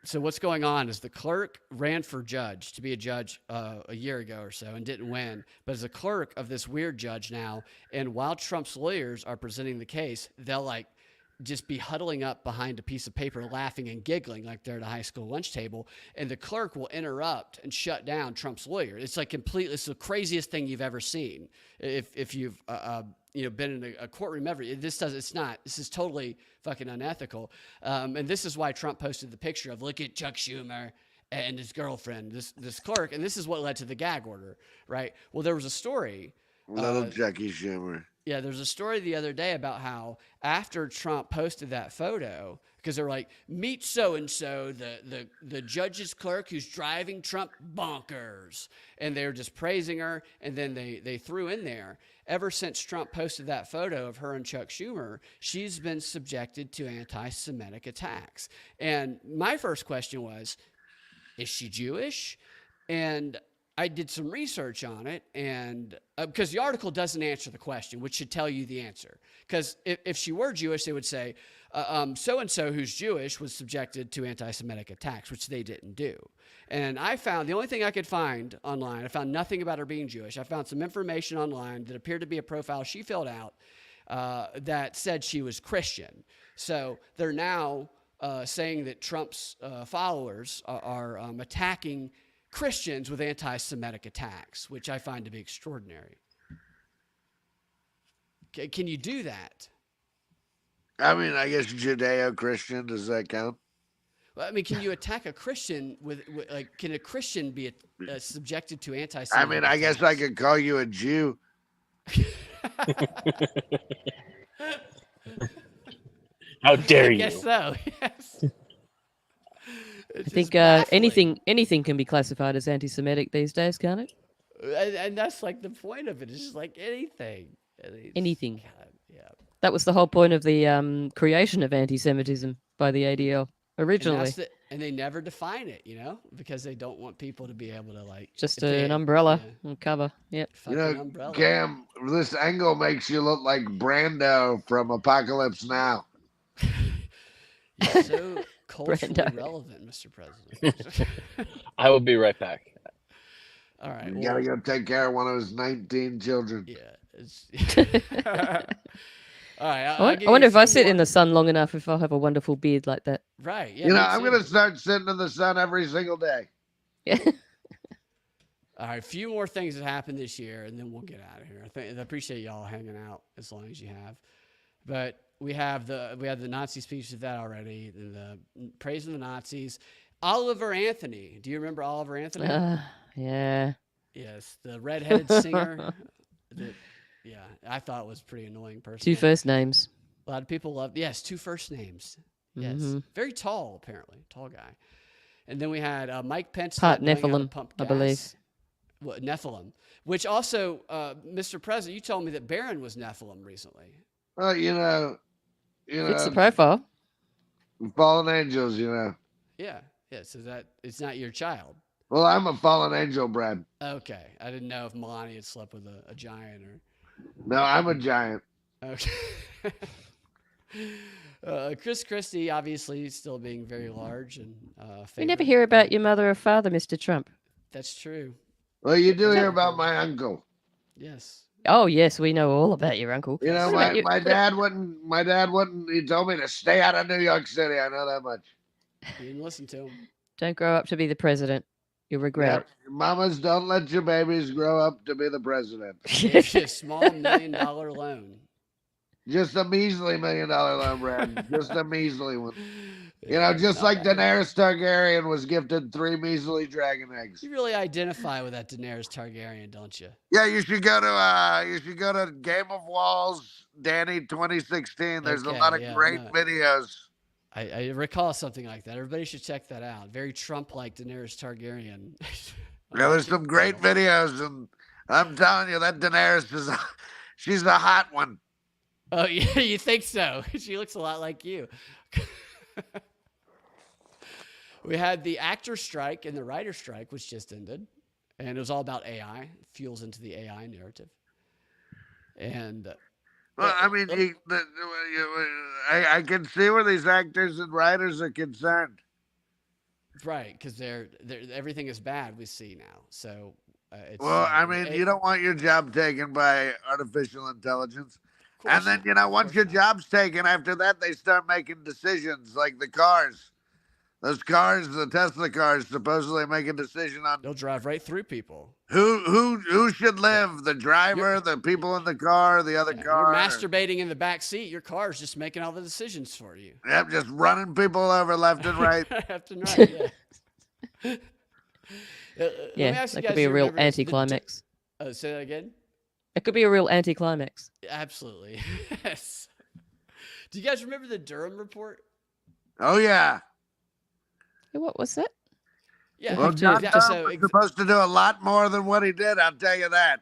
So what's going on is the clerk ran for judge to be a judge a year ago or so and didn't win, but is a clerk of this weird judge now. And while Trump's lawyers are presenting the case, they'll like just be huddling up behind a piece of paper, laughing and giggling like they're at a high school lunch table, and the clerk will interrupt and shut down Trump's lawyer. It's like completely, it's the craziest thing you've ever seen. If you've been in a courtroom ever, this is totally fucking unethical. And this is why Trump posted the picture of, look at Chuck Schumer and his girlfriend, this clerk, and this is what led to the gag order, right? Well, there was a story. Little Jackie Schumer. Yeah, there's a story the other day about how after Trump posted that photo, because they're like, meet so-and-so, the judge's clerk who's driving Trump bonkers. And they were just praising her, and then they threw in there, ever since Trump posted that photo of her and Chuck Schumer, she's been subjected to anti-Semitic attacks. And my first question was, is she Jewish? And I did some research on it, and because the article doesn't answer the question, which should tell you the answer. Because if she were Jewish, they would say, so-and-so who's Jewish was subjected to anti-Semitic attacks, which they didn't do. And I found, the only thing I could find online, I found nothing about her being Jewish. I found some information online that appeared to be a profile she filled out that said she was Christian. So they're now saying that Trump's followers are attacking Christians with anti-Semitic attacks, which I find to be extraordinary. Can you do that? I mean, I guess Judeo-Christian, does that count? Well, I mean, can you attack a Christian with like, can a Christian be subjected to anti-Semitic I mean, I guess I could call you a Jew. How dare you? I guess so, yes. I think anything can be classified as anti-Semitic these days, can't it? And that's like the point of it. It's just like anything. Anything. God, yeah. That was the whole point of the creation of anti-Semitism by the ADL originally. And they never define it, because they don't want people to be able to like just an umbrella and cover. Yep. Umbrella. Cam, this angle makes you look like Brando from Apocalypse Now. You're so culturally relevant, Mr. President. I will be right back. All right. You gotta go take care of one of his 19 children. Yeah. All right. I wonder if I sit in the sun long enough, if I'll have a wonderful beard like that. Right. Yeah. I'm going to start sitting in the sun every single day. Yeah. All right. A few more things that happened this year, and then we'll get out of here. I appreciate y'all hanging out as long as you have. But we have the Nazi speech of that already. The praising the Nazis. Oliver Anthony. Do you remember Oliver Anthony? Yeah. Yes, the redheaded singer. Yeah, I thought it was pretty annoying person. 2 first names. A lot of people love. Yes, 2 first names. Yes, very tall apparently, tall guy. And then we had Mike Pence. Part Nephilim, I believe. What, Nephilim, which also, Mr. President, you told me that Barron was Nephilim recently. Well, Fits the profile. Fallen angels, Yeah. So that it's not your child. Well, I'm a fallen angel, Brad. Okay, I didn't know if Melania had slept with a giant or. No, I'm a giant. Okay. Chris Christie, obviously, still being very large and We never hear about your mother or father, Mr. Trump. That's true. Well, you do hear about my uncle. Yes. Oh yes, we know all about your uncle. My dad wouldn't. He told me to stay out of New York City. I know that much. You didn't listen to him. Don't grow up to be the president. You'll regret it. Mamas, don't let your babies grow up to be the president. It's a small $1 million loan. Just a measly $1 million loan, Brad. Just a measly one. Just like Daenerys Targaryen was gifted 3 measly dragon eggs. You really identify with that Daenerys Targaryen, don't you? Yeah, you should go to Game of Walls, Danny 2016. There's a lot of great videos. I recall something like that. Everybody should check that out. Very Trump-like Daenerys Targaryen. Yeah, there's some great videos, and I'm telling you, that Daenerys she's a hot one. Oh, yeah, you think so? She looks a lot like you. We had the actor strike and the writer strike, which just ended, and it was all about AI. It fuels into the AI narrative. And well, I mean, I can see where these actors and writers are concerned. Right, because they're everything is bad we see now. So, I mean, you don't want your job taken by artificial intelligence. And then, once your job's taken, after that, they start making decisions like the cars. Those cars, the Tesla cars, supposedly make a decision on. They'll drive right through people. Who should live? The driver, the people in the car, the other car. You're masturbating in the back seat. Your car's just making all the decisions for you. Yep, just running people over left and right. Left and right, yeah. Yeah, that could be a real anticlimax. Say that again? It could be a real anticlimax. Absolutely. Yes. Do you guys remember the Durham report? Oh, yeah. What was that? Yeah. Well, John Durham was supposed to do a lot more than what he did, I'll tell you that.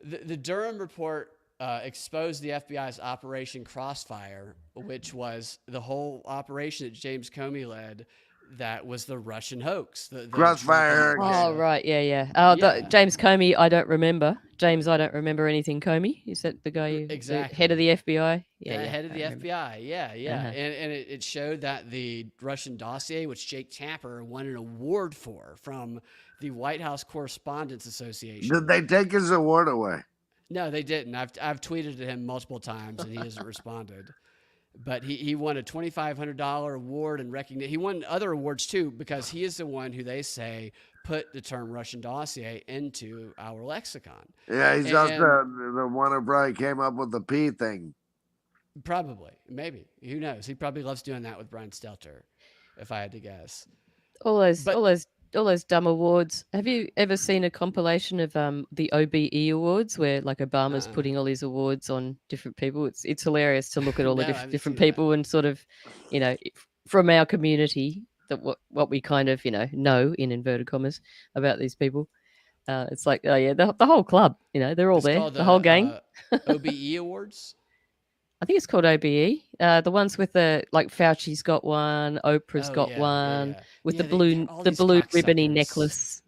The Durham report exposed the FBI's Operation Crossfire, which was the whole operation that James Comey led. That was the Russian hoax. The Crossfire. Oh, right. Yeah. Oh, James Comey, I don't remember. James, I don't remember anything. Comey? Is that the guy? Exactly. The head of the FBI? Yeah, head of the FBI. Yeah. Uh-huh. And it showed that the Russian dossier, which Jake Tapper won an award from the White House Correspondents Association. Did they take his award away? No, they didn't. I've tweeted at him multiple times, and he hasn't responded. But he won a $2,500 award and recognition. He won other awards too because he is the one who they say put the term Russian dossier into our lexicon. Yeah, he's also the one who probably came up with the P thing. Probably, maybe. Who knows? He probably loves doing that with Brian Stelter, if I had to guess. All those dumb awards. Have you ever seen a compilation of the OBE awards where like Obama's putting all his awards on different people? It's hilarious to look at all the different people and sort of, from our community that what we kind of know in inverted commas about these people. It's like the whole club. They're all there. The whole gang. OBE awards. I think it's called OBE. The ones with Fauci's got one, Oprah's got one, with the blue ribbony necklace.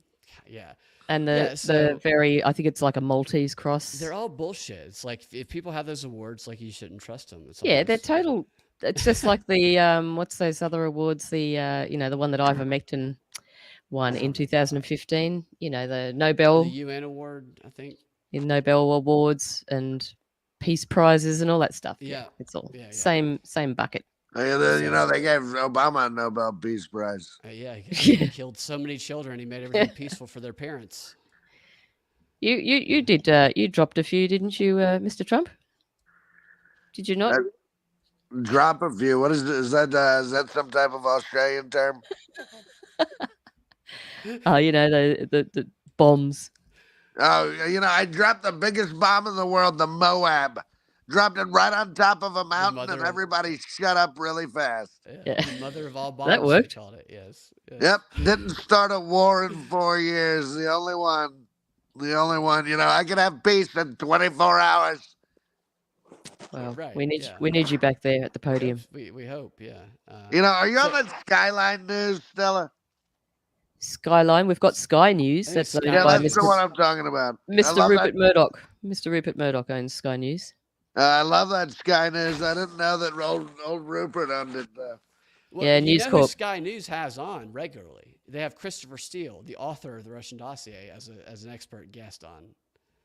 Yeah. And the very, I think it's like a Maltese cross. They're all bullshit. It's like if people have those awards, like you shouldn't trust them. They're total. It's just like the what's those other awards? The the one that ivermectin won in 2015. The Nobel. The UN award, I think. In Nobel awards and peace prizes and all that stuff. Yeah, it's all same bucket. They gave Obama a Nobel Peace Prize. He killed so many children. He made everything peaceful for their parents. You did. You dropped a few, didn't you, Mr. Trump? Did you not? Drop a few. What is that? Is that some type of Australian term? The bombs. Oh, I dropped the biggest bomb in the world, the Moab. Dropped it right on top of a mountain, and everybody shut up really fast. Yeah. The mother of all bombs. That worked. Called it. Yes. Yep. Didn't start a war in 4 years. The only one. I could have peace in 24 hours. Well, right. We need you back there at the podium. We hope. Yeah. Are you on the Skyline News, Stella? Skyline. We've got Sky News. That's the one I'm talking about. Mr. Rupert Murdoch. Mr. Rupert Murdoch owns Sky News. I love that Sky News. I didn't know that old Rupert owned it. Well, News Corp. Who Sky News has on regularly. They have Christopher Steele, the author of the Russian dossier, as an expert guest on.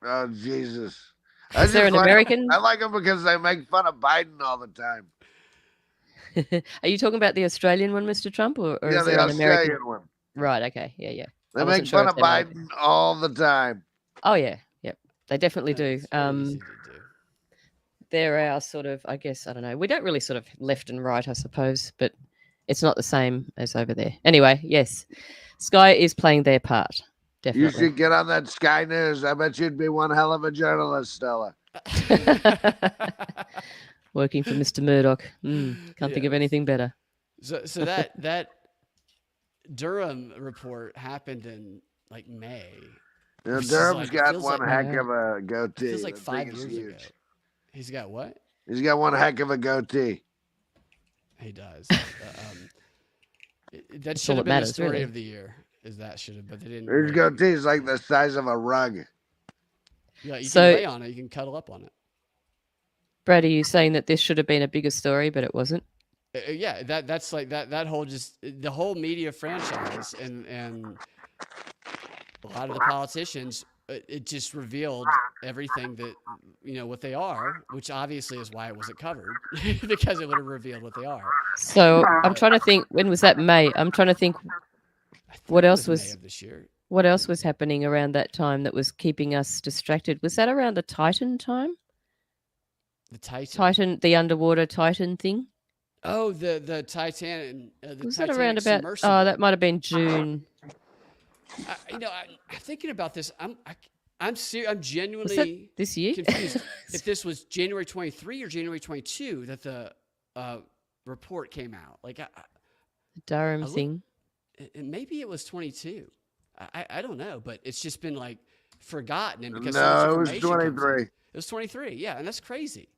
Oh Jesus! Is there an American? I like them because they make fun of Biden all the time. Are you talking about the Australian one, Mr. Trump, or is there the an Australian American one? Right. Okay. Yeah. They make fun of Biden all the time. Oh yeah. Yep. They definitely do. They're our sort of, I guess, I don't know. We don't really sort of left and right, I suppose, but it's not the same as over there. Anyway, yes, Sky is playing their part. Definitely. You should get on that Sky News. I bet you'd be one hell of a journalist, Stella. Working for Mr. Murdoch. Can't think of anything better. So that Durham report happened in like May. Yeah, Durham's got one heck of a goatee. It feels like 5 years ago. He's got what? He's got one heck of a goatee. He does. That should have been the story of the year. But they didn't. His goatee is like the size of a rug. Yeah, you can lay on it. You can cuddle up on it. Brad, are you saying that this should have been a bigger story, but it wasn't? Yeah, that's like that whole the whole media franchise and a lot of the politicians it just revealed everything that, what they are, which obviously is why it wasn't covered because it would have revealed what they are. So I'm trying to think, when was that? May? I'm trying to think what else was May of this year. What else was happening around that time that was keeping us distracted? Was that around the Titan time? The Titan? Titan, the underwater Titan thing? Oh, the Titan. Was that around about? Submersible. Oh, that might have been June. I'm thinking about this. I'm genuinely this year? confused if this was January 23 or January 22 that the report came out. Like the Durham thing. Maybe it was 22. I don't know, but it's just been like forgotten. And because no, it was 23. It was 23. Yeah, and that's crazy.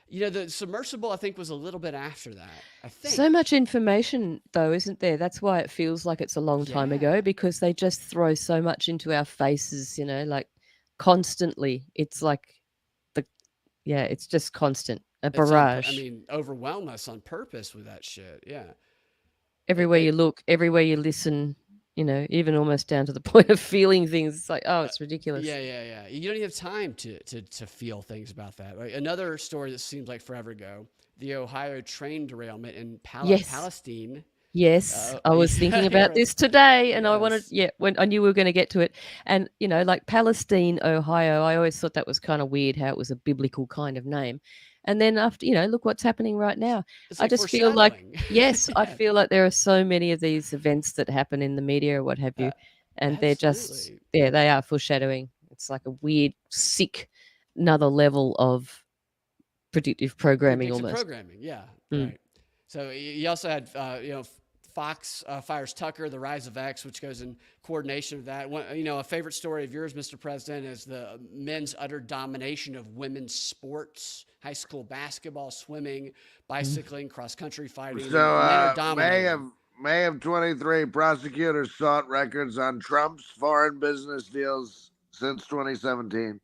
The submersible, I think, was a little bit after that. I think. So much information, though, isn't there? That's why it feels like it's a long time ago, because they just throw so much into our faces, like constantly. It's like it's just constant, a barrage. Overwhelm us on purpose with that shit. Yeah. Everywhere you look, everywhere you listen, even almost down to the point of feeling things. It's like, oh, it's ridiculous. Yeah. You don't even have time to feel things about that. Right? Another story that seems like forever ago, the Ohio train derailment in Palestine. Yes, I was thinking about this today, and I wanted, when I knew we were going to get to it. And, like Palestine, Ohio, I always thought that was kind of weird how it was a biblical kind of name. And then after, look what's happening right now. I just feel like, I feel like there are so many of these events that happen in the media or what have you. And they're just, they are foreshadowing. It's like a weird, sick, another level of predictive programming almost. Programming, yeah. Right. So you also had, Fox fires Tucker, the rise of X, which goes in coordination with that. A favorite story of yours, Mr. President, is the men's utter domination of women's sports, high school basketball, swimming, bicycling, cross-country fighting. So May of 23, prosecutors sought records on Trump's foreign business deals since 2017.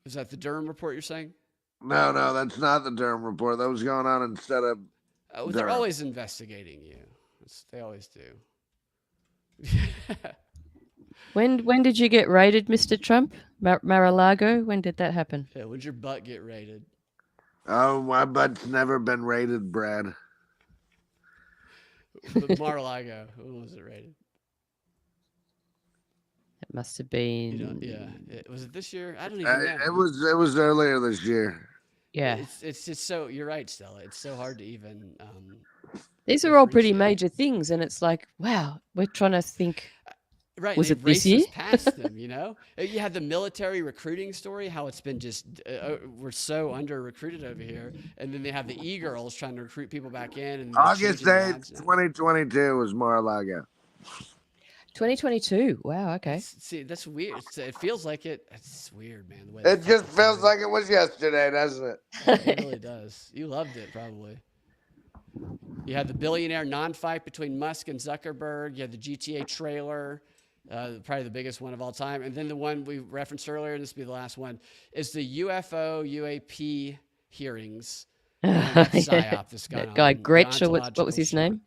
Is that the Durham report you're saying? No, that's not the Durham report. That was going on instead of they're always investigating you. They always do. When did you get raided, Mr. Trump? Mar-a-Lago? When did that happen? Yeah, when'd your butt get raided? Oh, my butt's never been raided, Brad. Mar-a-Lago, when was it raided? It must have been. Was it this year? I don't even know. It was earlier this year. Yeah, it's just so. You're right, Stella. It's so hard to even. These are all pretty major things, and it's like, wow, we're trying to think. Right, was it this year? Past them, You had the military recruiting story, how it's been just we're so under recruited over here, and then they have the e-girls trying to recruit people back in. And August 8th, 2022 was Mar-a-Lago. 2022. Wow. Okay. See, that's weird. It feels like it. It's weird, man. The way it just feels like it was yesterday, doesn't it? It really does. You loved it, probably. You had the billionaire non-fight between Musk and Zuckerberg. You had the GTA trailer, probably the biggest one of all time. And then the one we referenced earlier, and this will be the last one, is the UFO UAP hearings. PSYOP this that guy Gretsch, or what was his name?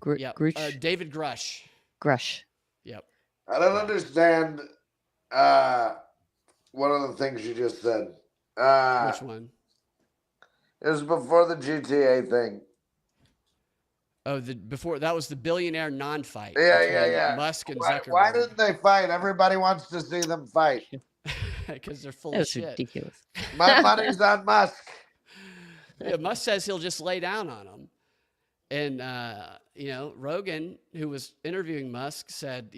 Grush? David Grush. Grush. Yep. I don't understand one of the things you just said. Which one? It was before the GTA thing. Oh, before that was the billionaire non-fight. Yeah. Musk and Zuckerberg. Why didn't they fight? Everybody wants to see them fight. Because they're full of shit. That's ridiculous. My money's on Musk. Yeah, Musk says he'll just lay down on them. And, Rogan, who was interviewing Musk, said,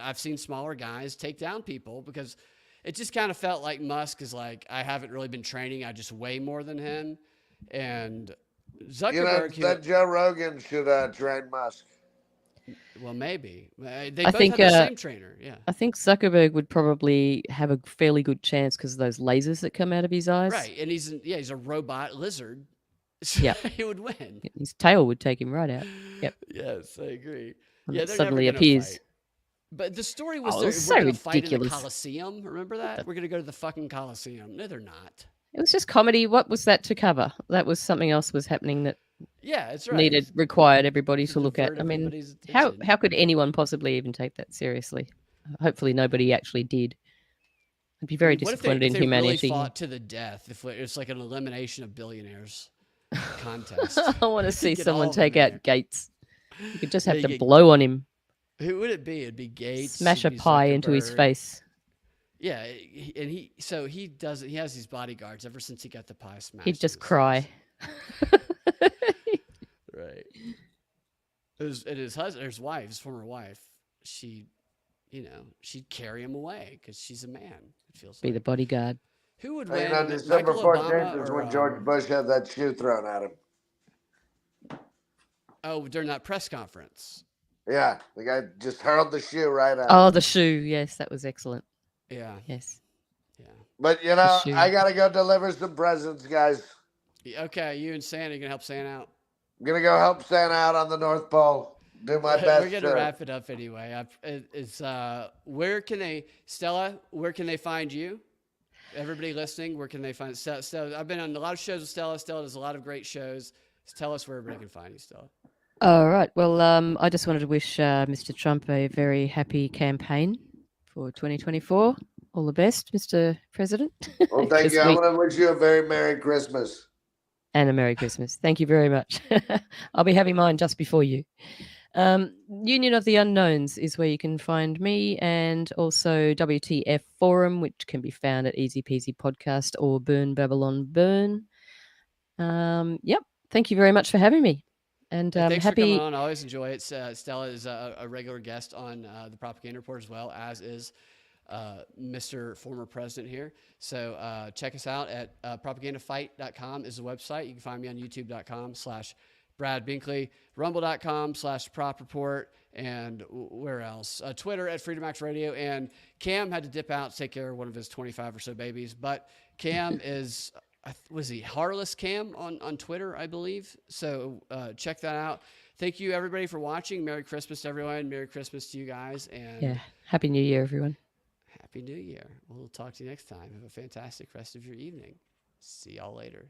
I've seen smaller guys take down people because it just kind of felt like Musk is like, I haven't really been training. I just weigh more than him. And Zuckerberg. That Joe Rogan should train Musk. Well, maybe. They both have the same trainer. Yeah. I think Zuckerberg would probably have a fairly good chance because of those lasers that come out of his eyes. Right. And he's a robot lizard. So yeah, he would win. His tail would take him right out. Yep. Yes, I agree. And it suddenly appears. Fight. But the story was so we're going to ridiculous. Fight in the Coliseum. Remember that? We're going to go to the fucking Coliseum. No, they're not. It was just comedy. What was that to cover? That was something else was happening that. Yeah, it's right. Required everybody to look at. I mean, how could anyone possibly even take that seriously? Hopefully nobody actually did. I'd be very What disappointed if in they humanity. really fought to the death? If it's like an elimination of billionaires contest. I want to see Get someone all of them take in out there. Gates. You could just Yeah, have you to get- blow on him, Who would it be? It'd be Gates. smash a it'd be pie into his Zuckerberg. face. Yeah, and he does. He has these bodyguards ever since he got the pie smashed. He'd just in his cry. face. Right. His wife, his former wife, she'd carry him away because she's a man. It feels Be like. the bodyguard. Who would You win? know, December Michael 14th Obama is or when George Bush had that shoe thrown at him. Oh, during that press conference. Yeah, the guy just hurled the shoe right at him. Oh, the shoe. Yes, that was excellent. Yeah. Yes. Yeah. But, shoe. I got to go deliver some presents, guys. Okay, you and Santa, you gonna help Santa out? I'm going to go help Santa out on the North Pole. Do my best. We're gonna wrap it up anyway. Where can they find you? Everybody listening, where can they find Stella? I've been on a lot of shows with Stella. Stella does a lot of great shows. Just tell us where everybody can find you, Stella. All right. Well, I just wanted to wish Mr. Trump a very happy campaign for 2024. All the best, Mr. President. Well, thank you. I want to wish you a very Merry Christmas. And a Merry Christmas. Thank you very much. I'll be having mine just before you. Union of the Unknowns is where you can find me, and also WTF Forum, which can be found at Easy Peasy Podcast or Burn Babylon Burn. Yep. Thank you very much for having me. And thanks happy... for coming on. I always enjoy it. Stella is a regular guest on the Propaganda Report as well, as is Mr. Former President here. So check us out at propagandafight.com is the website. You can find me on youtube.com/Brad Binkley, rumble.com/prop report, and where else? Twitter at FreedomX Radio. And Cam had to dip out to take care of one of his 25 or so babies, but Cam is... was he Harless Cam on Twitter, I believe. So check that out. Thank you, everybody, for watching. Merry Christmas to everyone. Merry Christmas to you guys. And yeah, Happy New Year, everyone. Happy New Year. We'll talk to you next time. Have a fantastic rest of your evening. See y'all later.